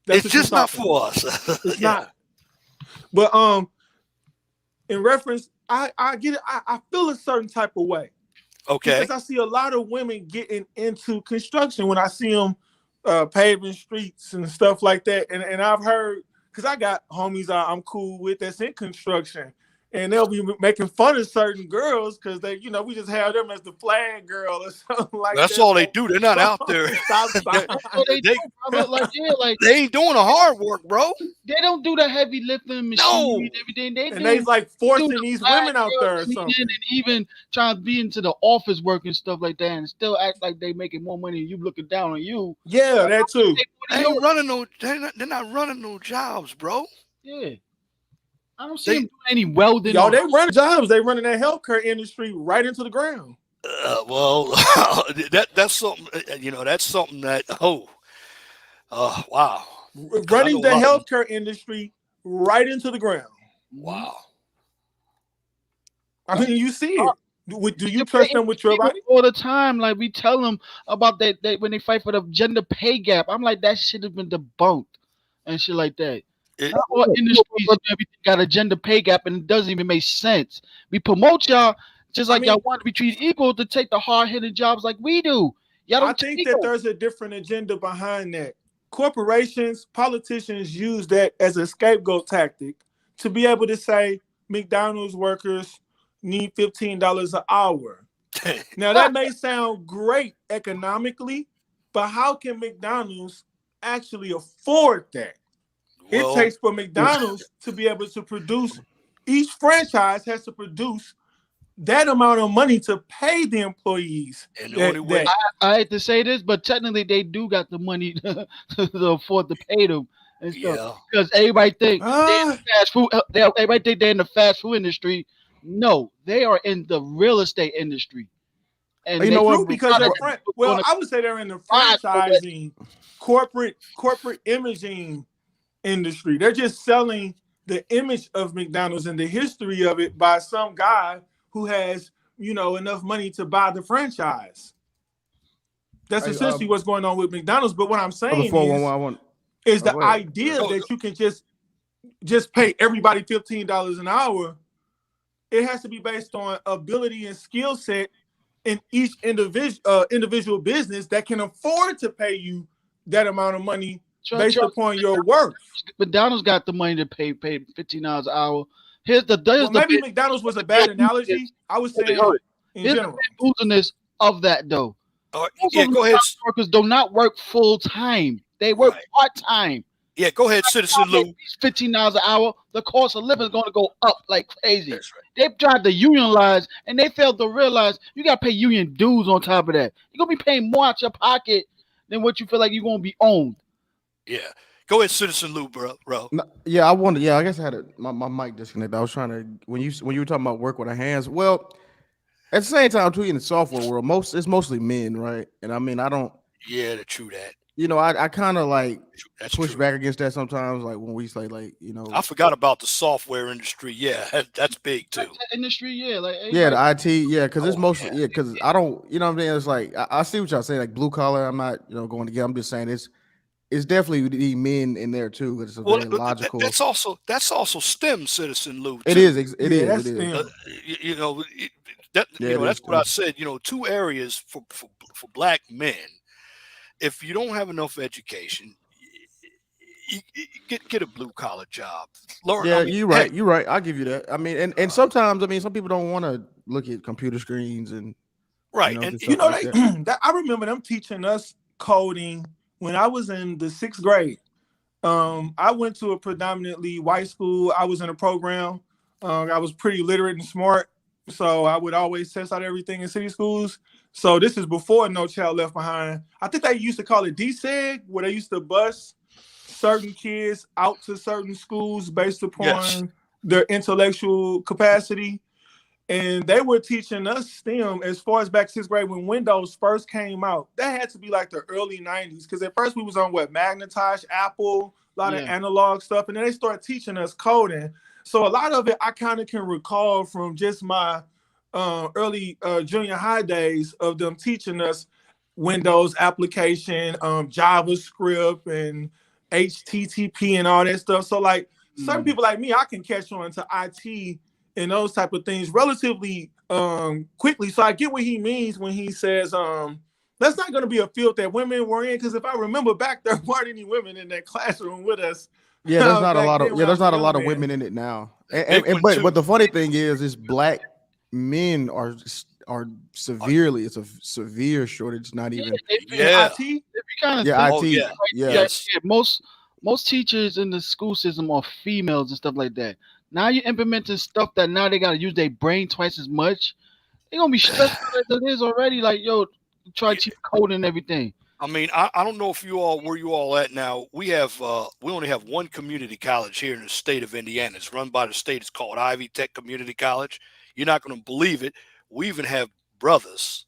That's It's what you're just not talking about. for us. It's Yeah. not. But in reference, I get it. I feel a certain type of way Okay. because I see a lot of women getting into construction when I see them paving streets and stuff like that. And I've heard, because I got homies I'm cool with that's in construction, and they'll be making fun of certain girls because they, we just have them as the flag girl or something like That's that. all they do. They're not out there. Stop sign. That's what they do, brother. Like, yeah, like They ain't doing the hard work, bro. they don't do the heavy lifting No. machine, everything. They And do. they's like forcing the these flag women out girl there or cleaning something. and even trying to be into the office work and stuff like that, and still act like they making more money and you looking down on you. Yeah, that too. They ain't running no. They're not running no jobs, bro. Yeah. I don't see them doing any welding. Y'all, or- they run jobs. They running that healthcare industry right into the ground. Well, that's something. That's something that. Wow. Running the healthcare industry right into the ground. Wow. I mean, you see it. Do you trust them with your body? All the time? Like, we tell them about that when they fight for the gender pay gap. I'm like, that shit has been debunked and shit like that. Not all industries and everything got a gender pay gap, and it doesn't even make sense. We promote y'all just like y'all want to be treated equal to take the hard hitting jobs like we do. Y'all don't. I think that there's a different agenda behind that. Corporations, politicians use that as a scapegoat tactic to be able to say McDonald's workers need $15 an hour. Now that may sound great economically, but how can McDonald's actually afford that? It takes for McDonald's to be able to produce, each franchise has to produce that amount of money to pay the employees. And the only way I hate to say this, but technically they do got the money to afford to pay them and stuff. Because everybody think they're in the fast food. Everybody think they're in the fast food industry. No, they are in the real estate industry. And you know what? Because they're I would say they're in the franchising, corporate imaging industry. They're just selling the image of McDonald's and the history of it by some guy who has, enough money to buy the franchise. That's essentially what's going on with McDonald's. But what I'm saying is the idea that you can just pay everybody $15 an hour. It has to be based on ability and skill set in each individual business that can afford to pay you that amount of money based upon your worth. McDonald's got the money to pay $15 an hour. Here's Well, the maybe McDonald's was a bad analogy. I was saying in here's general. the bamboozleness of that though. All right, Most yeah, of go ahead. McDonald's workers do not work full time. They work Right. part time. Yeah, go ahead, Citizen Lou. $15 an hour. The cost of living is going to go up like crazy. That's right. They tried to unionize and they failed to realize you got to pay union dues on top of that. You're going to be paying more out your pocket than what you feel like you're going to be owned. Yeah. Go ahead, Citizen Lou, bro. No, yeah, I wanted. Yeah, I guess I had my mic disconnected. I was trying to when you were talking about work with our hands. Well, at the same time, too, in the software world, it's mostly men, right? And I mean, I don't. Yeah, true that. You know, I kind of like That's push true. back against that sometimes. Like when we say, like, you know, I forgot about the software industry. Yeah, that's big too. Industry, yeah, like yeah, the IT, yeah, because it's Oh, mostly yeah. because I don't, you know what I'm saying. It's like I see what y'all saying, like blue collar. I'm not, you know, going to get. I'm just saying it's definitely the men in there too. Because it's a Well, very logical. that's also STEM, Citizen Lou. Too. It is. It Yeah, is. that's It is. STEM. You know, Yeah, it that's is what I too. said. You know, two areas for black men. If you don't have enough education, get a blue collar job. Learn. Yeah, I mean, you're right. You're right. I'll give you that. I mean, and sometimes, I mean, some people don't want to look at computer screens and right. you know, And just You stuff know, like they, that. that I remember them teaching us coding when I was in the 6th grade. I went to a predominantly white school. I was in a program. I was pretty literate and smart, so I would always test out everything in city schools. So this is before No Child Left Behind. I think they used to call it DSEG, where they used to bus certain kids out to certain schools based yes, upon their intellectual capacity. And they were teaching us STEM as far as back 6th grade when Windows first came out. That had to be like the early 90s because at first we was on Magnetosh, Apple, a lot of analog stuff. And then they started teaching us coding. So a lot of it I kind of can recall from just my early junior high days of them teaching us Windows application, JavaScript and HTTP and all that stuff. So like certain people like me, I can catch on to IT and those type of things relatively quickly. So I get what he means when he says that's not going to be a field that women were in, because if I remember back, there weren't any women in that classroom with us. Yeah, there's not a back lot then of when I there's was a not a young lot of man. women in it now. Big one, But too. the funny thing is black men are severely. It's a severe shortage. Not even. yeah. IT? If you kind of Yeah, think, Oh, IT. yeah. Yeah. Yes. most teachers in the school system are females and stuff like that. Now you're implementing stuff that now they got to use their brain twice as much. They're gonna be stressed out as it is already. Like, yo, try Yeah. cheat code and everything. I mean, I don't know if where you all at now. We only have one community college here in the state of Indiana. It's run by the state. It's called Ivy Tech Community College. You're not going to believe it. We even have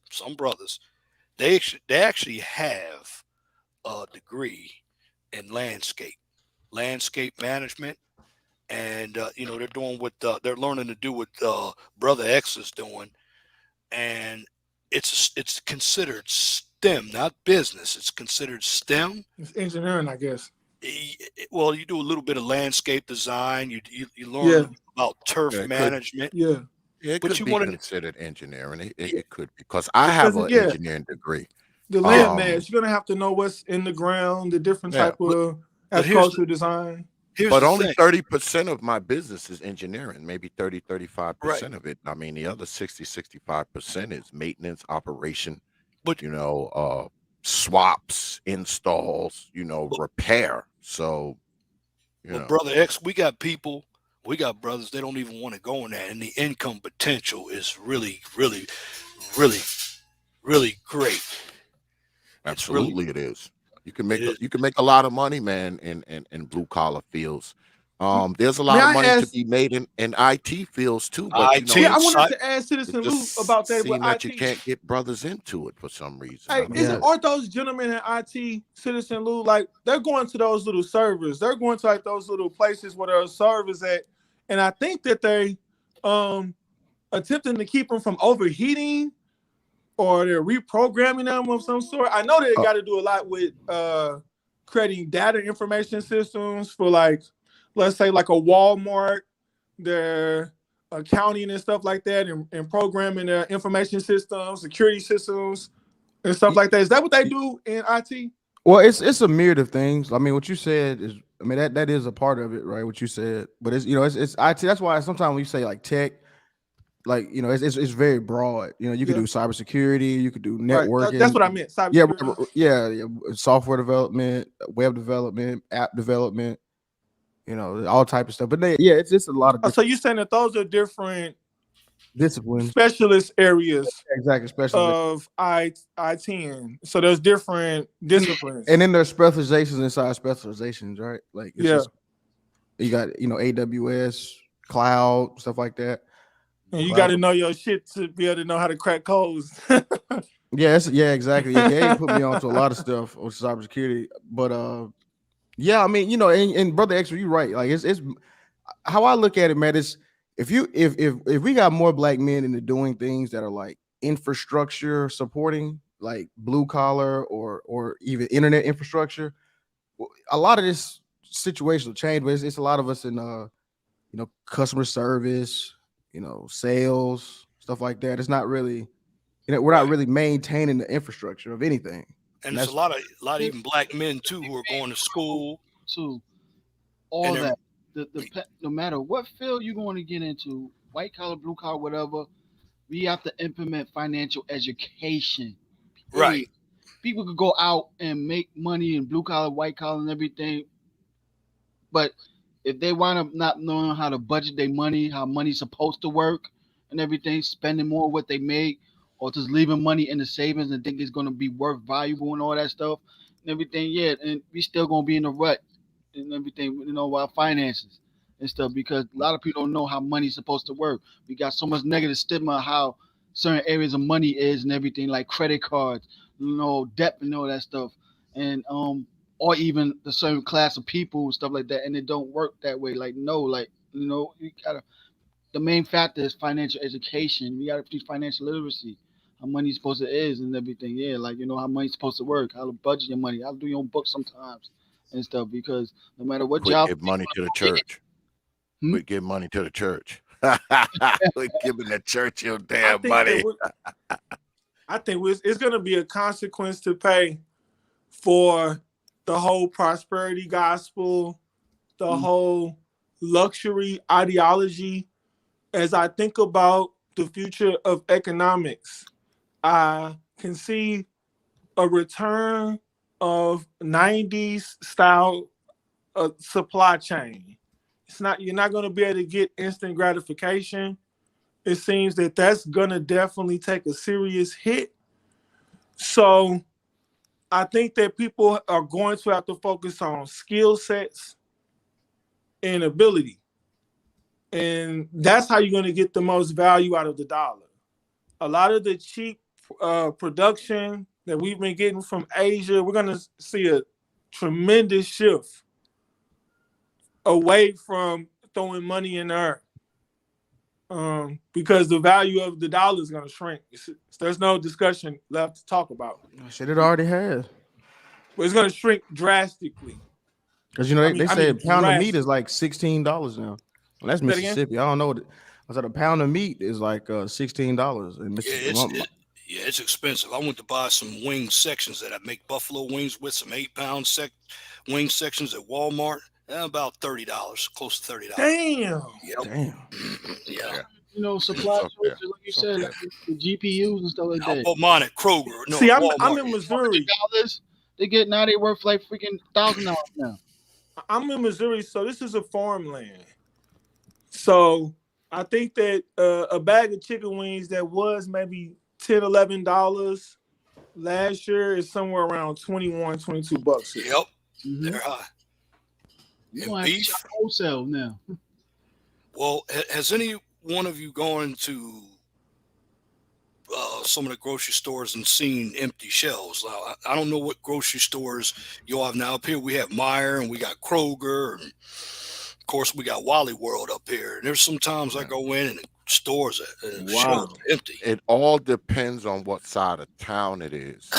some brothers. They actually have a degree in landscape management, and they're doing what they're learning to do what Brother X is doing, and it's considered STEM, not business. It's considered STEM. It's engineering, I guess. Well, you do a little bit of landscape design. You learn about turf Yeah, it could. management. Yeah. Yeah, it But could you be want to, considered engineering. It could be because I have an yeah, engineering degree. the land mass, you're gonna have to know what's in the ground, the different Yeah, type of but agricultural design. here's but the only thing. 30% of my business is engineering, maybe 35% Right. of it. I mean, the other 65% is maintenance, operation, But swaps, installs, repair. So, Brother X, we got brothers, they don't even want to go in that, and the income potential is really, really, really, really great. absolutely it is. You can It make a lot of money, man, in blue collar fields. There's a May lot of I money to ask? be made in IT fields too, but IT, Yeah, I it's wanted to ask it Citizen Lou just about that with seem that you IT. can't get brothers into it for some reason. Hey, I don't Yeah. know. aren't those gentlemen in IT, Citizen Lou, like they're going to those little servers? They're going to like those little places where there are servers at, and I think that they attempting to keep them from overheating, or they're reprogramming them of some sort. I know they Uh, got to do a lot with creating data information systems for, like, let's say like a Walmart. They're accounting and stuff like that, and programming their information systems, security systems, and stuff like that. Is that what they do in IT? Well, it's a myriad of things. I mean, what you said is, I mean, that is a part of it, right? What you said, but it's, it's IT. That's why sometimes when you say like tech, like, it's very broad. You could Yeah, do cybersecurity, you could do right. That's networking. what I meant. Yeah, Cybersecurity. yeah, software development, web development, app development, all type of stuff. But yeah, it's just a lot of Oh, so different you're saying that those are different disciplines. specialist areas Exactly, specialization. of IT. So there's different disciplines. And then there's specializations inside specializations, right? Like it's Yeah, just you got AWS, cloud, stuff like that. and you got Cloud. to know your shit to be able to know how to crack codes. Yeah, exactly. Yeah, Gabe put me onto a lot of stuff on cybersecurity, but yeah, I mean, and brother X, you're right. Like it's how I look at it, man. Is if we got more black men into doing things that are like infrastructure supporting, like blue collar or even internet infrastructure, a lot of this situation will change. But it's a lot of us in customer service, sales, stuff like that. It's not really, we're not Right. really maintaining the infrastructure of anything. And And there's a that's lot of even black men too who are going to school. to And all they're that. No matter what field you're going to get into, white collar, blue collar, whatever, we have to implement financial education. right. Period. People could go out and make money in blue collar, white collar, and everything, but if they wind up not knowing how to budget their money, how money's supposed to work, and everything, spending more of what they make, or just leaving money in the savings and think it's going to be worth valuable and all that stuff and everything, yeah, and we still going to be in a rut and everything, our finances and stuff, because a lot of people don't know how money's supposed to work. We got so much negative stigma how certain areas of money is and everything, like credit cards, debt and all that stuff, and or even the certain class of people and stuff like that, and it don't work that way. Like no, like you gotta. The main factor is financial education. We gotta teach financial literacy, how money's supposed to is and everything. Yeah, like how money's supposed to work, how to budget your money, how to do your own book sometimes and stuff. Because no matter what Quit job giving money to the you get, church. Hmm? Quit giving money to the church. Quit giving the church your I damn think money. it's going to be a consequence to pay for the whole prosperity gospel, the whole luxury ideology. As I think about the future of economics, I can see a return of 90s style supply chain. You're not going to be able to get instant gratification. It seems that that's going to definitely take a serious hit. So I think that people are going to have to focus on skill sets and ability. And that's how you're going to get the most value out of the dollar. A lot of the cheap production that we've been getting from Asia, we're going to see a tremendous shift away from throwing money in the earth. Because the value of the dollar is going to shrink. There's no discussion left to talk about. shit. It already has. But it's going to shrink drastically. Because they say a pound of meat drastically. is like $16 now. Well, that's Say that again? Mississippi. I don't know. I said a pound of meat is like $16 in Yeah, Mississippi. it's expensive. I went to buy some wing sections that I make buffalo wings with, some 8-pound wing sections at Walmart. About $30, close to $30. Damn. Yep. Damn. Yeah. Supply It's up there. shortages, like you said, like the GPUs and stuff like I that. bought mine at Kroger. No, See, I'm Walmart. in Missouri. They worth like freaking $1,000 now. I'm in Missouri, so this is a farmland. So I think that a bag of chicken wings that was maybe $10, $11 last year is somewhere around $21, $22 here. Yep. Mhm. They're high. You And gonna have to beef? shop wholesale now. Well, has any one of you gone to some of the grocery stores and seen empty shelves? Now, I don't know what grocery stores you have now. Up here we have Meyer and we got Kroger, and of course we got Wally World up here. And there's sometimes I go in and the stores shelves are empty. It all depends on what side of town it is.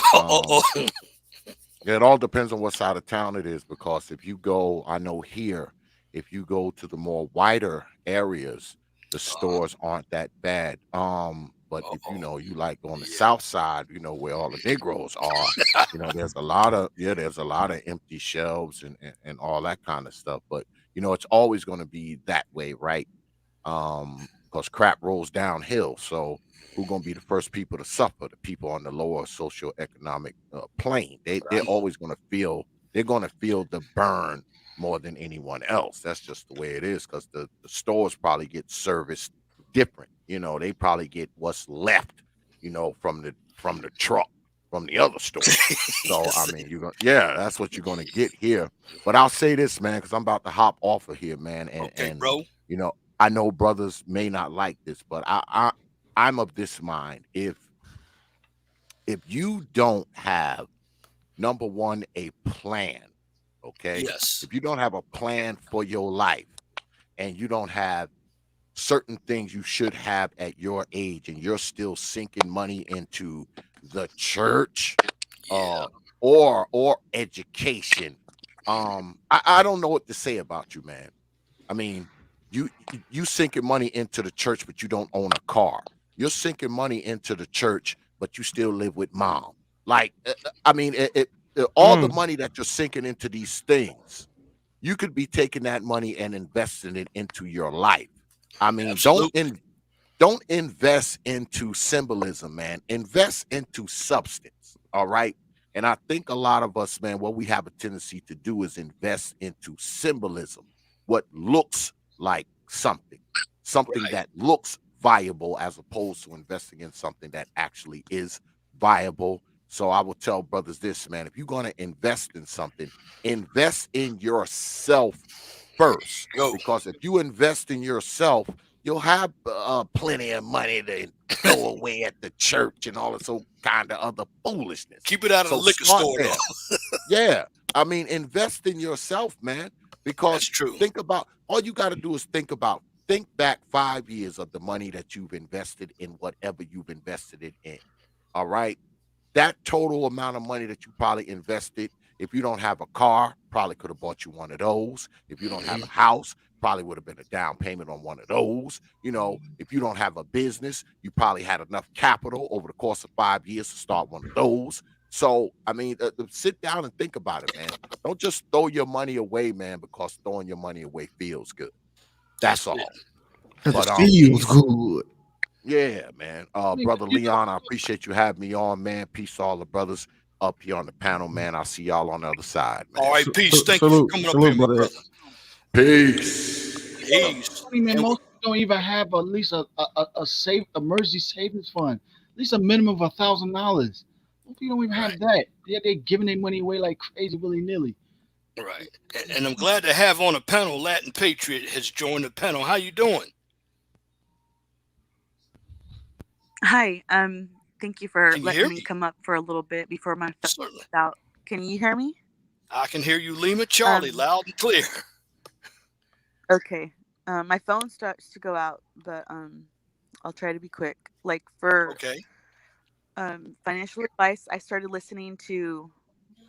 It all depends on what side of town it is, because if you go, I know here, if you go to the more wider areas, the Uh, stores aren't that bad. But if you uh-oh. know you like on the Yeah. south side, where all the Negroes are, there's a lot of empty shelves and all that kind of stuff. But it's always going to be that way, right? Because crap rolls downhill. So who gonna be the first people to suffer? The people on the lower socioeconomic plane. They're Come on. always gonna feel the burn more than anyone else. That's just the way it is. Because the stores probably get serviced different. They probably get what's left. From the truck from the other store. So I Yes. mean, yeah, that's what you're gonna get here. But I'll say this, man, because I'm about to hop off of here, man, and Okay, bro. you know, I know brothers may not like this, but I'm of this mind. If you don't have, number one, a plan, okay? Yes. If you don't have a plan for your life and you don't have certain things you should have at your age and you're still sinking money into the church, Yeah. or education, I don't know what to say about you, man. I mean, you sinking money into the church, but you don't own a car. You're sinking money into the church, but you still live with mom. Like, I mean, all the Mm. money that you're sinking into these things, you could be taking that money and investing it into your life. I mean, Absolutely. don't invest into symbolism, man. Invest into substance. All right. And I think a lot of us, man, what we have a tendency to do is invest into symbolism, what looks like something Right. that looks viable, as opposed to investing in something that actually is viable. So I will tell brothers this, man, if you're going to invest in something, invest in yourself first. Go. Because if you invest in yourself, you'll have plenty of money to throw away at the church and all this old kind of other foolishness. Keep it out of the So liquor start store, there. though. Yeah. I mean, invest in yourself, man, That's because true. think about all you got to do is think back 5 years of the money that you've invested in whatever you've invested it in. All right. That total amount of money that you probably invested, if you don't have a car, probably could have bought you one of those. If you don't have Hmm. a house, probably would have been a down payment on one of those. If you don't have a business, you probably had enough capital over the course of 5 years to start one of those. So, I mean, sit down and think about it, man. Don't just throw your money away, man, because throwing your money away feels good. That's That's it. all. Cause it But feels peace. good. Yeah, man. You Brother know, Leon, I appreciate you having me on, man. Peace to all the brothers up here on the panel, man. I'll see y'all on the other side, All man. right, peace. Thank you for Salute, coming up here, salute, my brother. brother. Peace. Peace. funny, man. And Most people don't even have at least a save emergency savings fund, at least a minimum of $1,000. Most people don't even right, have that. Yeah, they're giving their money away like crazy, willy nilly. right. And I'm glad to have on a panel. Latin Patriot has joined the panel. How you doing? Hi, thank you for Can you hear letting me me? come up for a little bit before my phone Certainly. goes out. Can you hear me? I can hear you, Lima Charlie, Um, loud and clear. okay. My phone starts to go out, but I'll try to be quick. Like for Okay. financial advice, I started listening to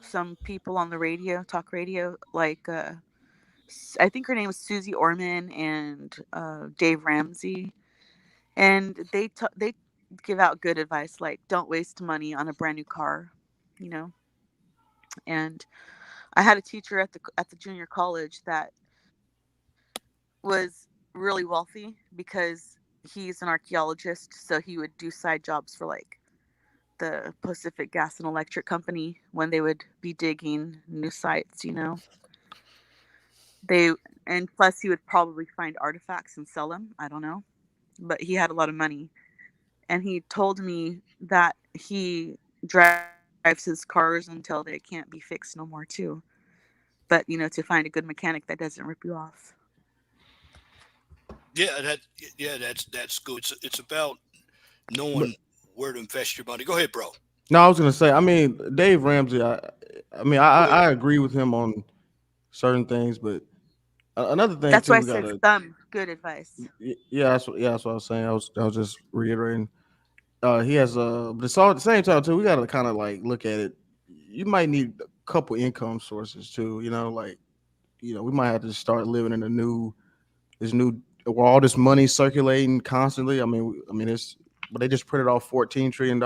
some people on the radio, talk radio, like I think her name was Susie Orman and Dave Ramsey, and they give out good advice, like don't waste money on a brand new car, you know. And I had a teacher at the junior college that was really wealthy because he's an archaeologist, so he would do side jobs for like the Pacific Gas and Electric Company when they would be digging new sites, you know. They and plus he would probably find artifacts and sell them, I don't know, but he had a lot of money. And he told me that he drives his cars until they can't be fixed no more too. But, you know, to find a good mechanic that doesn't rip you off. Yeah, that's good. It's about But knowing where to invest your money. Go ahead, bro. no, I was gonna say, I mean, Dave Ramsey, I mean, Go ahead. I agree with him on certain things, but another thing That's too, why I we said gotta, some good advice. yeah, that's what I was saying. I was just reiterating. He has but it's all at the same time too. We gotta kind of like look at it. You might need a couple income sources too. You know, like we might have to start living in this new where all this money circulating constantly. I mean, it's but they just printed off $14 trillion.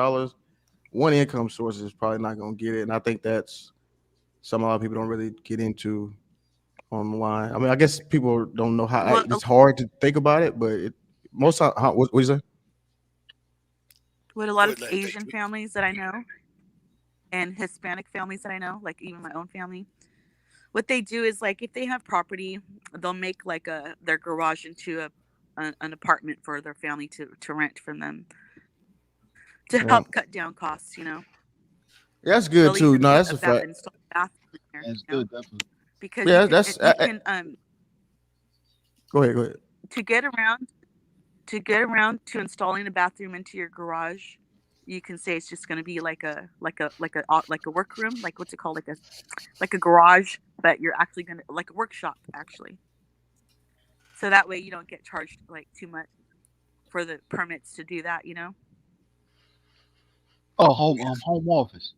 One income source is probably not going to get it, and I think that's some a lot of people don't really get into online. I mean, I guess people don't know how Well, it's hard to think about it, but most time, what is it? with a Go lot ahead, of let Asian families that I know and Hispanic families that I know, like even my own family, what they do is like if they have property, they'll make like their garage into an apartment for their family to rent from them to Yeah, help cut down costs. that's good They'll too. even No, get that's a fact. install a bathroom in there, That's good, definitely. because Yeah, that's you can go ahead, go ahead. to get around to installing a bathroom into your garage. You can say it's just going to be like a workroom, like what's it called, like a garage, but you're actually gonna like a workshop actually. So that way you don't get charged like too much for the permits to do that. Oh, home office.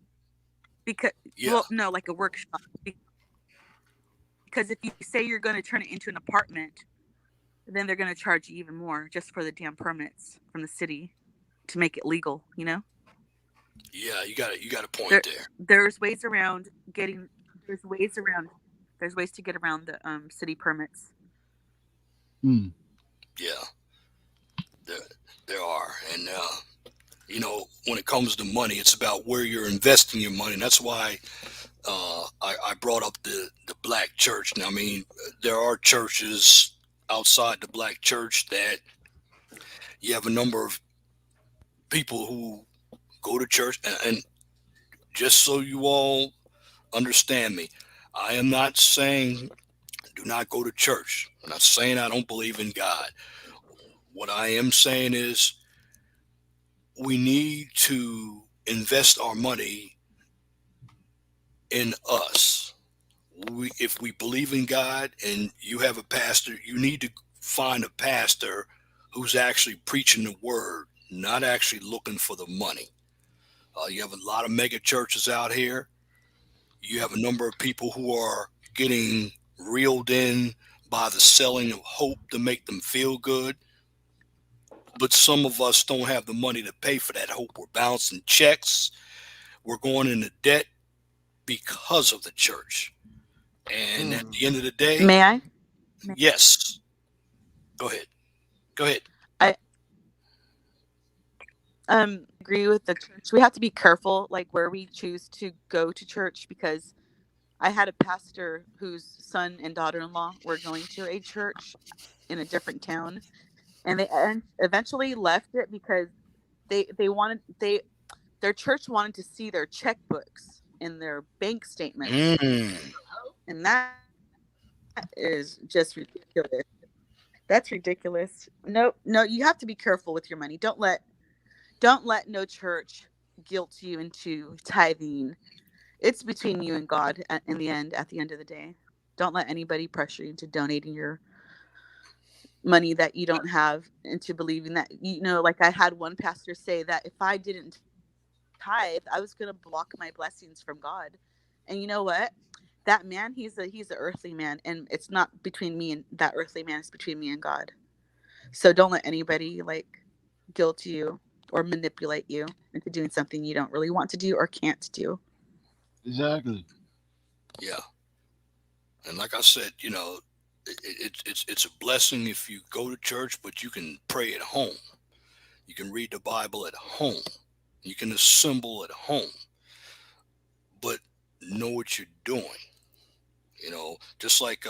Because yeah, well, no, like a workshop. Because if you say you're going to turn it into an apartment, then they're going to charge you even more just for the damn permits from the city to make it legal. yeah. You got a point There, there. there's ways around getting. There's ways around. There's ways to get around the city permits. Hmm. Yeah, there there are, and when it comes to money, it's about where you're investing your money. And that's why I brought up the black church. Now, I mean, there are churches outside the black church that you have a number of people who go to church, and just so you all understand me, I am not saying do not go to church. I'm not saying I don't believe in God. What I am saying is we need to invest our money in us. If we believe in God and you have a pastor, you need to find a pastor who's actually preaching the word, not actually looking for the money. You have a lot of mega churches out here. You have a number of people who are getting reeled in by the selling of hope to make them feel good. But some of us don't have the money to pay for that hope. We're bouncing checks. We're going into debt because of the church. And at the end of the day, May I? yes. Go ahead. Go ahead. I agree with the church. We have to be careful, like where we choose to go to church, because I had a pastor whose son and daughter-in-law were going to a church in a different town, and they eventually left it because their church wanted to see their checkbooks and their bank statements, Mm, and that is just ridiculous. That's ridiculous. No, no, you have to be careful with your money. Don't let no church guilt you into tithing. It's between you and God in the end. At the end of the day, don't let anybody pressure you into donating your money that you don't have, into believing that, like I had one pastor say that if I didn't tithe, I was going to block my blessings from God. And you know what? That man, he's an earthly man, and it's not between me and that earthly man. It's between me and God. So don't let anybody like guilt you or manipulate you into doing something you don't really want to do or can't do. Exactly. yeah. And like I said, it's a blessing if you go to church, but you can pray at home. You can read the Bible at home. You can assemble at home, but know what you're doing. Just like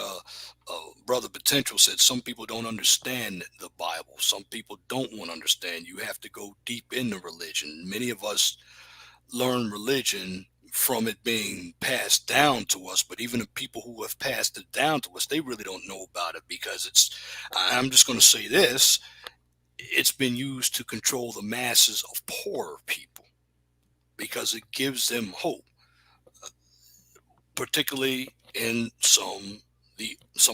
Brother Potential said, some people don't understand the Bible. Some people don't want to understand. You have to go deep into religion. Many of us learn religion from it being passed down to us, but even the people who have passed it down to us, they really don't know about it because I'm just going to say this, it's been used to control the masses of poorer people because it gives them hope, particularly in some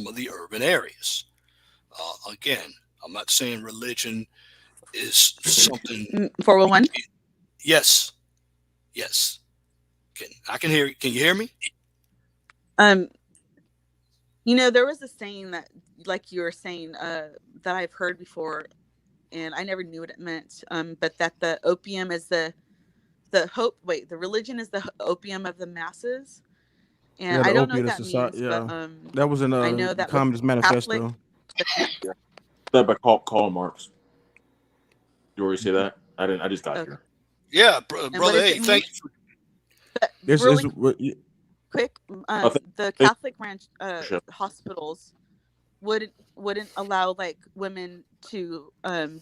of the urban areas. Again, I'm not saying religion is something. 411. Yes, yes. I can hear. Can you hear me? Um, You know, there was a saying that, like you were saying, that I've heard before, and I never knew what it meant. But that the opium is the hope. Wait, the religion is the opium of the masses, and Yeah, the I don't know what opiate that society. means, but Yeah, that was in I know the that with Communist Catholic, Manifesto. That by Karl Marx. You already say that? I didn't. I just got okay. here. Yeah, And what brother. does Hey, it mean? thank you. But It's really it's quick, I think, the think Catholic hospitals wouldn't allow like women to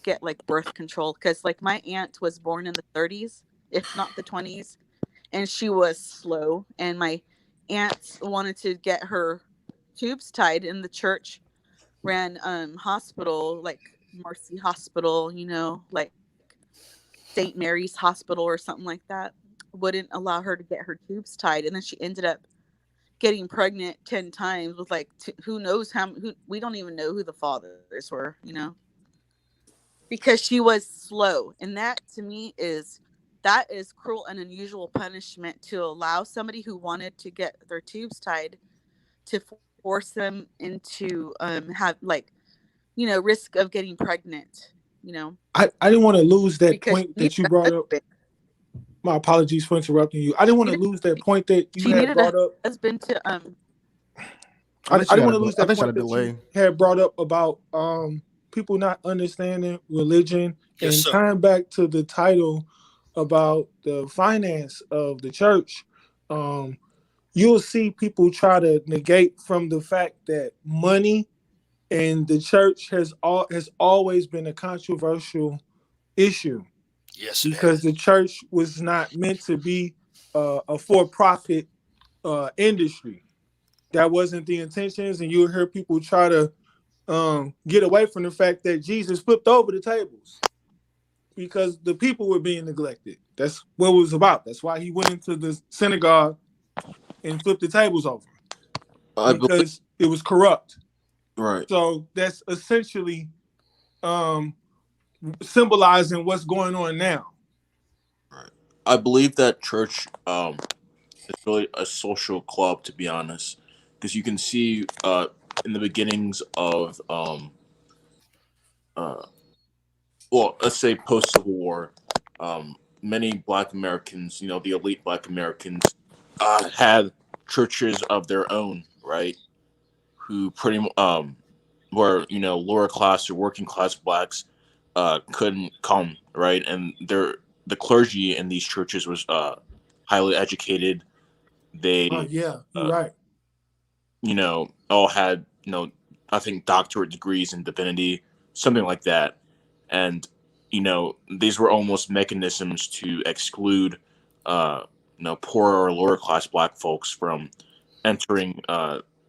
get like birth control, because like my aunt was born in the 30s, if not the 20s, and she was slow, and my aunt wanted to get her tubes tied, in the church ran hospital like Mercy Hospital, you know, like St. Mary's Hospital or something like that, wouldn't allow her to get her tubes tied, and then she ended up getting pregnant 10 times with like who knows who, we don't even know who the fathers were, you know, because she was slow. And that to me is, that is cruel and unusual punishment, to allow somebody who wanted to get their tubes tied to force them into have like, you know, risk of getting pregnant, you know, I didn't want to lose that because she point needed that you a brought up. husband. My apologies for interrupting you. I didn't want to Needed, lose that point that you she had needed a brought up. husband to I think she didn't got want to lose I that think she got a point that you delay. had brought up about people not understanding religion, Yes, and sir. tying back to the title about the finance of the church. Um, you'll see people try to negate from the fact that money in the church has always been a controversial issue, Yes, it because the has. church was not meant to be a for-profit industry. That wasn't the intentions, and you'll hear people try to get away from the fact that Jesus flipped over the tables because the people were being neglected. That's what it was about. That's why he went into the synagogue and flipped the tables over, I believe because it was corrupt. right. So that's essentially um, symbolizing what's going on now. Right. I believe that church is really a social club, to be honest, because you can see in the beginnings of uh well, let's say post Civil War, many Black Americans, you know, the elite Black Americans, had churches of their own, right? Who were, you know, lower class or working class Blacks couldn't come, right? And the clergy in these churches was highly educated. Oh They yeah, you're uh, right. you know, all had, you know, I think doctorate degrees in divinity, something like that. And, you know, these were almost mechanisms to exclude, you know, poorer or lower class Black folks from entering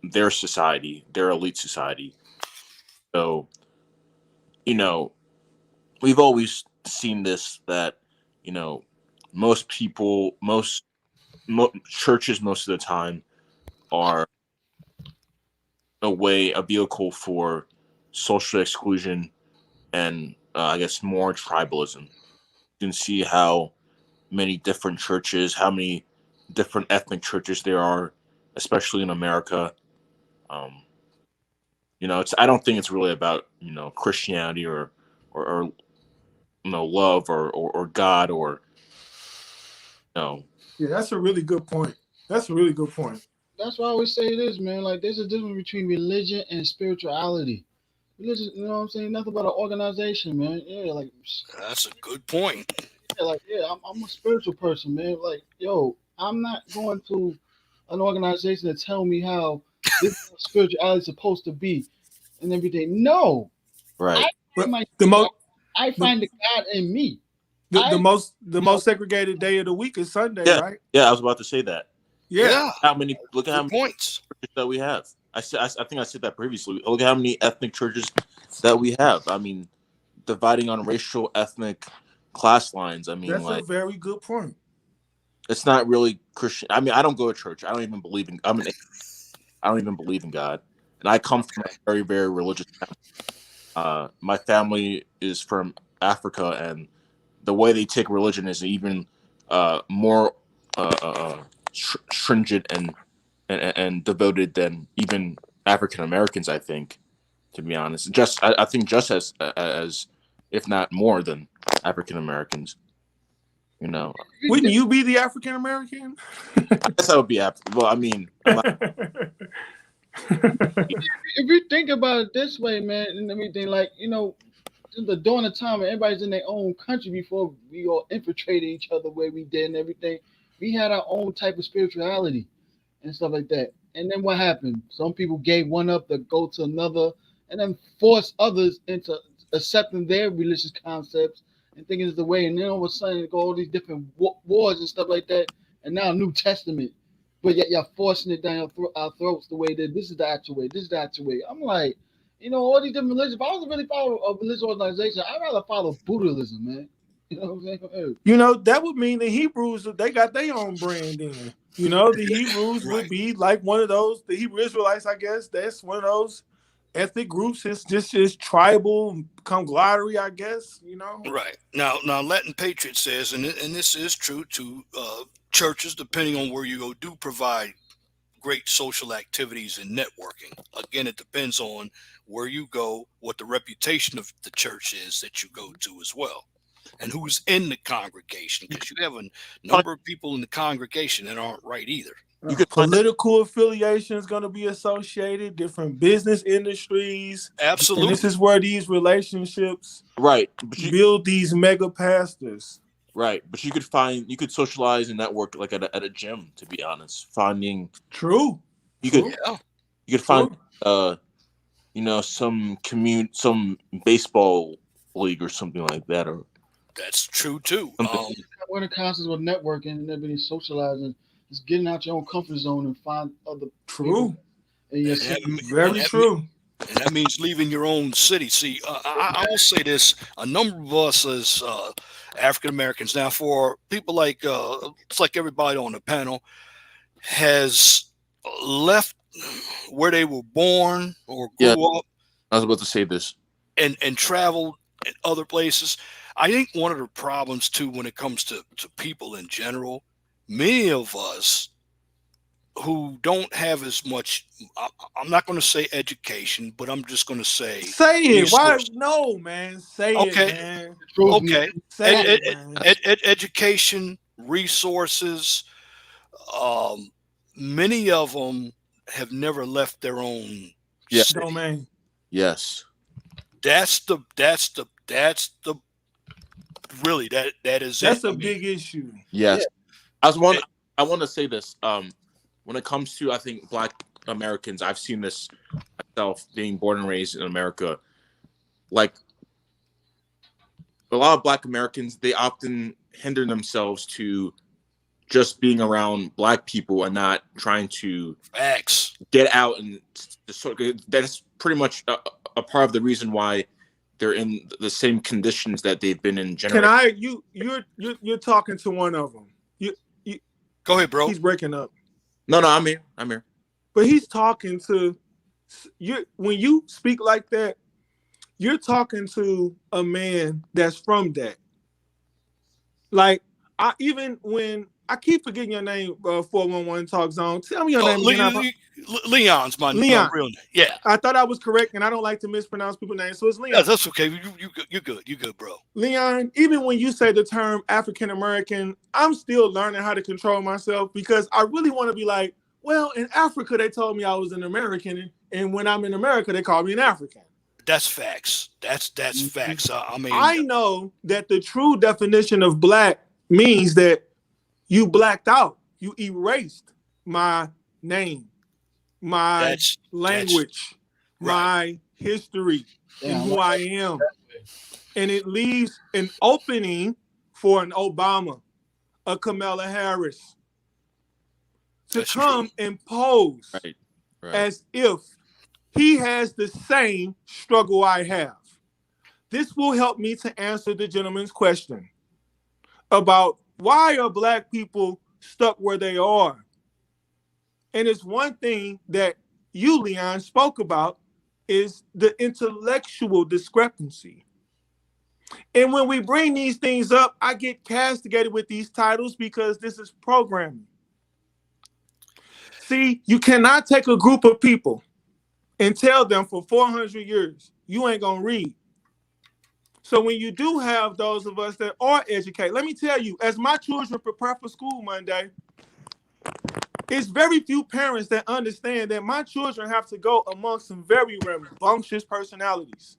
their society, their elite society. So, you know, we've always seen this, that, you know, most people, churches most of the time are a vehicle for social exclusion and I guess more tribalism. You can see how many different churches, how many different ethnic churches there are, especially in America. Um, you know, it's I don't think it's really about, you know, Christianity or you know, love or God or you know. Yeah, that's a really good point. That's a really good point. That's why I always say this, man. Like, there's a difference between religion and spirituality. Religion, you know what I'm saying? Nothing but an organization, man. Yeah, like, That's a good point. yeah, I'm a spiritual person, man. Like, yo, I'm not going to an organization to tell me how this spirituality is supposed to be and everything. No, I Right. find But my the most I the, find the God in me. the I, the you know, most segregated day of the week is Sunday, Yeah. right? Yeah, I was about to say that. Yeah. Yeah, Look at how good many points. churches that we have. I think I said that previously. Look at how many ethnic churches that we have. I mean, dividing on racial, ethnic, class lines. I mean, That's a like, very good point. it's not really Christian. I mean, I don't go to church. I don't even believe in. I don't even believe in God, and I come from a very, very religious family. My family is from Africa, and the way they take religion is even more stringent and devoted than even African Americans. I think, to be honest, I think just as if not more than African Americans. You know, Wouldn't you be the African American? I guess I would be. Well, I mean, I'm not, If you think about it this way, man, and everything, like, during the time when everybody's in their own country before we all infiltrated each other where we did and everything, we had our own type of spirituality and stuff like that. And then what happened? Some people gave one up to go to another, and then force others into accepting their religious concepts and thinking it's the way. And then all of a sudden, it go all these different wars and stuff like that. And now New Testament, but yet y'all forcing it down our throats the way that this is the actual way. This is the actual way. I'm like, all these different religions. If I was really follow a religious organization, I'd rather follow Buddhism, man. You know what I'm saying? That would mean the Hebrews, they got their own brand in. The Hebrews would be like one of those, the Hebrew Israelites, I guess, that's one of those ethnic groups. It's just tribal camaraderie, I guess, Right. Now Latin Patriot says, and this is true to churches, depending on where you go, do provide great social activities and networking. Again, it depends on where you go, what the reputation of the church is that you go to as well, and who's in the congregation, because you have a number of people in the congregation that aren't right either. You could political affiliation is going to be associated, different business industries. Absolutely. And this is where these relationships build these mega pastors. Right, but you could socialize and network like at a gym. To be honest, finding you could find some baseball league or something like that, or that's true too. One of the concepts with networking and everything, socializing, is getting out your own comfort zone and find other true. Very true. And that means leaving your own city. See, I will say this: a number of us as African Americans, now for people like it's like everybody on the panel has left where they were born or grew up. I was about to say this. And traveled in other places. I think one of the problems too, when it comes to people in general, many of us who don't have as much, I'm not going to say education, but I'm just going to say it. Why? No, man. Say it, man. Okay. Say Education, resources. Many of them have never left their own domain. Yes. That's the really that is that's a big issue. Yes. I want to say this. When it comes to, I think, Black Americans, I've seen this myself, being born and raised in America. Like, a lot of Black Americans, they often hinder themselves to just being around Black people and not trying to get out, and that's pretty much a part of the reason why they're in the same conditions that they've been in. You're talking to one of them. You go ahead, bro. He's breaking up. No, I'm here. But he's talking to you. When you speak like that, you're talking to a man that's from that. Like, when I keep forgetting your name, 411 Talk Zone. Tell me your name. Leon's my real name. Yeah. I thought I was correct, and I don't like to mispronounce people's names, so it's Leon. Yeah, that's okay. You're good. You're good, bro. Leon, even when you say the term African American, I'm still learning how to control myself, because I really want to be like, well, in Africa, they told me I was an American, and when I'm in America, they call me an African. That's facts. That's facts. I know that the true definition of Black means that you blacked out. You erased my name, my language, my history, and who I am. And it leaves an opening for an Obama, a Kamala Harris, to come and pose as if he has the same struggle I have. This will help me to answer the gentleman's question about why are Black people stuck where they are. And it's one thing that you, Leon, spoke about, is the intellectual discrepancy. And when we bring these things up, I get castigated with these titles because this is programming. See, you cannot take a group of people and tell them for 400 years, you ain't going to read. So when you do have those of us that are educated, let me tell you, as my children prepare for school Monday, it's very few parents that understand that my children have to go amongst some very rambunctious personalities.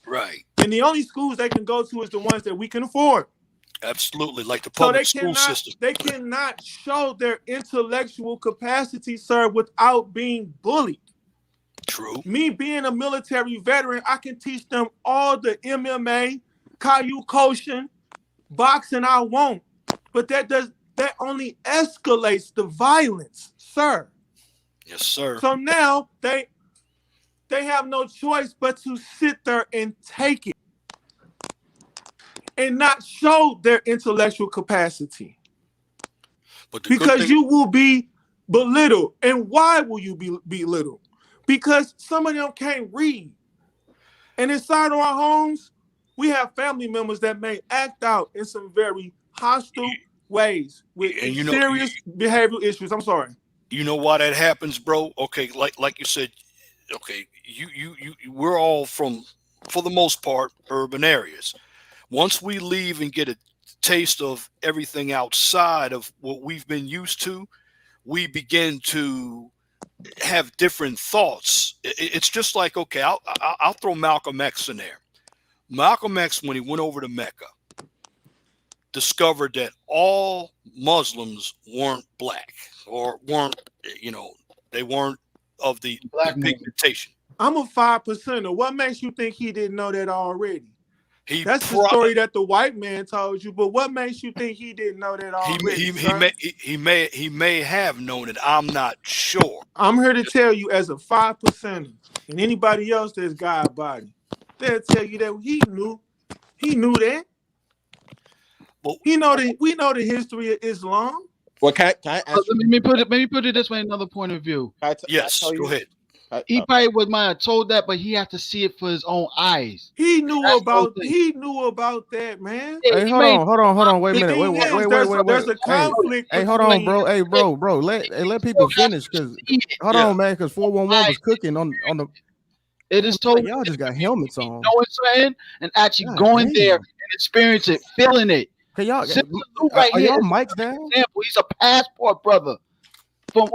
Right. And the only schools they can go to is the ones that we can afford. Absolutely. Like the So public school system. they cannot show their intellectual capacity, sir, without being bullied. True. Me being a military veteran, I can teach them all the MMA, Kyokushin, boxing I want. But that only escalates the violence, sir. Yes, sir. So now they have no choice but to sit there and take it and not show their intellectual capacity. But because you will be belittled. And why will you be belittled? Because some of them can't read. And inside of our homes, we have family members that may act out in some very hostile ways with serious behavioral issues. I'm sorry. You know why that happens, bro? Okay, like you said, okay, we're all from, for the most part, urban areas. Once we leave and get a taste of everything outside of what we've been used to, we begin to have different thoughts. It's just like, okay, I'll throw Malcolm X in there. Malcolm X, when he went over to Mecca, discovered that all Muslims weren't black or weren't, they weren't of the Black pigmentation. I'm a 5%er. What makes you think he didn't know that already? That's the probably story that the white man told you, but what makes you think he didn't know that already? He may have known it. I'm not sure. I'm here to tell you, as a 5%er, and anybody else that's God body, they'll tell you that he knew that. But we know the history of Islam. Well, can I ask let me put it this way, another point of view. Yes, go ahead. He probably might have told that, but he had to see it for his own eyes. He knew about that, man. Hey, hold on. Wait a minute. Wait. There's a conflict. Hey, hold on, bro. Hey, bro. Let people finish, because hold on, man, because 411 was cooking on the. It is told y'all just got helmets on. You know what I'm saying? And actually going there and experience it, feeling it. Hey, y'all, right are here, y'all mics down? Example, he's a passport brother.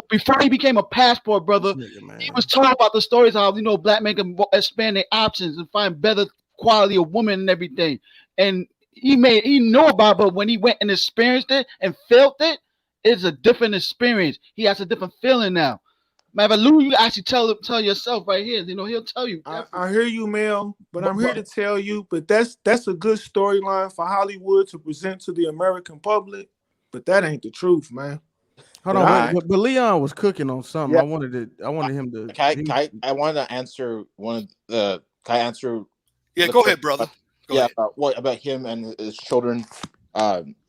Before he became a passport brother, he was talking about the stories how black men can expand their options and find better quality of women and everything. And he knew about it, but when he went and experienced it and felt it, it's a different experience. He has a different feeling now. Man, Lou, you actually tell yourself right here. He'll tell you. I hear you, Mel, but I'm here to tell you. But that's a good storyline for Hollywood to present to the American public. But that ain't the truth, man. Hold on, but Leon was cooking on something. Yeah. I wanted him to. I wanted to answer one of the. Can I answer? Yeah, go ahead, brother. Go ahead. About him and his children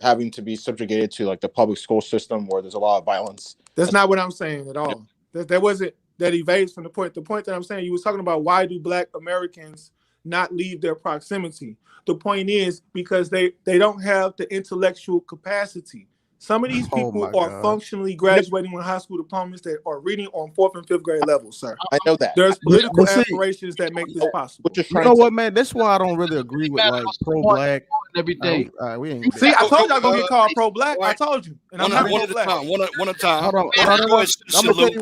having to be subjugated to like the public school system where there's a lot of violence. That's not what I'm saying at all. That wasn't, that evades from the point. The point that I'm saying, you was talking about, why do Black Americans not leave their proximity? The point is because they don't have the intellectual capacity. Some of these people are functionally graduating with high school diplomas that are reading on 4th and 5th grade levels, sir. I know that. There's political aspirations that make this possible. You know what, man? That's why I don't really agree with like pro-black and everything. We ain't. See, I told you I'm gonna get called pro-black. I told you, and I'm not one at a time. One at a time. Hold on. I'm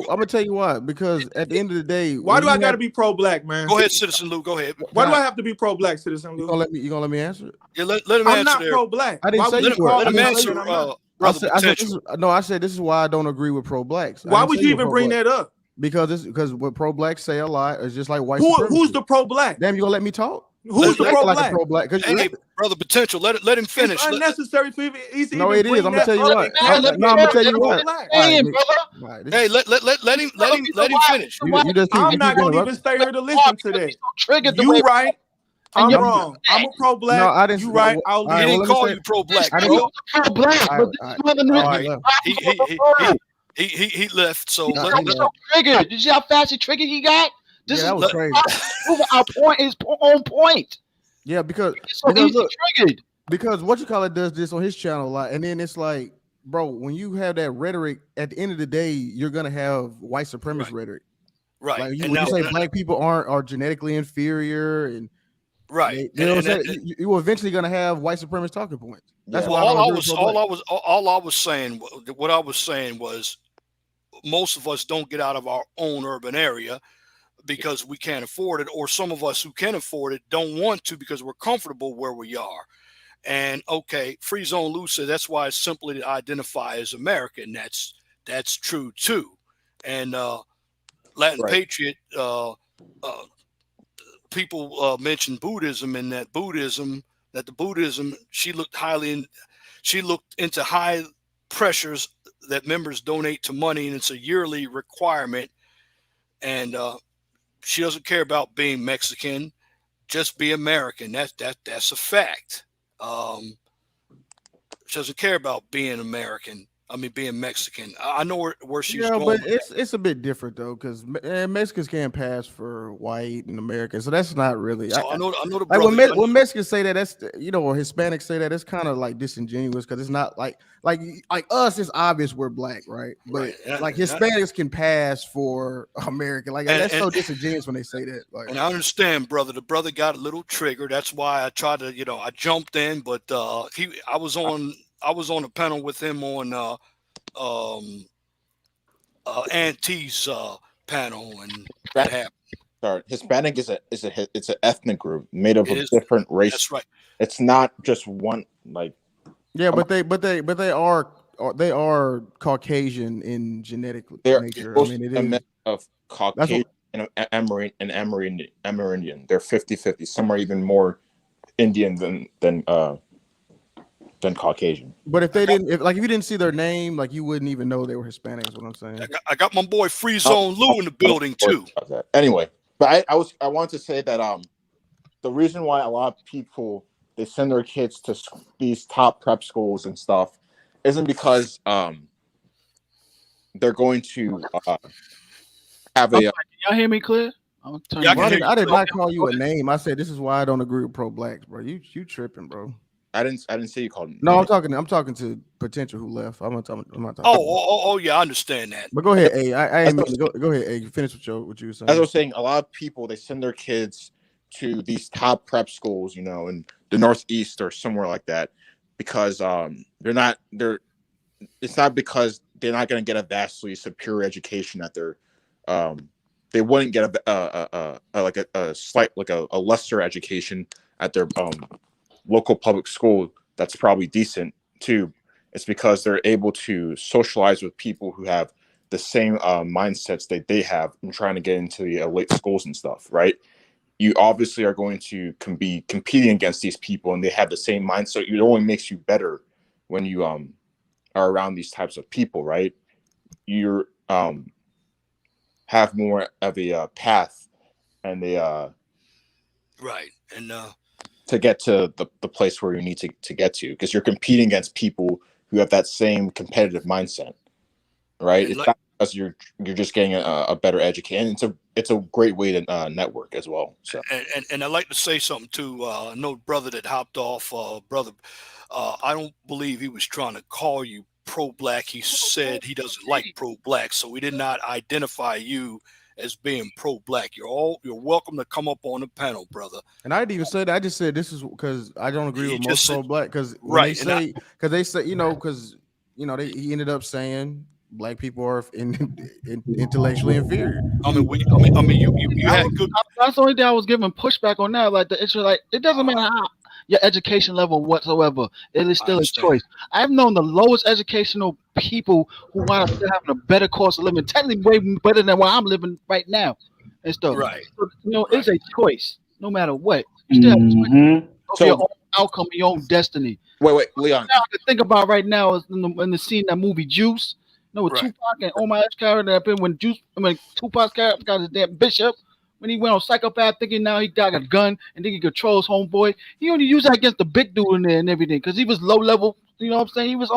gonna tell you why. Because at the end of the day, why do I got to be pro-black, man? Go ahead, Citizen Lou. Go ahead. Why do I have to be pro-black, Citizen Lou? You gonna let me answer it? Yeah, let him answer. I'm not pro-black. I didn't say you were. Let him answer. I said this is why I don't agree with pro-blacks. Why would you even bring that up? Because what pro-blacks say a lot is just like white. Who's the pro-black? Damn, you gonna let me talk? Who's the pro-black? Like pro-black? Hey, brother, Potential. Let him finish. It's unnecessary for easy. No, it is. I'm gonna tell you what. I'm gonna tell you what. Hey, brother. Hey, let him finish. I'm not gonna even stay here to listen to that. You right. I'm wrong. I'm a pro-black. No, I didn't. You right. He didn't call you pro-black. He left. So triggered. Did you see how fast he triggered he got? That was crazy. Our point is on point. Yeah, because look, triggered. Because what you call it does this on his channel a lot, and then it's like, bro, when you have that rhetoric, at the end of the day, you're gonna have white supremacist rhetoric. Right. Like And when you now, say black people are genetically inferior, and right. you know what I'm saying, you're eventually gonna have white supremacist talking points. That's Yeah. why I well, don't agree with pro-black. all I was saying, what I was saying was, most of us don't get out of our own urban area because we can't afford it, or some of us who can afford it don't want to because we're comfortable where we are. And okay, Free Zone Lou said that's why it's simply to identify as American. That's true too. And Latin Right. Patriot, people mentioned Buddhism, and that the Buddhism, she looked into high pressures that members donate to money, and it's a yearly requirement. And she doesn't care about being Mexican, just be American. That's a fact. She doesn't care about being American. I mean, being Mexican. I know where she's Yeah, going but with it's a bit different though, because Mexicans can't pass for white and American, so that's not really. that. So I know the Like brother. when Mexicans say that, that's or Hispanics say that, it's kind of like disingenuous because it's not like us. It's obvious we're black, right? But Right. like Hispanics can pass for American, like And- that's and- so disingenuous when they say that. Like, And I understand, brother. The brother got a little triggered. That's why I tried to, I jumped in, but I was on a panel with him on Auntie's panel, and that happened. Sorry, Hispanic is it's an ethnic group made up It of is. different races. That's right. It's not just one. Like, yeah, but they are Caucasian in genetic they're nature. I mean, it a is. mix of Caucasian and Amerindian. They're 50-50. Some are even more Indian than Caucasian. But if they didn't, if you didn't see their name, like you wouldn't even know they were Hispanic. Is what I'm saying. I got my boy Free Zone Lou in the building too. Anyway, but I wanted to say that the reason why a lot of people they send their kids to these top prep schools and stuff isn't because they're going to have a. Can y'all hear me clear? I'm turning. Yeah, I can Well, hear you. I did not call you a name. I said this is why I don't agree with pro-blacks, bro. You tripping, bro. I didn't say you called me. No, I'm talking to potential who left. I'm not talking. Oh, yeah, I understand that. But go ahead, A. I ain't mean to go ahead, A. Finish what you were saying. As I was saying, a lot of people they send their kids to these top prep schools, in the Northeast or somewhere like that, because it's not because they're not going to get a vastly superior education that they wouldn't get a lesser education at their local public school that's probably decent too. It's because they're able to socialize with people who have the same mindsets that they have in trying to get into the elite schools and stuff, right? You obviously are going to be competing against these people, and they have the same mindset. It only makes you better when you are around these types of people, right? You're have more of a path and right, and to get to the place where you need to get to, because you're competing against people who have that same competitive mindset, right? It's not because you're just getting a better education. It's a great way to network as well. So and I'd like to say something too. I know brother that hopped off, brother. I don't believe he was trying to call you pro-black. He said he doesn't like pro-black, so we did not identify you as being pro-black. You're welcome to come up on the panel, brother. And I didn't even say that. I just said this is because I don't agree with most pro-black, because right, they say he ended up saying black people are intellectually inferior. I mean, you had good. That's the only thing I was giving pushback on that. Like the issue, like it doesn't matter how your education level whatsoever, it is still a choice. I've known the lowest educational people who wind up still having a better cost of living, technically way better than where I'm living right now, and stuff. Right. So, it's a choice, no matter what. You still have a choice of your own outcome, your own destiny. Wait, Leon. Now, I think about right now is in the scene that movie Juice. With Tupac and Omar Epps character, when Tupac's character got his damn Bishop, when he went on psychopath thinking now he got a gun and then he controls homeboy, he only used that against the big dude in there and everything, because he was low level. You know what I'm saying? He was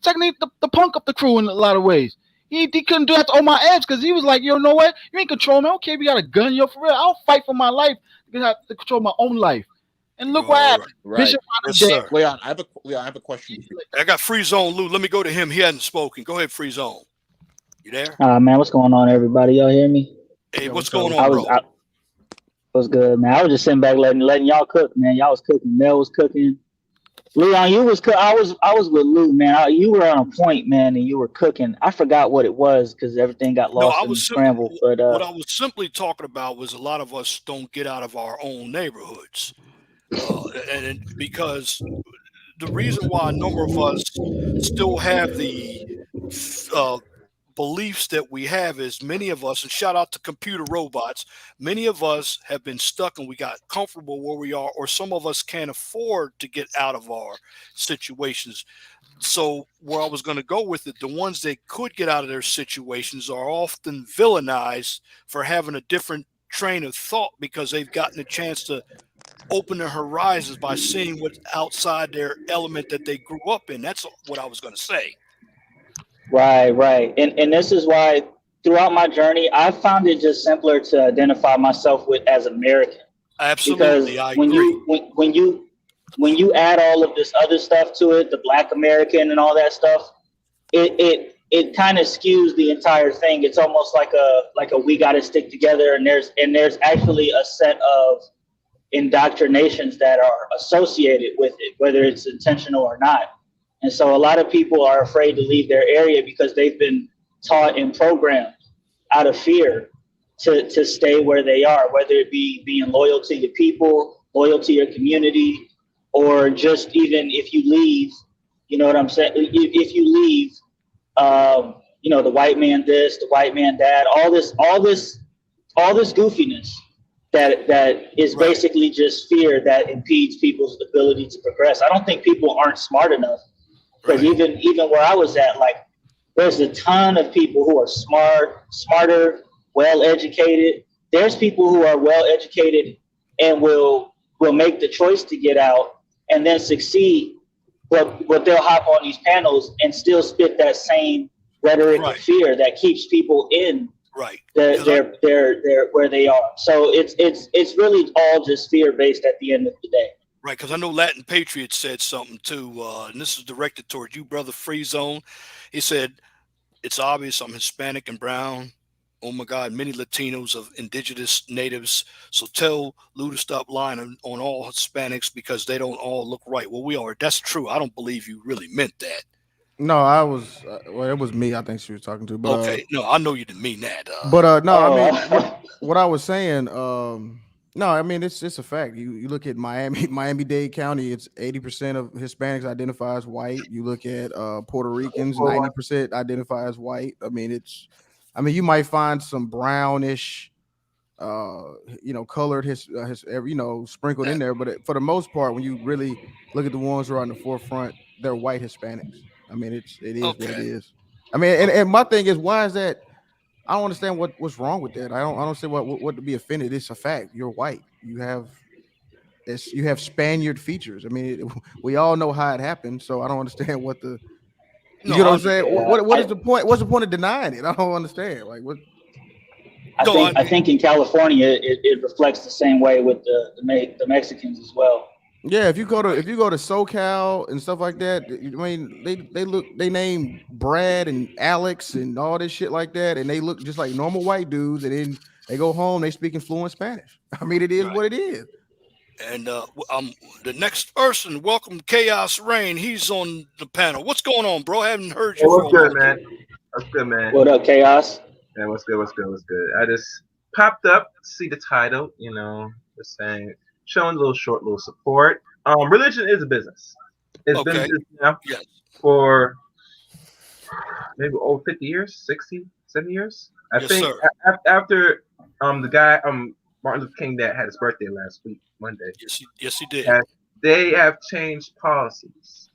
technically the punk of the crew in a lot of ways. He couldn't do that to Omar Epps because he was like, you know what? You ain't controlling me. I don't care if you got a gun, for real. I'll fight for my life because I have to control my own life. And look what happened. Right. Bishop Yes, sir. Leon, I have a question. I got Free Zone Lou. Let me go to him. He hadn't spoken. Go ahead, Free Zone. You there? Man, what's going on, everybody? Y'all hear me? Hey, Yo, what's what's up? going What's I on, up? was, bro? I was good, man. I was just sitting back letting y'all cook, man. Y'all was cooking. Mel was cooking. Leon, you was cook. I was with Lou, man. You were on a point, man, and you were cooking. I forgot what it was because everything got No, lost in the scramble. what I was simply talking about was a lot of us don't get out of our own neighborhoods, because the reason why a number of us still have the uh, beliefs that we have is many of us, and shout out to computer robots, many of us have been stuck and we got comfortable where we are, or some of us can't afford to get out of our situations. So where I was going to go with it, the ones that could get out of their situations are often villainized for having a different train of thought because they've gotten a chance to open their horizons by seeing what's outside their element that they grew up in. That's what I was going to say. Right. And this is why throughout my journey, I found it just simpler to identify myself with as American. Because Absolutely, I agree. when you add all of this other stuff to it, the Black American and all that stuff, it kind of skews the entire thing. It's almost like a we got to stick together, and there's actually a set of indoctrinations that are associated with it, whether it's intentional or not. And so a lot of people are afraid to leave their area because they've been taught and programmed out of fear to stay where they are, whether it be being loyal to your people, loyal to your community, or just even if you leave, you know what I'm saying? If you leave, the white man this, the white man that, all this goofiness that is Right. basically just fear that impedes people's ability to progress. I don't think people aren't smart enough because Right. even where I was at, like there's a ton of people who are smarter, well educated. There's people who are well educated and will make the choice to get out and then succeed, but they'll hop on these panels and still spit that same rhetoric of Right. fear that keeps people in Right. their where they are. So it's really all just fear based at the end of the day. Right, because I know Latin Patriot said something too, and this is directed toward you, brother Free Zone. He said, "It's obvious I'm Hispanic and brown. Oh my God, many Latinos of indigenous natives. So tell Lou to stop lying on all Hispanics because they don't all look right." Well, we are. That's true. I don't believe you really meant that. No, I was. Well, it was me. I think she was talking to, Okay, no, I know you didn't mean that. no. I mean, Oh, what I was saying. No, I mean it's a fact. You look at Miami, Miami-Dade County. It's 80% of Hispanics identify as white. You look at Puerto Ricans, 90% identify as white. I mean, you might find some brownish, colored sprinkled in there, but for the most part, when you really look at the ones who are on the forefront, they're white Hispanics. I mean, it is what it Okay, is. I mean, and my thing is, why is that? I don't understand what's wrong with that. I don't see what to be offended. It's a fact. You're white. You have Spaniard features. I mean, we all know how it happened. So I don't understand you no, get what I I'm saying. understand. yeah. What is the point? What's the point of denying it? I don't understand. Like what? No, I think in California it reflects the same way with the Mexicans as well. Yeah, if you go to right. SoCal and stuff like that, I mean, they name Brad and Alex and all this shit like that, and they look just like normal white dudes, and then they go home, they speak in fluent Spanish. I mean, it is Right. what it is. And the next person, welcome Chaos Rain. He's on the panel. What's going on, bro? I haven't heard Hey, you for what's a good, while. man? What's good, man? What up, Chaos? Man, what's good? What's good? I just popped up, see the title, just saying, showing a little support. Religion is a business. It's been a Okay. business now Yes. for maybe over 50 years, 60, 70 years. I Yes, think sir. after the guy Martin Luther King that had his birthday last week, Monday, Yes, he did. and they have changed policies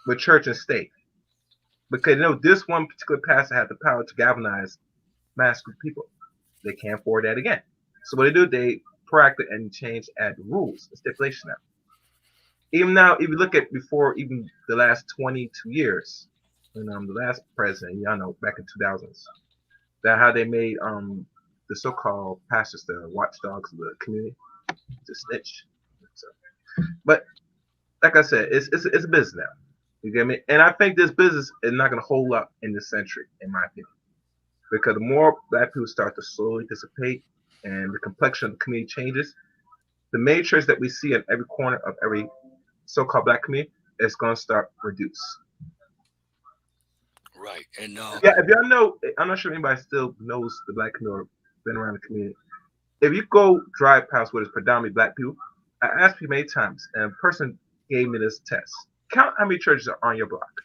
with church and state because this one particular pastor had the power to galvanize mass group of people. They can't afford that again. So what they do, they proactive and change add rules and stipulations now. Even now, if you look at before even the last 22 years, when the last president, y'all know, back in 2000s, that how they made the so-called pastors the watchdogs of the community to snitch. So, but like I said, it's a business now. You get me? And I think this business is not going to hold up in this century, in my opinion. because the more black people start to slowly dissipate and the complexion of the community changes, the main church that we see in every corner of every so-called black community is going to start reduce. Right. And Yeah, if y'all know, I'm not sure anybody still knows the black community or been around the community. If you go drive past where there's predominantly black people, I asked you many times, and a person gave me this test. Count how many churches are on your block.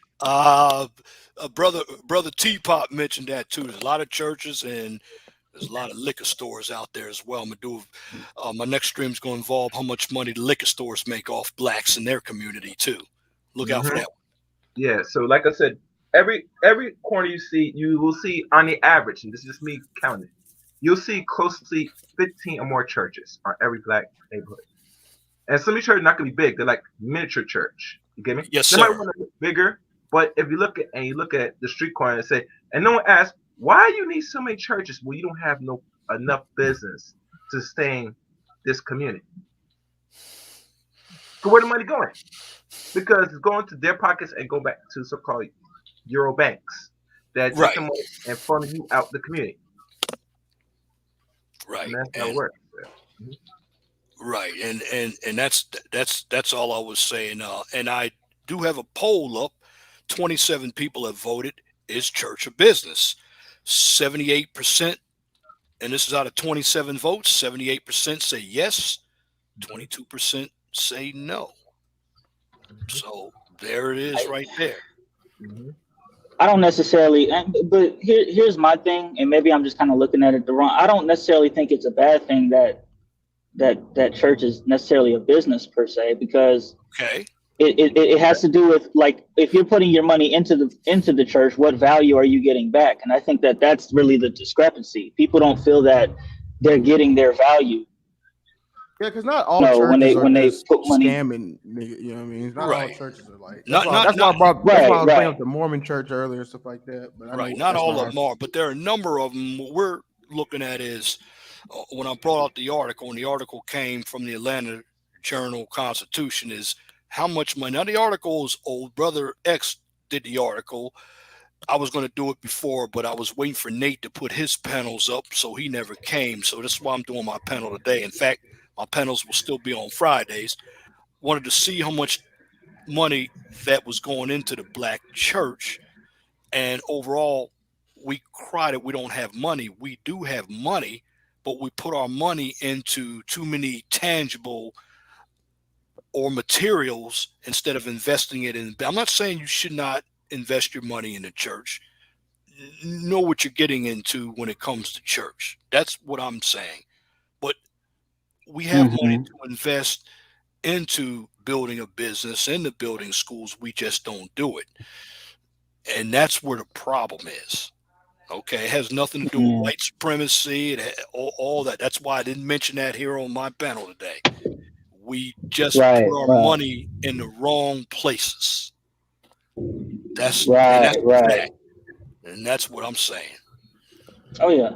brother Teapot mentioned that too. There's a lot of churches and there's a lot of liquor stores out there as well. I'm gonna do my next stream is going to involve how much money the liquor stores make off blacks in their community too. Look out for that. Yeah, so like I said, every corner you see, you will see on the average, and this is just me counting, you'll see closely 15 or more churches on every black neighborhood. And some of these churches are not gonna be big; they're like miniature church. You get me? Yes, They sir. might want to look bigger, but if you look at the street corner and say, and no one asks, why you need so many churches? Well, you don't have enough business to sustain this community. So where the money going? Because it's going to their pockets and go back to so-called Euro banks that take the money and fund you out the community. Right. And that's how it works. Right. And that's all I was saying. And I do have a poll up. 27 people have voted. Is church a business? 78%, and this is out of 27 votes. 78% say yes. 22% say no. So there it is, right there. I don't necessarily, but here's my thing, and maybe I'm just kind of looking at it the wrong. I don't necessarily think it's a bad thing that church is necessarily a business per se, because it has to do with, like, if you're putting your money into the church, what value are you getting back? And I think that's really the discrepancy. People don't feel that they're getting their value. Yeah, because not all churches when they just put money scamming, you know what I mean? Not all churches are like. That's why I was bringing up the Mormon church earlier and stuff like that. But Not all of them are, but there are a number of them. What we're looking at is when I brought out the article, and the article came from the Atlanta Journal-Constitution, is how much money. Now the article is old. Brother X did the article. I was going to do it before, but I was waiting for Nate to put his panels up, so he never came. So that's why I'm doing my panel today. In fact, my panels will still be on Fridays. Wanted to see how much money that was going into the black church. And overall, we cry that we don't have money. We do have money, but we put our money into too many tangible or materials instead of investing it in. I'm not saying you should not invest your money in the church. Know what you're getting into when it comes to church. That's what I'm saying. But we have money to invest into building a business, into building schools. We just don't do it. And that's where the problem is. Okay. It has nothing to do with white supremacy and all that. That's why I didn't mention that here on my panel today. We just put our money in the wrong places. That's that. And that's what I'm saying. Oh yeah.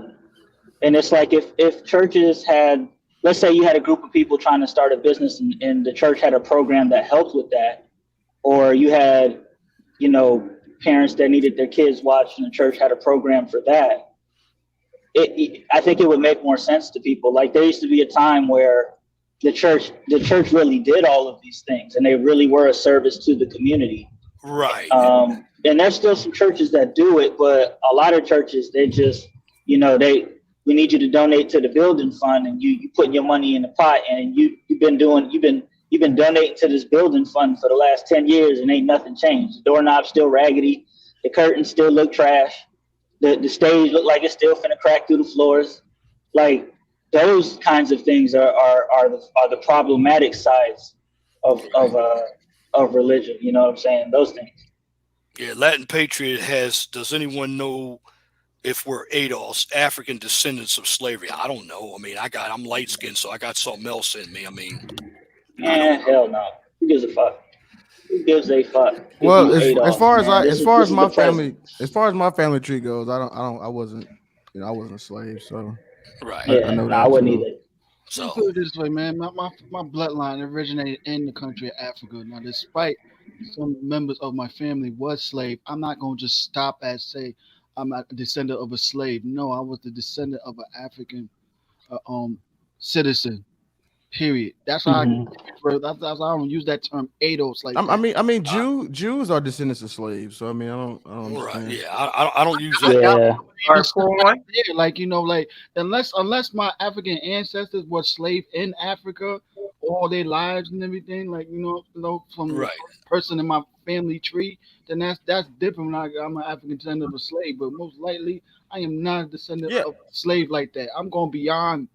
And it's like if churches had, let's say you had a group of people trying to start a business and the church had a program that helped with that, or you had, parents that needed their kids watched and the church had a program for that, I think it would make more sense to people. Like, there used to be a time where the church really did all of these things and they really were a service to the community. Right. And there's still some churches that do it, but a lot of churches, they just, we need you to donate to the building fund, and you put your money in the pot, and you've been donating to this building fund for the last 10 years and ain't nothing changed. The doorknob's still raggedy, the curtains still look trash, the stage look like it's still finna crack through the floors. Like, those kinds of things are the problematic sides of religion. You know what I'm saying? Those things. Yeah, Latin Patriot does anyone know if we're ADOS, African descendants of slavery? I don't know. I mean, I'm light skinned, so I got something else in me. I mean, hell no. Who gives a fuck? Who gives a fuck? Well, as far as my family tree goes, I wasn't a slave, so right. I know that. I wouldn't either. So put it this way, man, my bloodline originated in the country of Africa. Now, despite some members of my family was slave, I'm not gonna just stop at say I'm a descendant of a slave. No, I was the descendant of an African citizen. Period. That's how Mhm. that's how I don't use that term ADOS like that. I mean, Jews are descendants of slaves. So I mean, I don't Right. understand. Yeah. I don't use that. Yeah. All right, 4-1. Yeah, like like unless my African ancestors were slave in Africa all their lives and everything, like from the Right. first person in my family tree, then that's different. I'm an African descendant of a slave, but most likely I am not a descendant Yeah. of a slave like that. I'm going beyond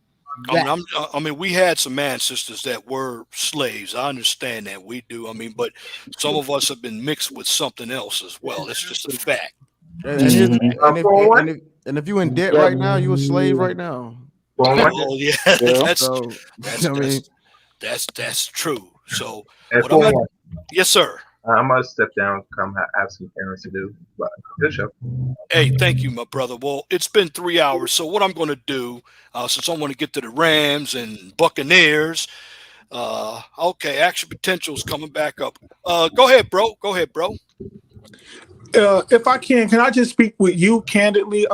I mean, that. I mean, we had some ancestors that were slaves. I understand that we do. I mean, but some of us have been mixed with something else as well. That's just a fact. And here's Mhm. and 4-1. if you in debt Yep. right now, you a slave right now. 4-1. Oh yeah, Yeah. that's So that's I mean, that's true. So At what I'm 4-1. yes, sir. I'm gonna step down. Come have some errands to do. But good show. Hey, thank you, my brother. Well, it's been 3 hours. So what I'm going to do, since I want to get to the Rams and Buccaneers, okay, action potential's coming back up. Go ahead, bro. Go ahead, bro. If I can I just speak with you candidly?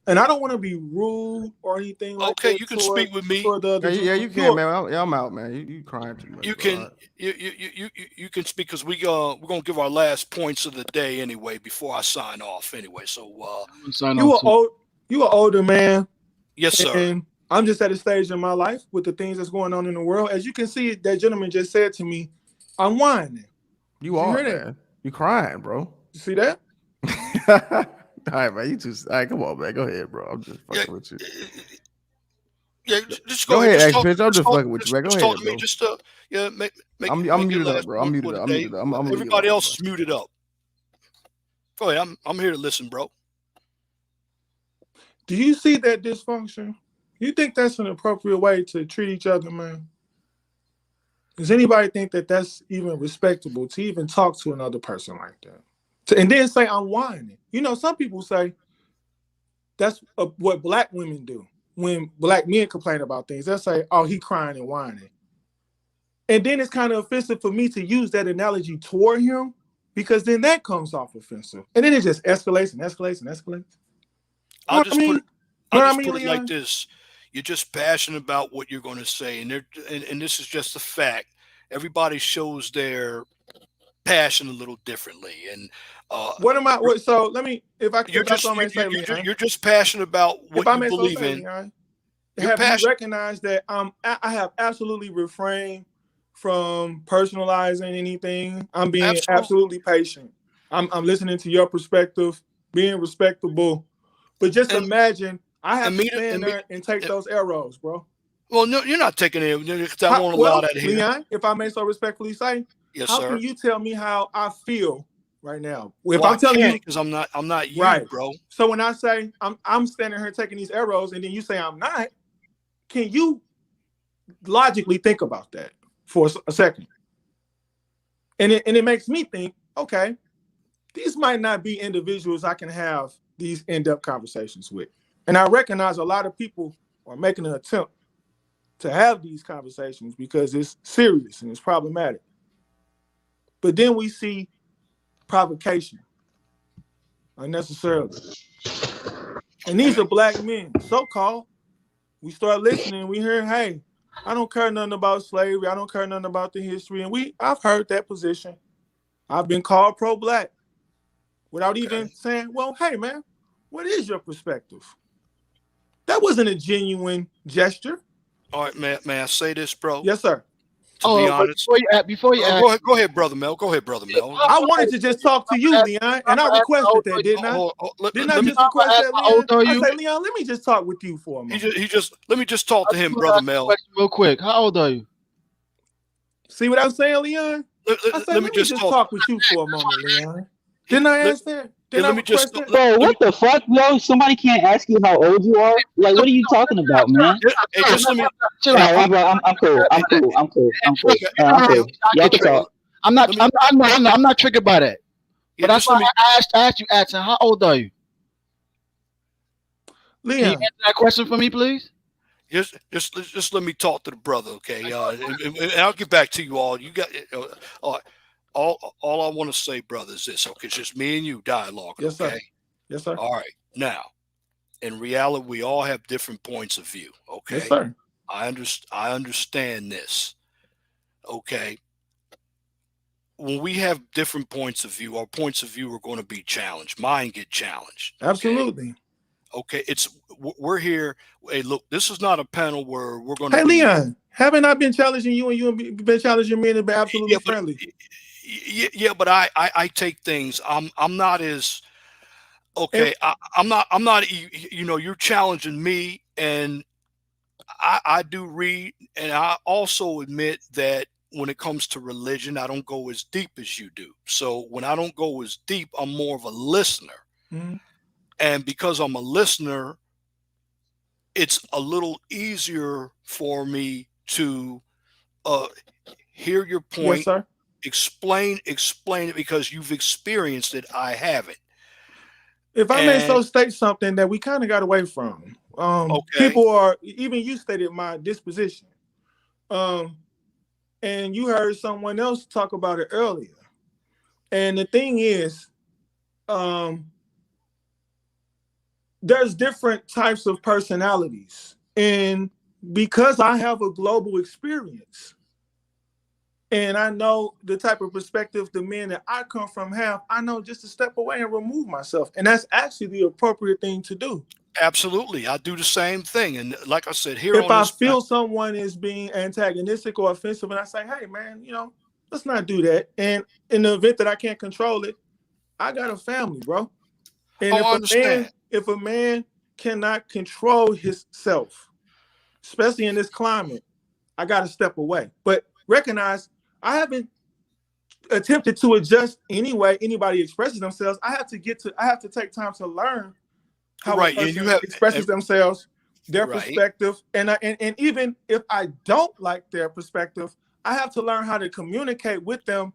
And I don't want to be rude or anything like Okay, that. you can speak with me. Toward the other yeah, you gentleman. can, man. I'm out, man. You crying too much. You bro. can All right. you can speak because we're gonna give our last points of the day anyway before I sign off anyway. So I'm gonna sign You off are too. old. You are older man, yes, sir. and I'm just at a stage in my life with the things that's going on in the world. As you can see, that gentleman just said to me, "I'm whining." You are, hear that? man. You crying, bro. You see that? All right, man. You just all right, come on, man. Go ahead, bro. I'm just Yeah, fucking with you. yeah. Just Go go ahead. ahead, Just X talk. Pitch. I'm just Talk fucking with you, man. Go just ahead, talk to me. bro. Just yeah, make I'm your muted up, last bro. I'm point muted for up. the I'm day. muted up. I'm leaving Everybody alone, else is muted up. Go ahead. I'm here to listen, bro. Do you see that dysfunction? You think that's an appropriate way to treat each other, man? Does anybody think that that's even respectable to even talk to another person like that? And then say I'm whining. Some people say that's what black women do when black men complain about things. They'll say, "Oh, he crying and whining," and then it's kind of offensive for me to use that analogy toward him because then that comes off offensive, and then it just escalates and escalates and escalates. I'll just put it like Leon? this: you're just passionate about what you're going to say, and this is just a fact. Everybody shows their passion a little differently, and What am I? So let me, if you're that's what I may say, Leon. you're just passionate about If what I you may so believe say, in. Leon, You're have you passionate. recognized that I have absolutely refrained from personalizing anything? I'm being absolutely patient. I'm listening to your perspective, being respectable. But just imagine I have to stand there and take those arrows, bro. Well, no, you're not taking it because I won't allow that here. Leon, if I may so respectfully say, yes, how sir. can you tell me how I feel right now? If I'm telling you, because I'm not you, right, bro. So when I say I'm standing here taking these arrows, and then you say I'm not, can you logically think about that for a second? And it makes me think, okay, these might not be individuals I can have these in-depth conversations with. And I recognize a lot of people are making an attempt to have these conversations because it's serious and it's problematic. But then we see provocation unnecessarily. And these are black men, so-called. We start listening, we hear, hey, I don't care nothing about slavery. I don't care nothing about the history. And I've heard that position. I've been called pro-black without even saying, well, hey, man, what is your perspective? That wasn't a genuine gesture. All right, may I say this, bro? Yes, sir. To be honest, before you go ahead, brother Mel. Go ahead, brother Mel. I wanted to just talk to you, Leon, and I requested that, didn't I? Didn't I just request that, Leon? I say, Leon, let me just talk with you for a moment. Let me just talk to him, brother Mel. Real quick, how old are you? See what I'm saying, Leon? I said, let me just talk with you for a moment, Leon. Didn't I ask that? Bro, what the fuck, yo? Somebody can't ask you how old you are. Like, what are you talking about, man? Hey, just let me. I'm cool. Y'all can talk. I'm not triggered by that. But that's why I asked you, Atson, how old are you? Leon, can you answer that question for me, please? Just let me talk to the brother, okay? And I'll get back to you all. You got all I want to say, brother, is this, okay? It's just me and you dialogue, yes, okay? Sir. Yes, sir. All right. Now, in reality, we all have different points of view. Okay. Yes, sir. I understand this. Okay. When we have different points of view, our points of view are going to be challenged. Mine get challenged. Okay? Absolutely. Okay. We're here. Hey, look, this is not a panel where we're going to Hey, be. Leon, haven't I been challenging you and you have been challenging me and been absolutely Yeah, but, friendly? yeah, but I take things. I'm not as okay. I'm not. You're challenging me, and I do read, and I also admit that when it comes to religion, I don't go as deep as you do. So when I don't go as deep, I'm more of a listener. Mhm. And because I'm a listener, it's a little easier for me to hear your Yes, point, sir. explain it because you've experienced it. I haven't. If I may so And state something that we kind of got away from, okay, people are, even you stated my disposition. And you heard someone else talk about it earlier. And the thing is, there's different types of personalities. And because I have a global experience and I know the type of perspective the men that I come from have, I know just to step away and remove myself. And that's actually the appropriate thing to do. absolutely, I do the same thing. And like I said, here If on I this, feel someone is being antagonistic or offensive and I say, hey, man, let's not do that. And in the event that I can't control it, I got a family, bro. And I understand. if a man cannot control himself, especially in this climate, I got to step away. But recognize I haven't attempted to adjust any way anybody expresses themselves. I have to take time to learn how Right, a and person you have expresses themselves, their right. perspective, and even if I don't like their perspective, I have to learn how to communicate with them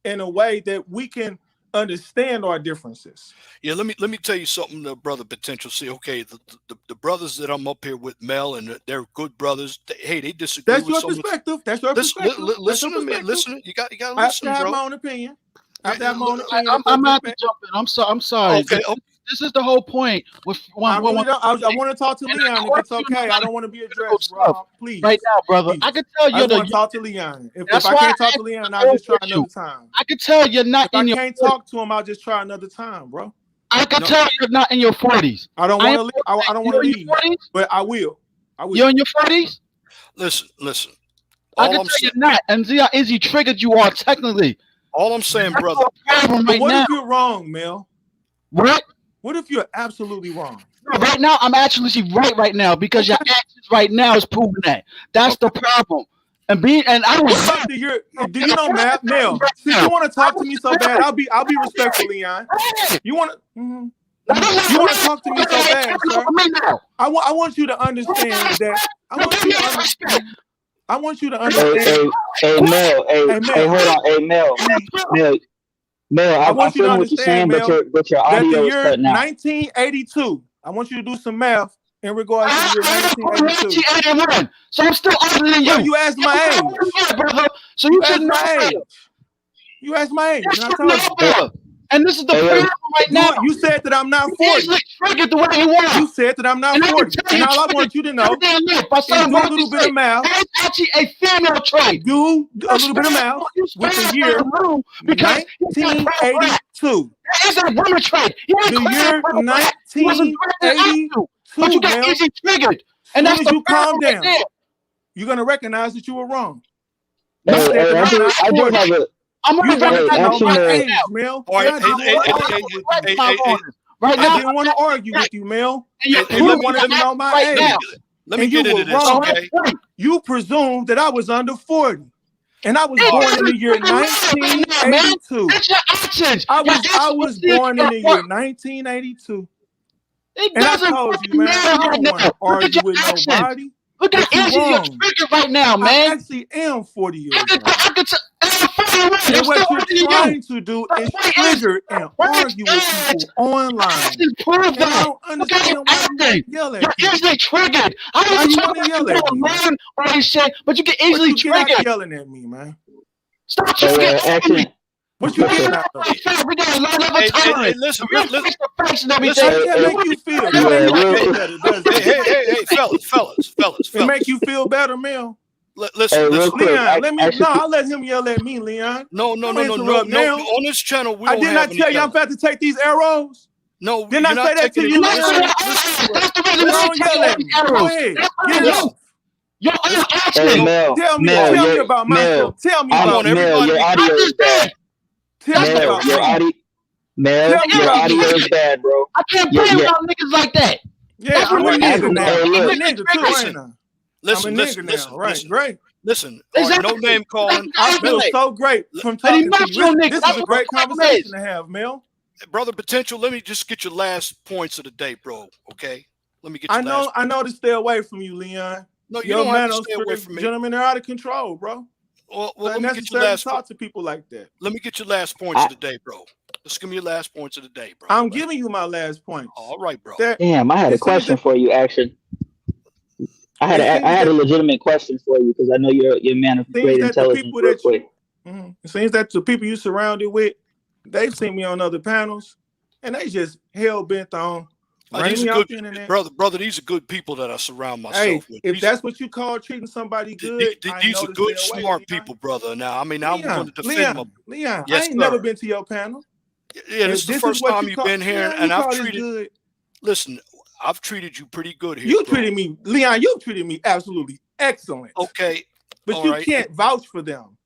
in a way that we can understand our differences. Yeah, let me tell you something, brother potential. See, okay, the brothers that I'm up here with, Mel, and they're good brothers. They disagree That's with your some of the. perspective. That's your perspective. That's Listen your to me. perspective. Listen, you got to I have to listen, have bro. my own opinion. I have to Yeah, have my own opinion. I'm not to jump in. I'm sorry. Okay, This is the whole point. With I really don't. I want to talk to And Leon if it's okay. I don't want to be addressed, bro. Please. right now, brother. Please. I can tell I you're just want the. to talk to Leon. If That's I why can't I talk to Leon, I'll just try with another you. time. I can tell you're not If I in your. can't talk to him, I'll just try another time, bro. I can tell you're not in your 40s. I don't want to leave. I don't want to You're in leave, your 40s. but I will. You're in your 40s. listen. I All can I'm tell saying, you're not. And see how Izzy triggered you are technically. all I'm saying, That's brother. our problem But right what now. if you're wrong, Mel? What? What if you're absolutely wrong? No, right now, I'm actually right now because your actions right now is proving that. That's the problem. And I was. What about do you know Mel? Since you want to talk to me so bad, I'll be respectful, Leon. You want to you want to talk to me so bad, sir? I want you to understand that. I want you to understand. I want you to understand. Hey, Mel. Hey, Mel. hold on. Hey, Mel. Mel, I want you to feeling what you're saying, understand, but your that audio the is year cutting out. 1982. I want you to do some math in regards to the year 1982. 1981. So I'm still older than you. Well, you asked my age, brother. So you should know. You asked my age, and I told you. And this is the problem right now. You said that I'm not 40. Triggered the way you want. You said that I'm not 40. And all I want you to know is do a little bit of math. It's actually a female trait. Do a little bit of math with the year 1982. That is a woman trait. The year 1982. But you got easily triggered. And as soon as you calm down, you're going to recognize that you were wrong. You said that I'm not 40. I'm going to recognize my age, Mel. Right now, I didn't want to argue with you, Mel. And you wanted to know my age. Let me get into this, okay? You presumed that I was under 40. And I was born in the year 1982. I was born in the year 1982. And I told you, man, I don't want to argue with nobody. Look at Izzy, you're triggered right now, man. I actually am 40 years old. And what you're trying to do is trigger and argue with people online. And I don't understand why you yell at me. You're easily triggered. I Why you want to yell at me? Man, or shit, but you get easily triggered. Yelling at me, man. Stop triggering. What you getting out of it? We got a low level tolerance. listen, Real listen, face to face and everything. listen. How that make you feel? That Yeah, make you real- feel better, doesn't it? Hey, fellas. It make you feel better, Mel. Listen, Hey, real listen. quick, Leon, let me. actually- No, I'll let him yell at me, Leon. No. Don't interrupt now. On this channel, we I don't did have not any tell you I'm yelling. about to take these arrows. No, Didn't I you're not say that to taking you? it. That's Listen, the reason Let's why don't yell at me. Go ahead. Get it off. Yo, Hey, actually, Mel, Tell me Mel, about Mel, myself. Tell me I about want me. Mel, your everybody. audio is bad. Tell me That's Mel, about your me. audio, Mel, Tell me your about audio me. is bad, bro. I can't Yeah, play yeah. without niggas like that. Yeah, That's I'm a what it is. nigga now. Hey, I'm a look. nigga too, Listen, ain't I? Listen, I'm a listen, nigga now. listen, Right, listen, great. listen. All right, no Exactly. name calling. I feel Exactly. so great from An talking to you. emotional nigga. This is That's a what great the problem conversation is. to have, Mel. Brother Potential, let me just get your last points of the day, bro. Okay? Let me get your I last. know to stay away from you, Leon. No, you Your don't have to stay away manosphere, from me. gentlemen, they're out of control, bro. Well, It's let me get your unnecessary to last. talk to people like that. Let me get your last points of the day, bro. Let's give me your last points of the day, bro. I'm giving you my last points. All right, bro. Damn, I had a question for you, Action. I had a legitimate question for you because I know you're a man of great intelligence. Real quick. It seems that the people you surrounded with, they've seen me on other panels, and they just hell bent on These me are off good, the internet. brother. These are good people that I surround myself Hey, with. if These that's what you call treating somebody good, these are good, smart people, brother. Now, I mean, I'm going to defend them. Leon, Yes, I ain't sir. never been to your panel. Yeah, this is the first time you've been here, and I've treated. Good. Listen, I've treated you pretty good here. You treated me, Leon. You treated me absolutely excellent. Okay, but you can't vouch for them.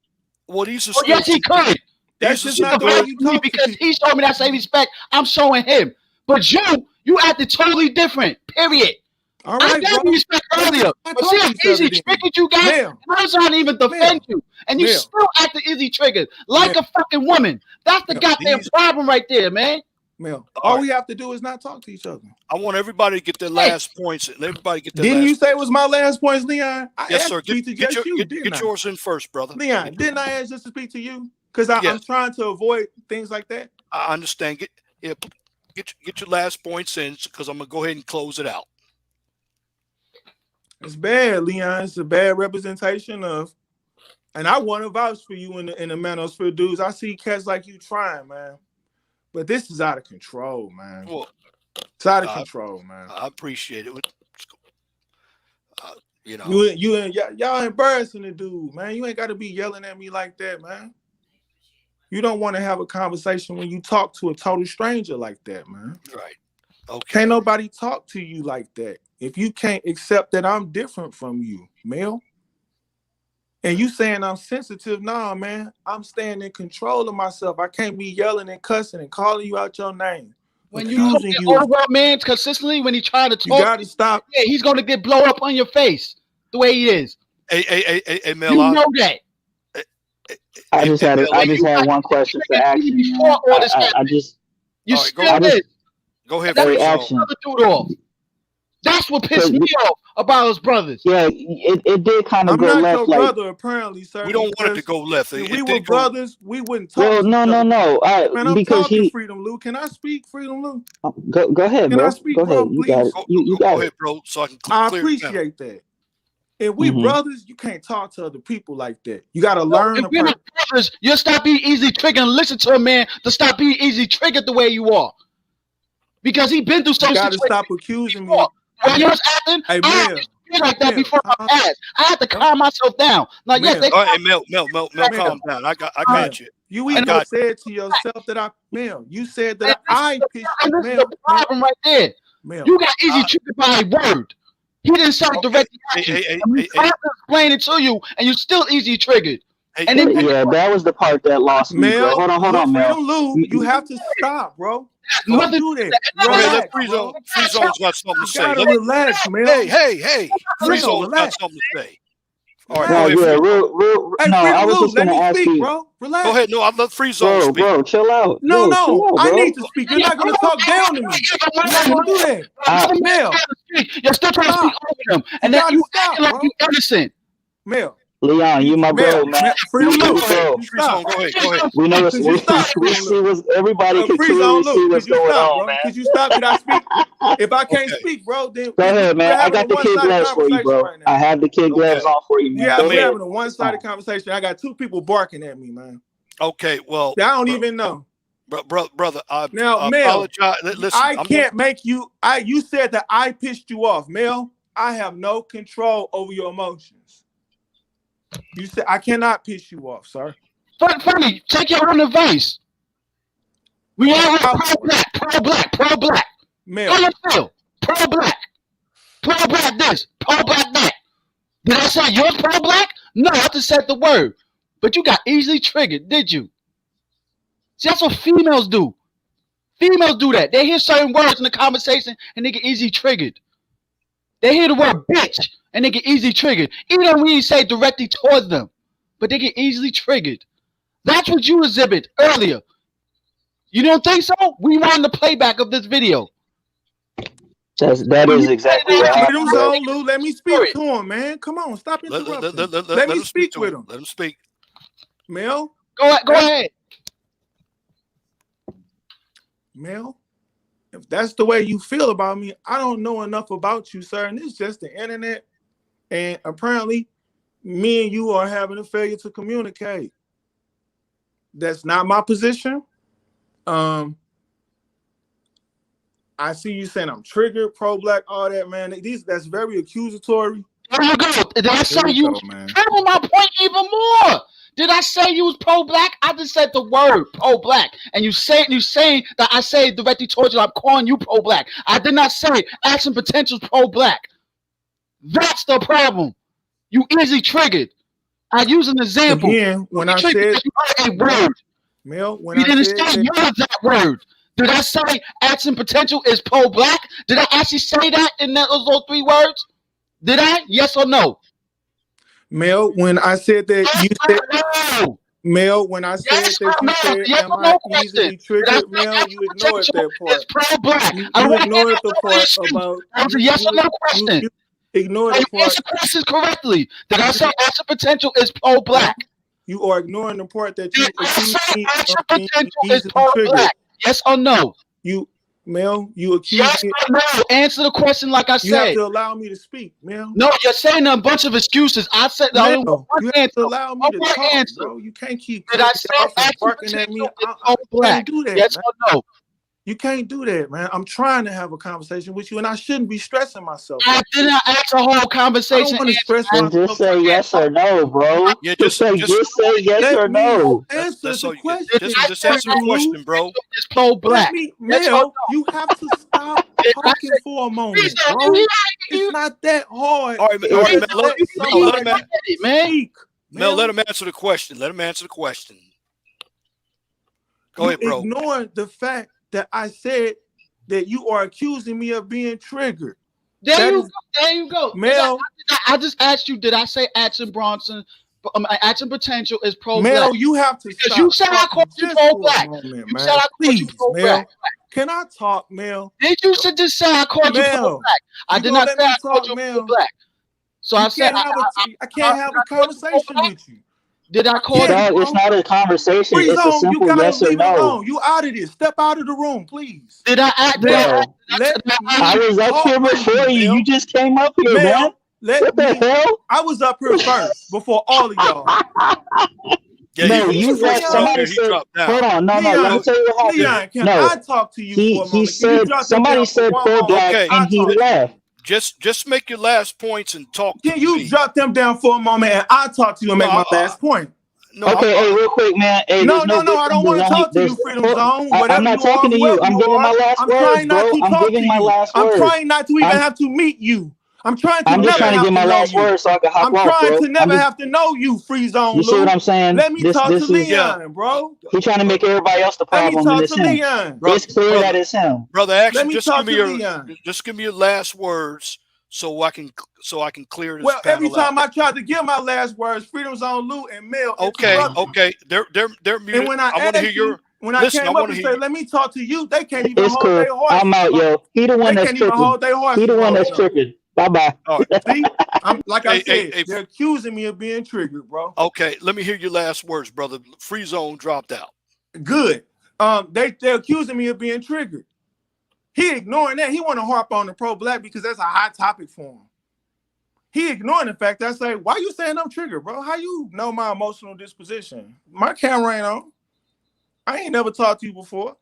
Well, these are. Oh, yes, he could. That's just not the way you talk because he showed me that same respect. I'm showing him. But you acted totally different. Period. All right, I gave you respect earlier. But see how easy triggered you got? I'm trying to even defend you. And you still acted easy triggered. Like a fucking woman. That's the goddamn problem right there, man. Mel, all we have to do is not talk to each other. I want everybody to get their last points. And everybody get their Didn't last you say it was my last points, Leon? Yes, sir. Get yours in first, brother. Leon, didn't I ask just to speak to you? Because I'm trying to avoid things like that. I understand. Get your last points in because I'm gonna go ahead and close it out. It's bad, Leon. It's a bad representation of, and I want to vouch for you in the manosphere, dudes. I see cats like you trying, man. But this is out of control, man. Well, it's out of control, man. I appreciate it. You know, y'all embarrassing the dude, man. You ain't got to be yelling at me like that, man. You don't want to have a conversation when you talk to a total stranger like that, man. Right. Okay. Can't nobody talk to you like that if you can't accept that I'm different from you, Mel. And you saying I'm sensitive? Nah, man. I'm staying in control of myself. I can't be yelling and cussing and calling you out your name. When you talk over man consistently, when he try to talk, you gotta stop. Yeah, he's gonna get blow up on your face the way he is. Hey, Mel. You know that. I just had one question for Action. You still did. Go ahead, Action. That's what pissed me off about his brothers. Yeah, it did kind of go left. I'm not your brother, apparently, sir. We don't want it to go left. If we were brothers, we wouldn't talk. Well, no. Man, I'm because talking, Freedom Lou. Can I speak, Freedom Lou? Go ahead, Can bro. I speak, go bro? ahead. Please. You got it. You got go it. ahead, bro. So I can I appreciate that. If we brothers, you can't talk to other people like that. You got to learn. If we're not brothers, you'll stop being easy triggered and listen to a man to stop being easy triggered the way you are. Because he been through some situations. You got to stop accusing me. When you was acting, I had to like that before my past. I had to calm myself down. Now, yes, they. All right, Mel, calm down. I got you. You even said to yourself that you said that I pissed you. The problem right there. You got easy triggered by a word. He didn't self-direct the action. We tried to explain it to you, and you're still easy triggered. And then, that was the part that lost me, bro. Hold on, Mel. Lou, you have to stop, bro. Don't do that. Relax, Free Zone's got something to say. Relax, man. Hey. Free Zone's got something to say. All right, I was just going to ask you, bro. Relax. Go ahead. No, I'd let Free Zone speak. Bro, chill out. No, chill out, I need to speak. You're not going to talk down to me. You're not going to do that. Mel. You're still trying to speak over him. And then you acting like you innocent. Mel. Leon, you my bro, man. Free Zone, Free Zone, go ahead. We know we see what everybody can clearly see what's going on, man. Could you stop? Could I speak? If I can't speak, bro, then go ahead, man. I got the kid gloves for you, bro. I have the kid gloves on for you, man. Yeah, we're having a one-sided conversation. I got two people barking at me, man. Okay, well, I don't even know. brother, I Now, Mel, apologize. Listen, I can't make you. You said that I pissed you off, Mel. I have no control over your emotions. You said I cannot piss you off, sir. Funny, take your own advice. We all pro-black, pro-black, pro-black. Mel. How you feel? Pro-black. Pro-black this, pro-black that. Did I say you're pro-black? No, I just said the word. But you got easily triggered, did you? See, that's what females do. Females do that. They hear certain words in the conversation and they get easily triggered. They hear the word bitch and they get easily triggered. Even though we didn't say it directly towards them, but they get easily triggered. That's what you exhibit earlier. You don't think so? We want the playback of this video. That is exactly what happened. Lou, let me speak to him, man. Come on, stop interrupting. Let me speak with him. Let him speak. Mel? Go ahead. Mel, if that's the way you feel about me, I don't know enough about you, sir. And it's just the internet. And apparently, me and you are having a failure to communicate. That's not my position. I see you saying I'm triggered, pro-black, all that, man. That's very accusatory. There you go. Did I say you prove my point even more? Did I say you was pro-black? I just said the word pro-black. And you saying that I say directly towards you, I'm calling you pro-black. I did not say action potential's pro-black. That's the problem. You easily triggered. I use an example. Again, when I said a word. Mel, when you I didn't said say that word. Did I say action potential is pro-black? Did I actually say that in those 3 words? Did I? Yes or no? Mel, when I said that you said Mel, when I said that you said am I easily triggered, Mel, you ignored that part. It's pro-black. You ignored the part about that was a yes or no question. You ignored the part. Answer questions correctly. Did I say action potential is pro-black? You are ignoring the part that you accused me action of being potential is easily triggered. pro-black. Yes or no? Mel, you accuse me. Yes or no? Answer the question like I said. You have to allow me to speak, Mel. No, you're saying a bunch of excuses. I said the only one you have to allow me to talk, bro. You can't keep Did I say barking at me. I can't do that. Yes man. or no? You can't do that, man. I'm trying to have a conversation with you, and I shouldn't be stressing myself. I did not ask a whole conversation. I don't want to stress myself. Just say yes or no, bro. Yeah, just say yes or no. Answer the question. Just answer the question, bro. It's pro-black. Mel, you have to stop talking for a moment, bro. It's not that hard. All right, Mel, let him answer the question. Let him answer the question. Go ahead, bro. Ignore the fact that I said that you are accusing me of being triggered. There you go. Mel, I just asked you, did I say action potential is pro-black? Mel, you have to stop. You said I called you pro-black. You said I called you pro-black. Can I talk, Mel? Did you just say I called you pro-black? I did not say I called you pro-black. So I said I can't have a conversation with you. Did I call you? No, it's not a conversation. It's a simple yes or no. You out of this. Step out of the room, please. Did I act? I was up here before you. You just came up here, man. What the hell? I was up here first before all of y'all. No, you got somebody said. Hold on, no. Let me tell you what happened. Can I talk to you for a moment? He said somebody said pro-black and he left. Just make your last points and talk. Can you drop them down for a moment and I'll talk to you and make my last point? No, okay, hey, real quick, man. Hey, no, I don't want to talk to you, Freedom Zone. I'm not talking to you. I'm giving my last words, bro. I'm giving my last words. I'm trying not to even have to meet you. I'm trying to just trying to get my last words so I can hop off, bro. I'm trying to never have to know you, Free Zone. You see what I'm saying? Let me talk to Leon, bro. He's trying to make everybody else the problem, and it's him. It's clear that it's him. Brother, actually, just give me your last words. So I can clear this. Well, every time I try to give my last words, Freedom Zone Lou and Mel. Okay, they're muted. And when I want to hear your. When I came up and say, "Let me talk to you," they can't even hold their horse. I'm out, yo. He the one that's tripping. He the one that's tripping. Bye. See, like I said, they're accusing me of being triggered, bro. Okay, let me hear your last words, brother. Free Zone dropped out. Good. They're accusing me of being triggered. He ignoring that. He want to harp on the pro-black because that's a hot topic for him. he ignoring the fact that I say, why you saying I'm triggered, bro? How you know my emotional disposition? My camera ain't on. I ain't never talked to you before.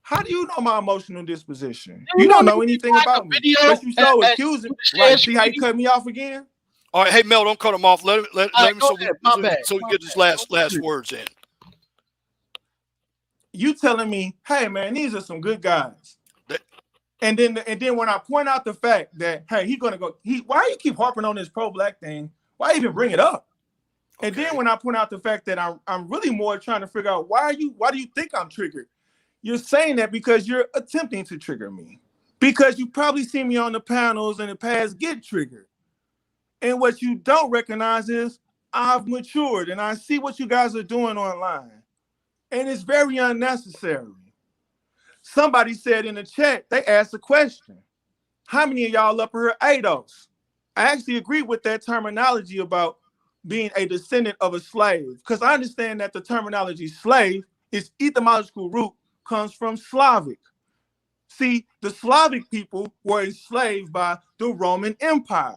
How do you know my emotional disposition? You don't know anything about me. But you so accusing. Right. See how you cut me off again? All right, hey Mel, don't cut him off. Let him so we get his last words in. You telling me, hey man, these are some good guys. And then when I point out the fact that, hey, he's gonna go, why you keep harping on this pro-black thing? Why even bring it up? Okay. And then when I point out the fact that I'm really more trying to figure out why do you think I'm triggered? You're saying that because you're attempting to trigger me. Because you probably see me on the panels in the past get triggered. And what you don't recognize is I've matured and I see what you guys are doing online. And it's very unnecessary. Somebody said in the chat, they asked a question. How many of y'all up here ADOS? I actually agree with that terminology about being a descendant of a slave, because I understand that the terminology slave, its etymological root comes from Slavic. See, the Slavic people were enslaved by the Roman Empire.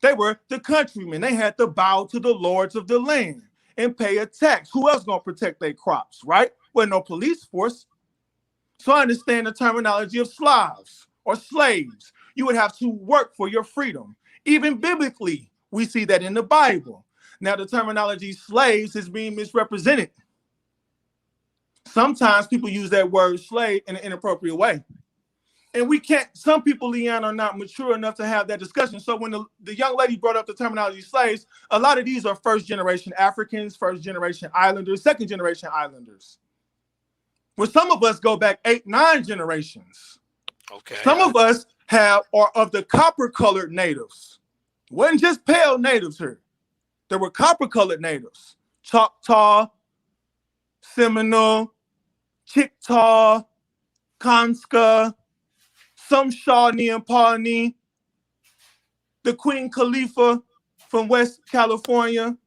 They were the countrymen. They had to bow to the lords of the land and pay a tax. Who else gonna protect their crops, right? Well, no police force. So I understand the terminology of Slavs or slaves. You would have to work for your freedom. Even biblically, we see that in the Bible. Now, the terminology slaves is being misrepresented. Sometimes people use that word slave in an inappropriate way. And we can't, some people, Leanne, are not mature enough to have that discussion. So when the young lady brought up the terminology slaves, a lot of these are first-generation Africans, first-generation Islanders, second-generation Islanders. Well, some of us go back 8, 9 generations. Okay. Some of us are of the copper-colored natives. It wasn't just pale natives here. There were copper-colored natives. Choctaw, Seminole, Chickasaw, Kanska, some Shawnee and Pawnee, the Queen Khalifa from West California.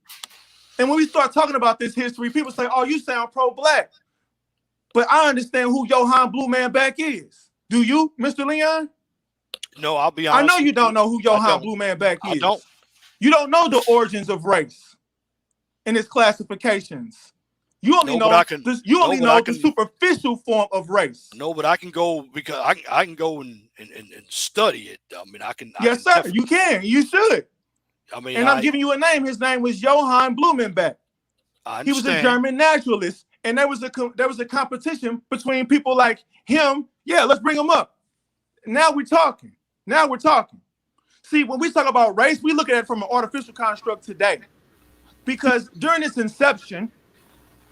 And when we start talking about this history, people say, oh, you sound pro-black. But I understand who Johann Blue Man Back is. Do you, Mr. Leon? No, I'll be honest. I know you don't know who Johann Blue Man Back is. I don't. You don't know the origins of race and its classifications. You only know the superficial form of race. No, but I can go because I can go and study it. I mean, I can. Yes, sir. You can. You should. I mean, and I'm giving you a name. His name was Johann Blumenbach. He was a German naturalist, and there was a competition between people like him. Yeah, let's bring him up. Now we're talking. See, when we talk about race, we look at it from an artificial construct today, because during its inception,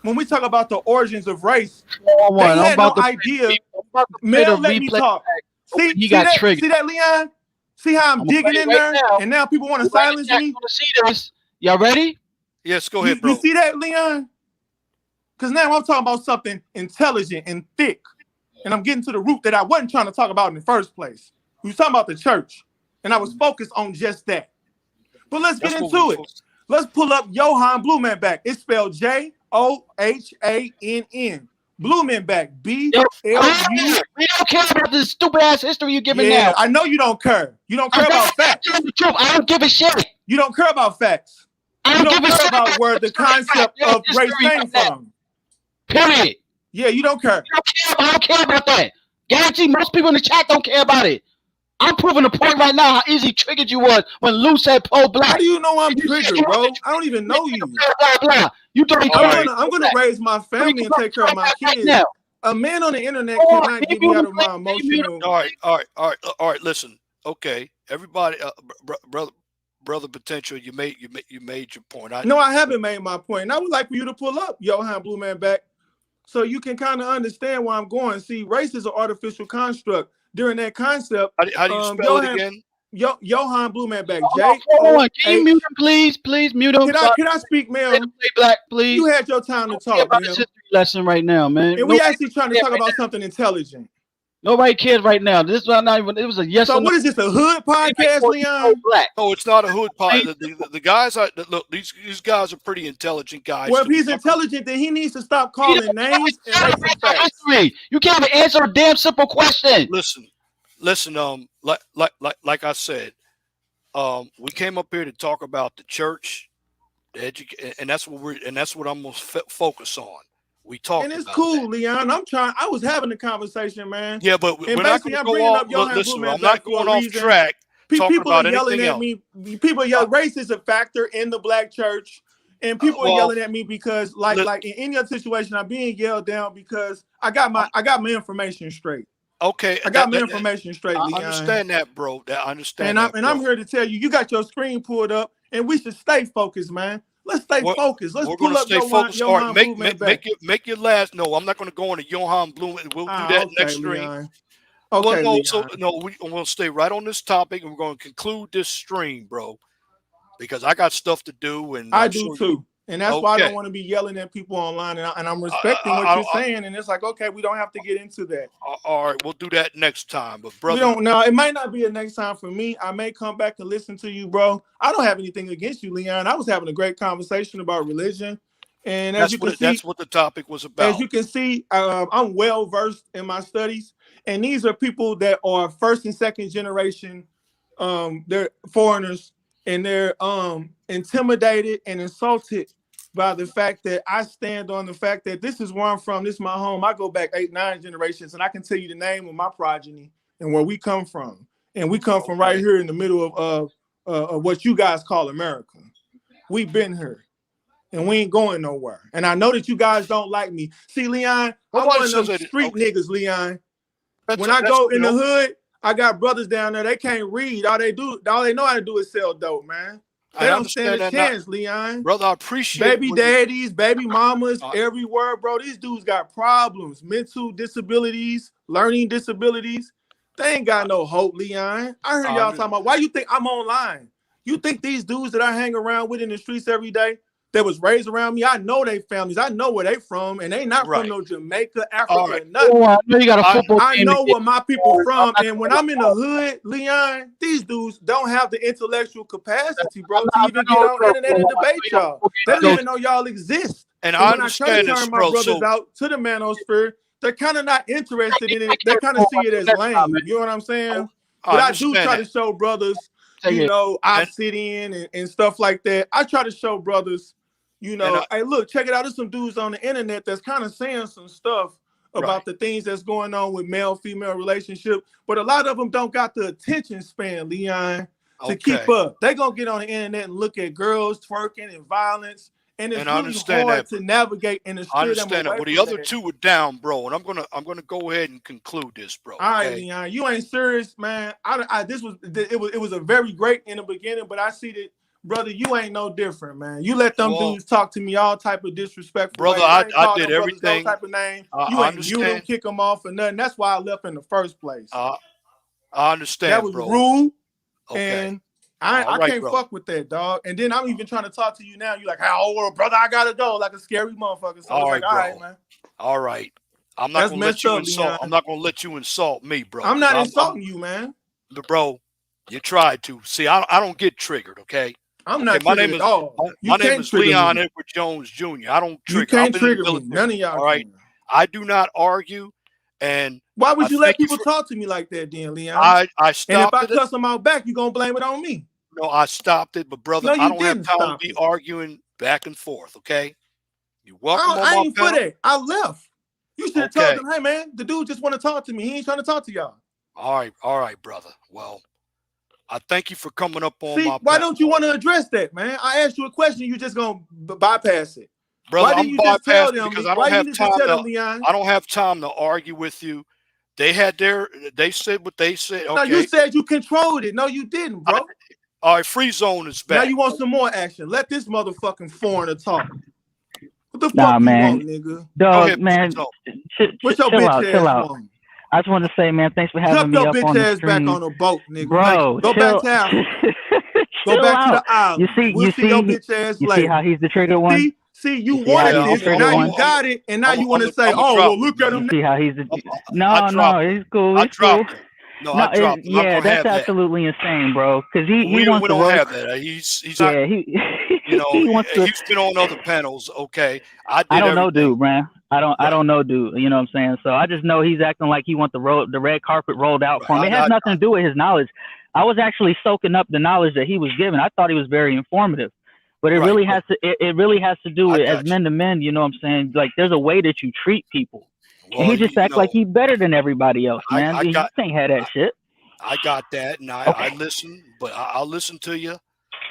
when we talk about the origins of race, they had no idea. Mel, let me talk. See that, Leon? See how I'm digging in there? And now people want to silence me? See this? Y'all ready? Yes, go ahead, bro. You see that, Leon? Because now I'm talking about something intelligent and thick. And I'm getting to the root that I wasn't trying to talk about in the first place. We were talking about the church. And I was focused on just that. But let's get into it. Let's pull up Johann Blumenbach. It's spelled Johannn. Blumenbach. B-L-U. We don't care about this stupid ass history you're giving now. I know you don't care. You don't care about facts. I don't give a shit. You don't care about facts. You don't care about where the concept of race came from. Period. Yeah, you don't care. I don't care about that. Guarantee most people in the chat don't care about it. I'm proving the point right now how easy triggered you was when Lou said pro-black. How do you know I'm triggered, bro? I don't even know you. Blah, blah. You I'm gonna raise my family and take care of my kids. Now. A man on the internet cannot get me out of my emotional. All right. Listen, okay, everybody, brother Potential, you made your point. No, I haven't made my point. And I would like for you to pull up Johann Blue Man back, so you can kind of understand where I'm going. See, race is an artificial construct. During that concept, how do you spell it again? Johann Blue Man back. Can you mute him, please? Please mute him. Can I speak, man? Black, please. You had your time to talk, about this history lesson right now, man. And we actually trying to talk about something intelligent. Nobody cares right now. This was not even. It was a yes. So what is this? A hood podcast, Leon? No, it's not a hood podcast. The guys look. These guys are pretty intelligent guys. Well, if he's intelligent, then he needs to stop calling names and racing facts. You can't even answer a damn simple question. Listen. Like I said, We came up here to talk about the church, and that's what I'm gonna focus on. We talked And it's about cool, that. Leon. I was having a conversation, man. Yeah, but And we're not basically, going to I'm go bringing off. up Johann Listen, Blumenbach I'm not for a going off reason. track talking People are about yelling anything at else. me. People yell, race is a factor in the black church, and people are Well, yelling at me because, like in any other situation, I'm being yelled down because I got my information straight. Okay, I got my information straight, I Leon. understand that, bro. I understand And that, I'm here to tell you, you got your screen pulled up, and we should stay focused, man. Let's stay focused. Let's We're pull going to up stay focused. All right, Johann Blumenbach. make your last. No, I'm not going to go into Johann Blumenbach. We'll do that next stream. Leon. Okay, well, no, Leon. so no, we'll stay right on this topic, and we're going to conclude this stream, bro, because I got stuff to do, and I do too. And that's why I don't want to be yelling at people online, and I'm respecting what you're saying. And it's like, okay, we don't have to get into that. All right, we'll do that next time. But brother, we don't know. It might not be a next time for me. I may come back and listen to you, bro. I don't have anything against you, Leon. I was having a great conversation about religion, and as you can see, that's what the topic was about. As you can see, I'm well versed in my studies, and these are people that are first and second generation. They're foreigners, and they're intimidated and insulted by the fact that I stand on the fact that this is where I'm from. This is my home. I go back 8-9 generations, and I can tell you the name of my progeny and where we come from. And we come from right here in the middle of what you guys call America. We've been here, and we ain't going nowhere. And I know that you guys don't like me. See, Leon, I'm one of them street niggas, Leon. When I go in the hood, I got brothers down there. They can't read. All they know how to do is sell dope, man. They don't stand a chance, Leon. Brother, I appreciate baby daddies, baby mamas, everywhere, bro. These dudes got problems, mental disabilities, learning disabilities. They ain't got no hope, Leon. I heard y'all talking about why you think I'm online. You think these dudes that I hang around with in the streets every day that was raised around me, I know they families, I know where they from, and they not from no Jamaica, Africa, nothing. Oh, I know you got a football I team know to where my people from, and when I'm in the hood, Leon, these dudes don't have the intellectual capacity, bro, to even get on the internet and debate y'all. They don't even know y'all exist. And so I when I try to turn my brothers out to the manosphere, they're kind of not interested in it. They kind of see it as lame. You know what I'm saying? But I do try to show brothers, you know, Obsidian and stuff like that. I try to show brothers, you know, hey, look, check it out. There's some dudes on the internet that's kind of saying some stuff about the things that's going on with male-female relationship, but a lot of them don't got the attention span, Leon, to keep up. They gonna get on the internet and look at girls twerking and violence, and it's really hard to navigate and to steer them away. Well, the other two were down, bro, and I'm gonna go ahead and conclude this, bro. All right, Leon, you ain't serious, man. It was a very great in the beginning, but I see that. Brother, you ain't no different, man. You let them dudes talk to me all type of disrespectful. Brother, I did everything. No type of name. You ain't mute them, kick them off or nothing. That's why I left in the first place. I understand, that was bro. rude, okay. And I can't fuck with that, dog. And then I'm even trying to talk to you now. You're like, "Oh, well, brother, I gotta go," like a scary motherfucker. So all right, all right, man. All right. I'm not gonna let you insult. I'm not gonna let you insult me, bro. I'm not insulting you, man. Bro, you tried to. See, I don't get triggered, okay? I'm not triggered at all. My name is Leon Edward Jones Jr. I don't trigger. You can't trigger me. None of y'all. All right. I do not argue. And why would you let people talk to me like that, then, Leon? I stopped. And if I cuss them out back, you gonna blame it on me. No, I stopped it, but brother, I don't have time to be arguing back and forth. Okay. You're welcome. I ain't for that. I left. You should have told them, hey man, the dude just want to talk to me. He ain't trying to talk to y'all. All right, brother. Well, I thank you for coming up on my. Why don't you want to address that, man? I asked you a question. You just gonna bypass it, brother. Why didn't you just tell them? Because I don't have time. I don't have time to argue with you. They said what they said. Okay. No, you said you controlled it. No, you didn't, bro. All right, free zone is back. Now you want some more action. Let this motherfucking foreigner talk. What the fuck man. you want, nigga? Dog, man. What's your chill bitch out, ass chill out. want? I just want to say, man, thanks for having me up on the stream. Jump your bitch ass back on a boat, nigga. Bro, go back to Africa. Go back to the island. You see your bitch ass later. See how he's the trigger one? See, you wanted this, now you got it, and now you want to say, "Oh, well, look at him." See how he's the no, he's cool. He's cool. No, I dropped him. Yeah, that's absolutely insane, bro. Because he wants to don't have that. He's not, you know, he wants to. He's been on other panels. Okay, I don't know, dude, man. I don't know, dude. You know what I'm saying? So I just know he's acting like he wants the red carpet rolled out for him. It has nothing to do with his knowledge. I was actually soaking up the knowledge that he was giving. I thought he was very informative. But it Right, really but has to it really has to do I with, as got you. men to men, you know what I'm saying? Like there's a way that you treat people. And Well, he just acts like he's better than everybody else, man. I You got can't have that shit. I got that, and I Okay. listen, but I'll listen to you,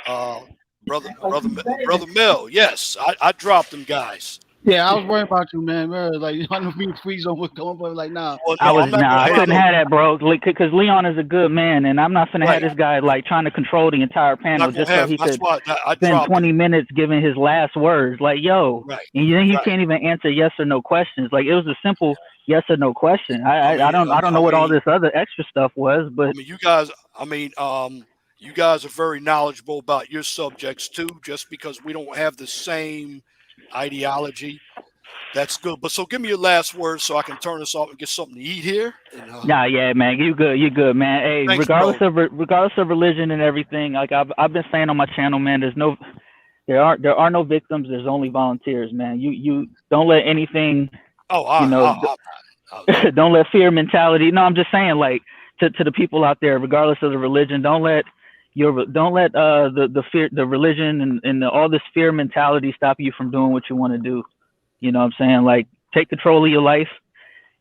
uh, brother Mel. Yes, I dropped them guys. Yeah, I was worried about you, man. Bro. Like I know me and Freeze on was going, but like, nah. Well, no, I'm not gonna. I Hey, couldn't look, have that, bro. Because Leon is a good man, and I'm not finna have right. this guy like trying to control the entire I'm panel not gonna just so have. he That's could why I spend dropped them. 20 minutes giving his last words. Like, yo, Right, and then he right. can't even answer yes or no questions. Like, it was a simple yes or no question. I mean, I don't know what all this other extra stuff was, but you guys. You guys are very knowledgeable about your subjects too. Just because we don't have the same ideology, that's good. But so, give me your last words so I can turn this off and get something to eat here. And nah, yeah, man, you good, man. Hey, thanks, bro. regardless of religion and everything, like I've been saying on my channel, man, there are no victims. There's only volunteers, man. You don't let anything, Oh, you know, don't let fear mentality. No, I'm just saying, like to the people out there, regardless of the religion, don't let the fear, the religion, and all this fear mentality stop you from doing what you want to do. You know what I'm saying? Like, take control of your life,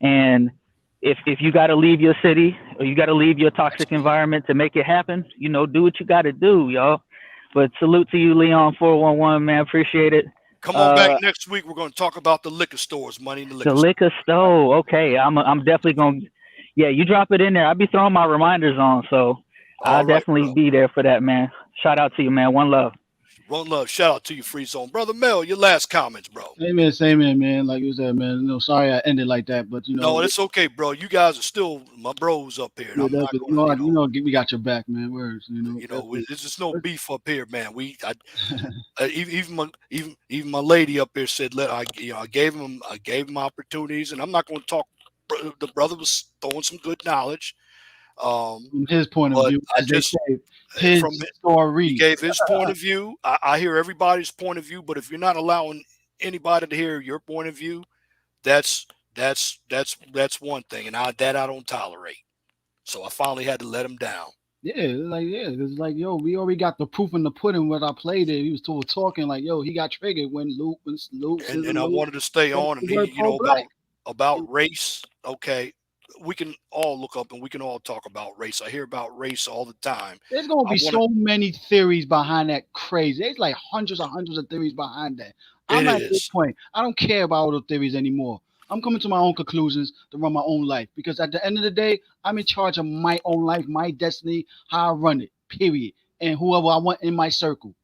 and if you got to leave your city or you got to leave your toxic environment to make it happen, do what you got to do, y'all. But salute to you, Leon 411, man. Appreciate it. Come on back next week. We're going to talk about the liquor stores, money in the liquor The liquor store. Okay, I'm definitely gonna. Yeah, you drop it in there. I'll be throwing my reminders on, so I'll definitely be there for that, man. Shout out to you, man. One love. One love. Shout out to you, Free Zone. Brother Mel, your last comments, bro. Same man. Like you said, man. Sorry I ended like that, but No, it's okay, bro. You guys are still my bros up here. And I'm not gonna, we got your back, man. Words, there's just no beef up here, man. Even my lady up here said, I gave him opportunities, and I'm not going to talk. The brother was throwing some good knowledge. From his point of view, his story. He gave his point of view. I hear everybody's point of view, but if you're not allowing anybody to hear your point of view, that's one thing, and I don't tolerate. So I finally had to let him down. It's like, yo, we already got the proof in the pudding when I played it. He was still talking like, yo, he got triggered when Luke and I wanted to stay on, and he, about race. Okay, we can all look up and we can all talk about race. I hear about race all the time. There's gonna be so many theories behind that crazy. There's like hundreds of theories behind that. I'm at this point. I don't care about all the theories anymore. I'm coming to my own conclusions to run my own life, because at the end of the day, I'm in charge of my own life, my destiny, how I run it, period. And whoever I want in my circle.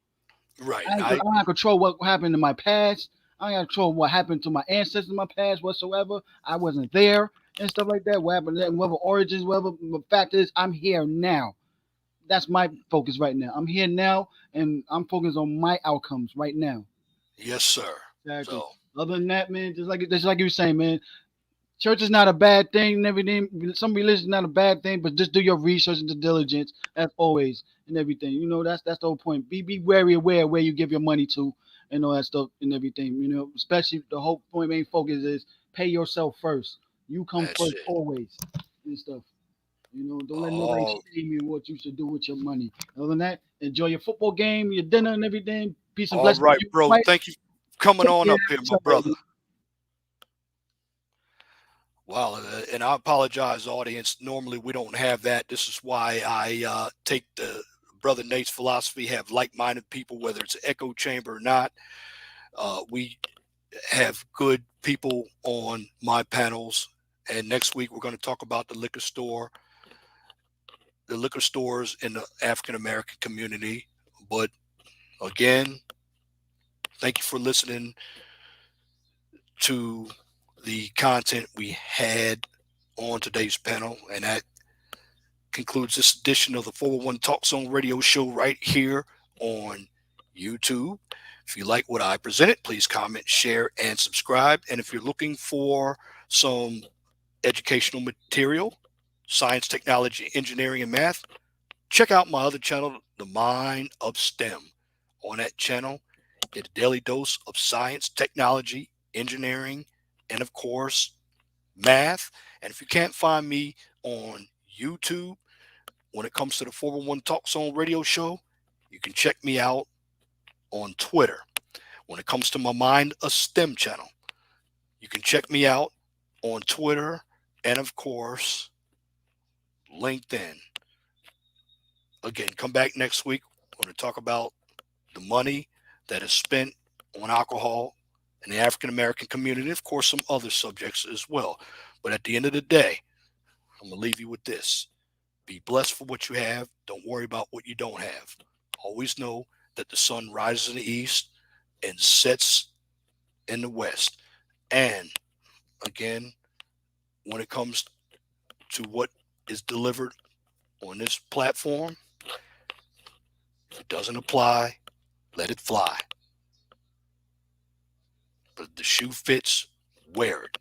Right. I don't control what happened in my past. I don't control what happened to my ancestors in my past whatsoever. I wasn't there and stuff like that. What happened, whatever origins, whatever the fact is, I'm here now. That's my focus right now. I'm here now, and I'm focused on my outcomes right now. Yes, sir. Exactly. So, other than that, man, just like you were saying, man, church is not a bad thing and everything. Some religion is not a bad thing, but just do your research and due diligence as always and everything. That's the whole point. Be very aware where you give your money to and all that stuff and everything. Especially the whole point, main focus is pay yourself first. You come first always and stuff. Don't let nobody shame you what you should do with your money. Other than that, enjoy your football game, your dinner and everything. Peace and blessings. All right, bro. Thank you for coming on up here, my brother. Wow, and I apologize, audience. Normally we don't have that. This is why I take the Brother Nate's philosophy, have like-minded people, whether it's an echo chamber or not. We have good people on my panels, and next week we're going to talk about the liquor stores in the African-American community. But again, thank you for listening to the content we had on today's panel, and that concludes this edition of the 401 Talk Zone Radio Show right here on YouTube. If you like what I presented, please comment, share, and subscribe. And if you're looking for some educational material, science, technology, engineering, and math, check out my other channel, The Mind of STEM. On that channel, get a daily dose of science, technology, engineering, and of course, math. And if you can't find me on YouTube, when it comes to the 411 Talk Zone radio show, you can check me out on Twitter. When it comes to my Mind a STEM channel, you can check me out on Twitter and, of course, LinkedIn. Again, come back next week. We're going to talk about the money that is spent on alcohol in the African American community, of course, some other subjects as well. But at the end of the day, I'm going to leave you with this. Be blessed for what you have. Don't worry about what you don't have. Always know that the sun rises in the east and sets in the west. And again, when it comes to what is delivered on this platform, if it doesn't apply, let it fly. But if the shoe fits, wear it.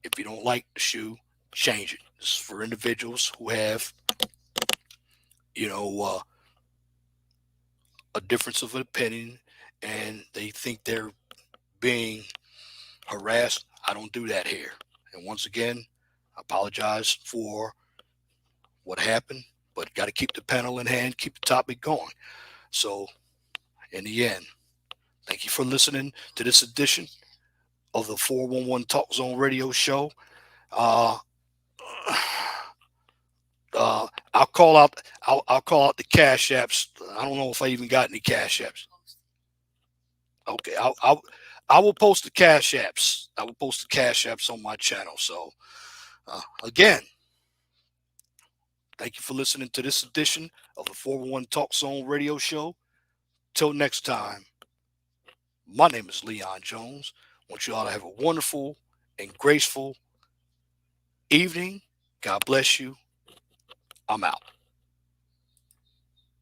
If you don't like the shoe, change it. This is for individuals who have, a difference of opinion and they think they're being harassed. I don't do that here. And once again, I apologize for what happened, but got to keep the panel in hand, keep the topic going. So, in the end, thank you for listening to this edition of the 411 Talk Zone radio show. I'll call out the cash apps. I don't know if I even got any cash apps. Okay, I will post the cash apps. I will post the cash apps on my channel. So again, thank you for listening to this edition of the 411 Talk Zone radio show. Till next time, my name is Leon Jones. I want you all to have a wonderful and graceful evening. God bless you. I'm out.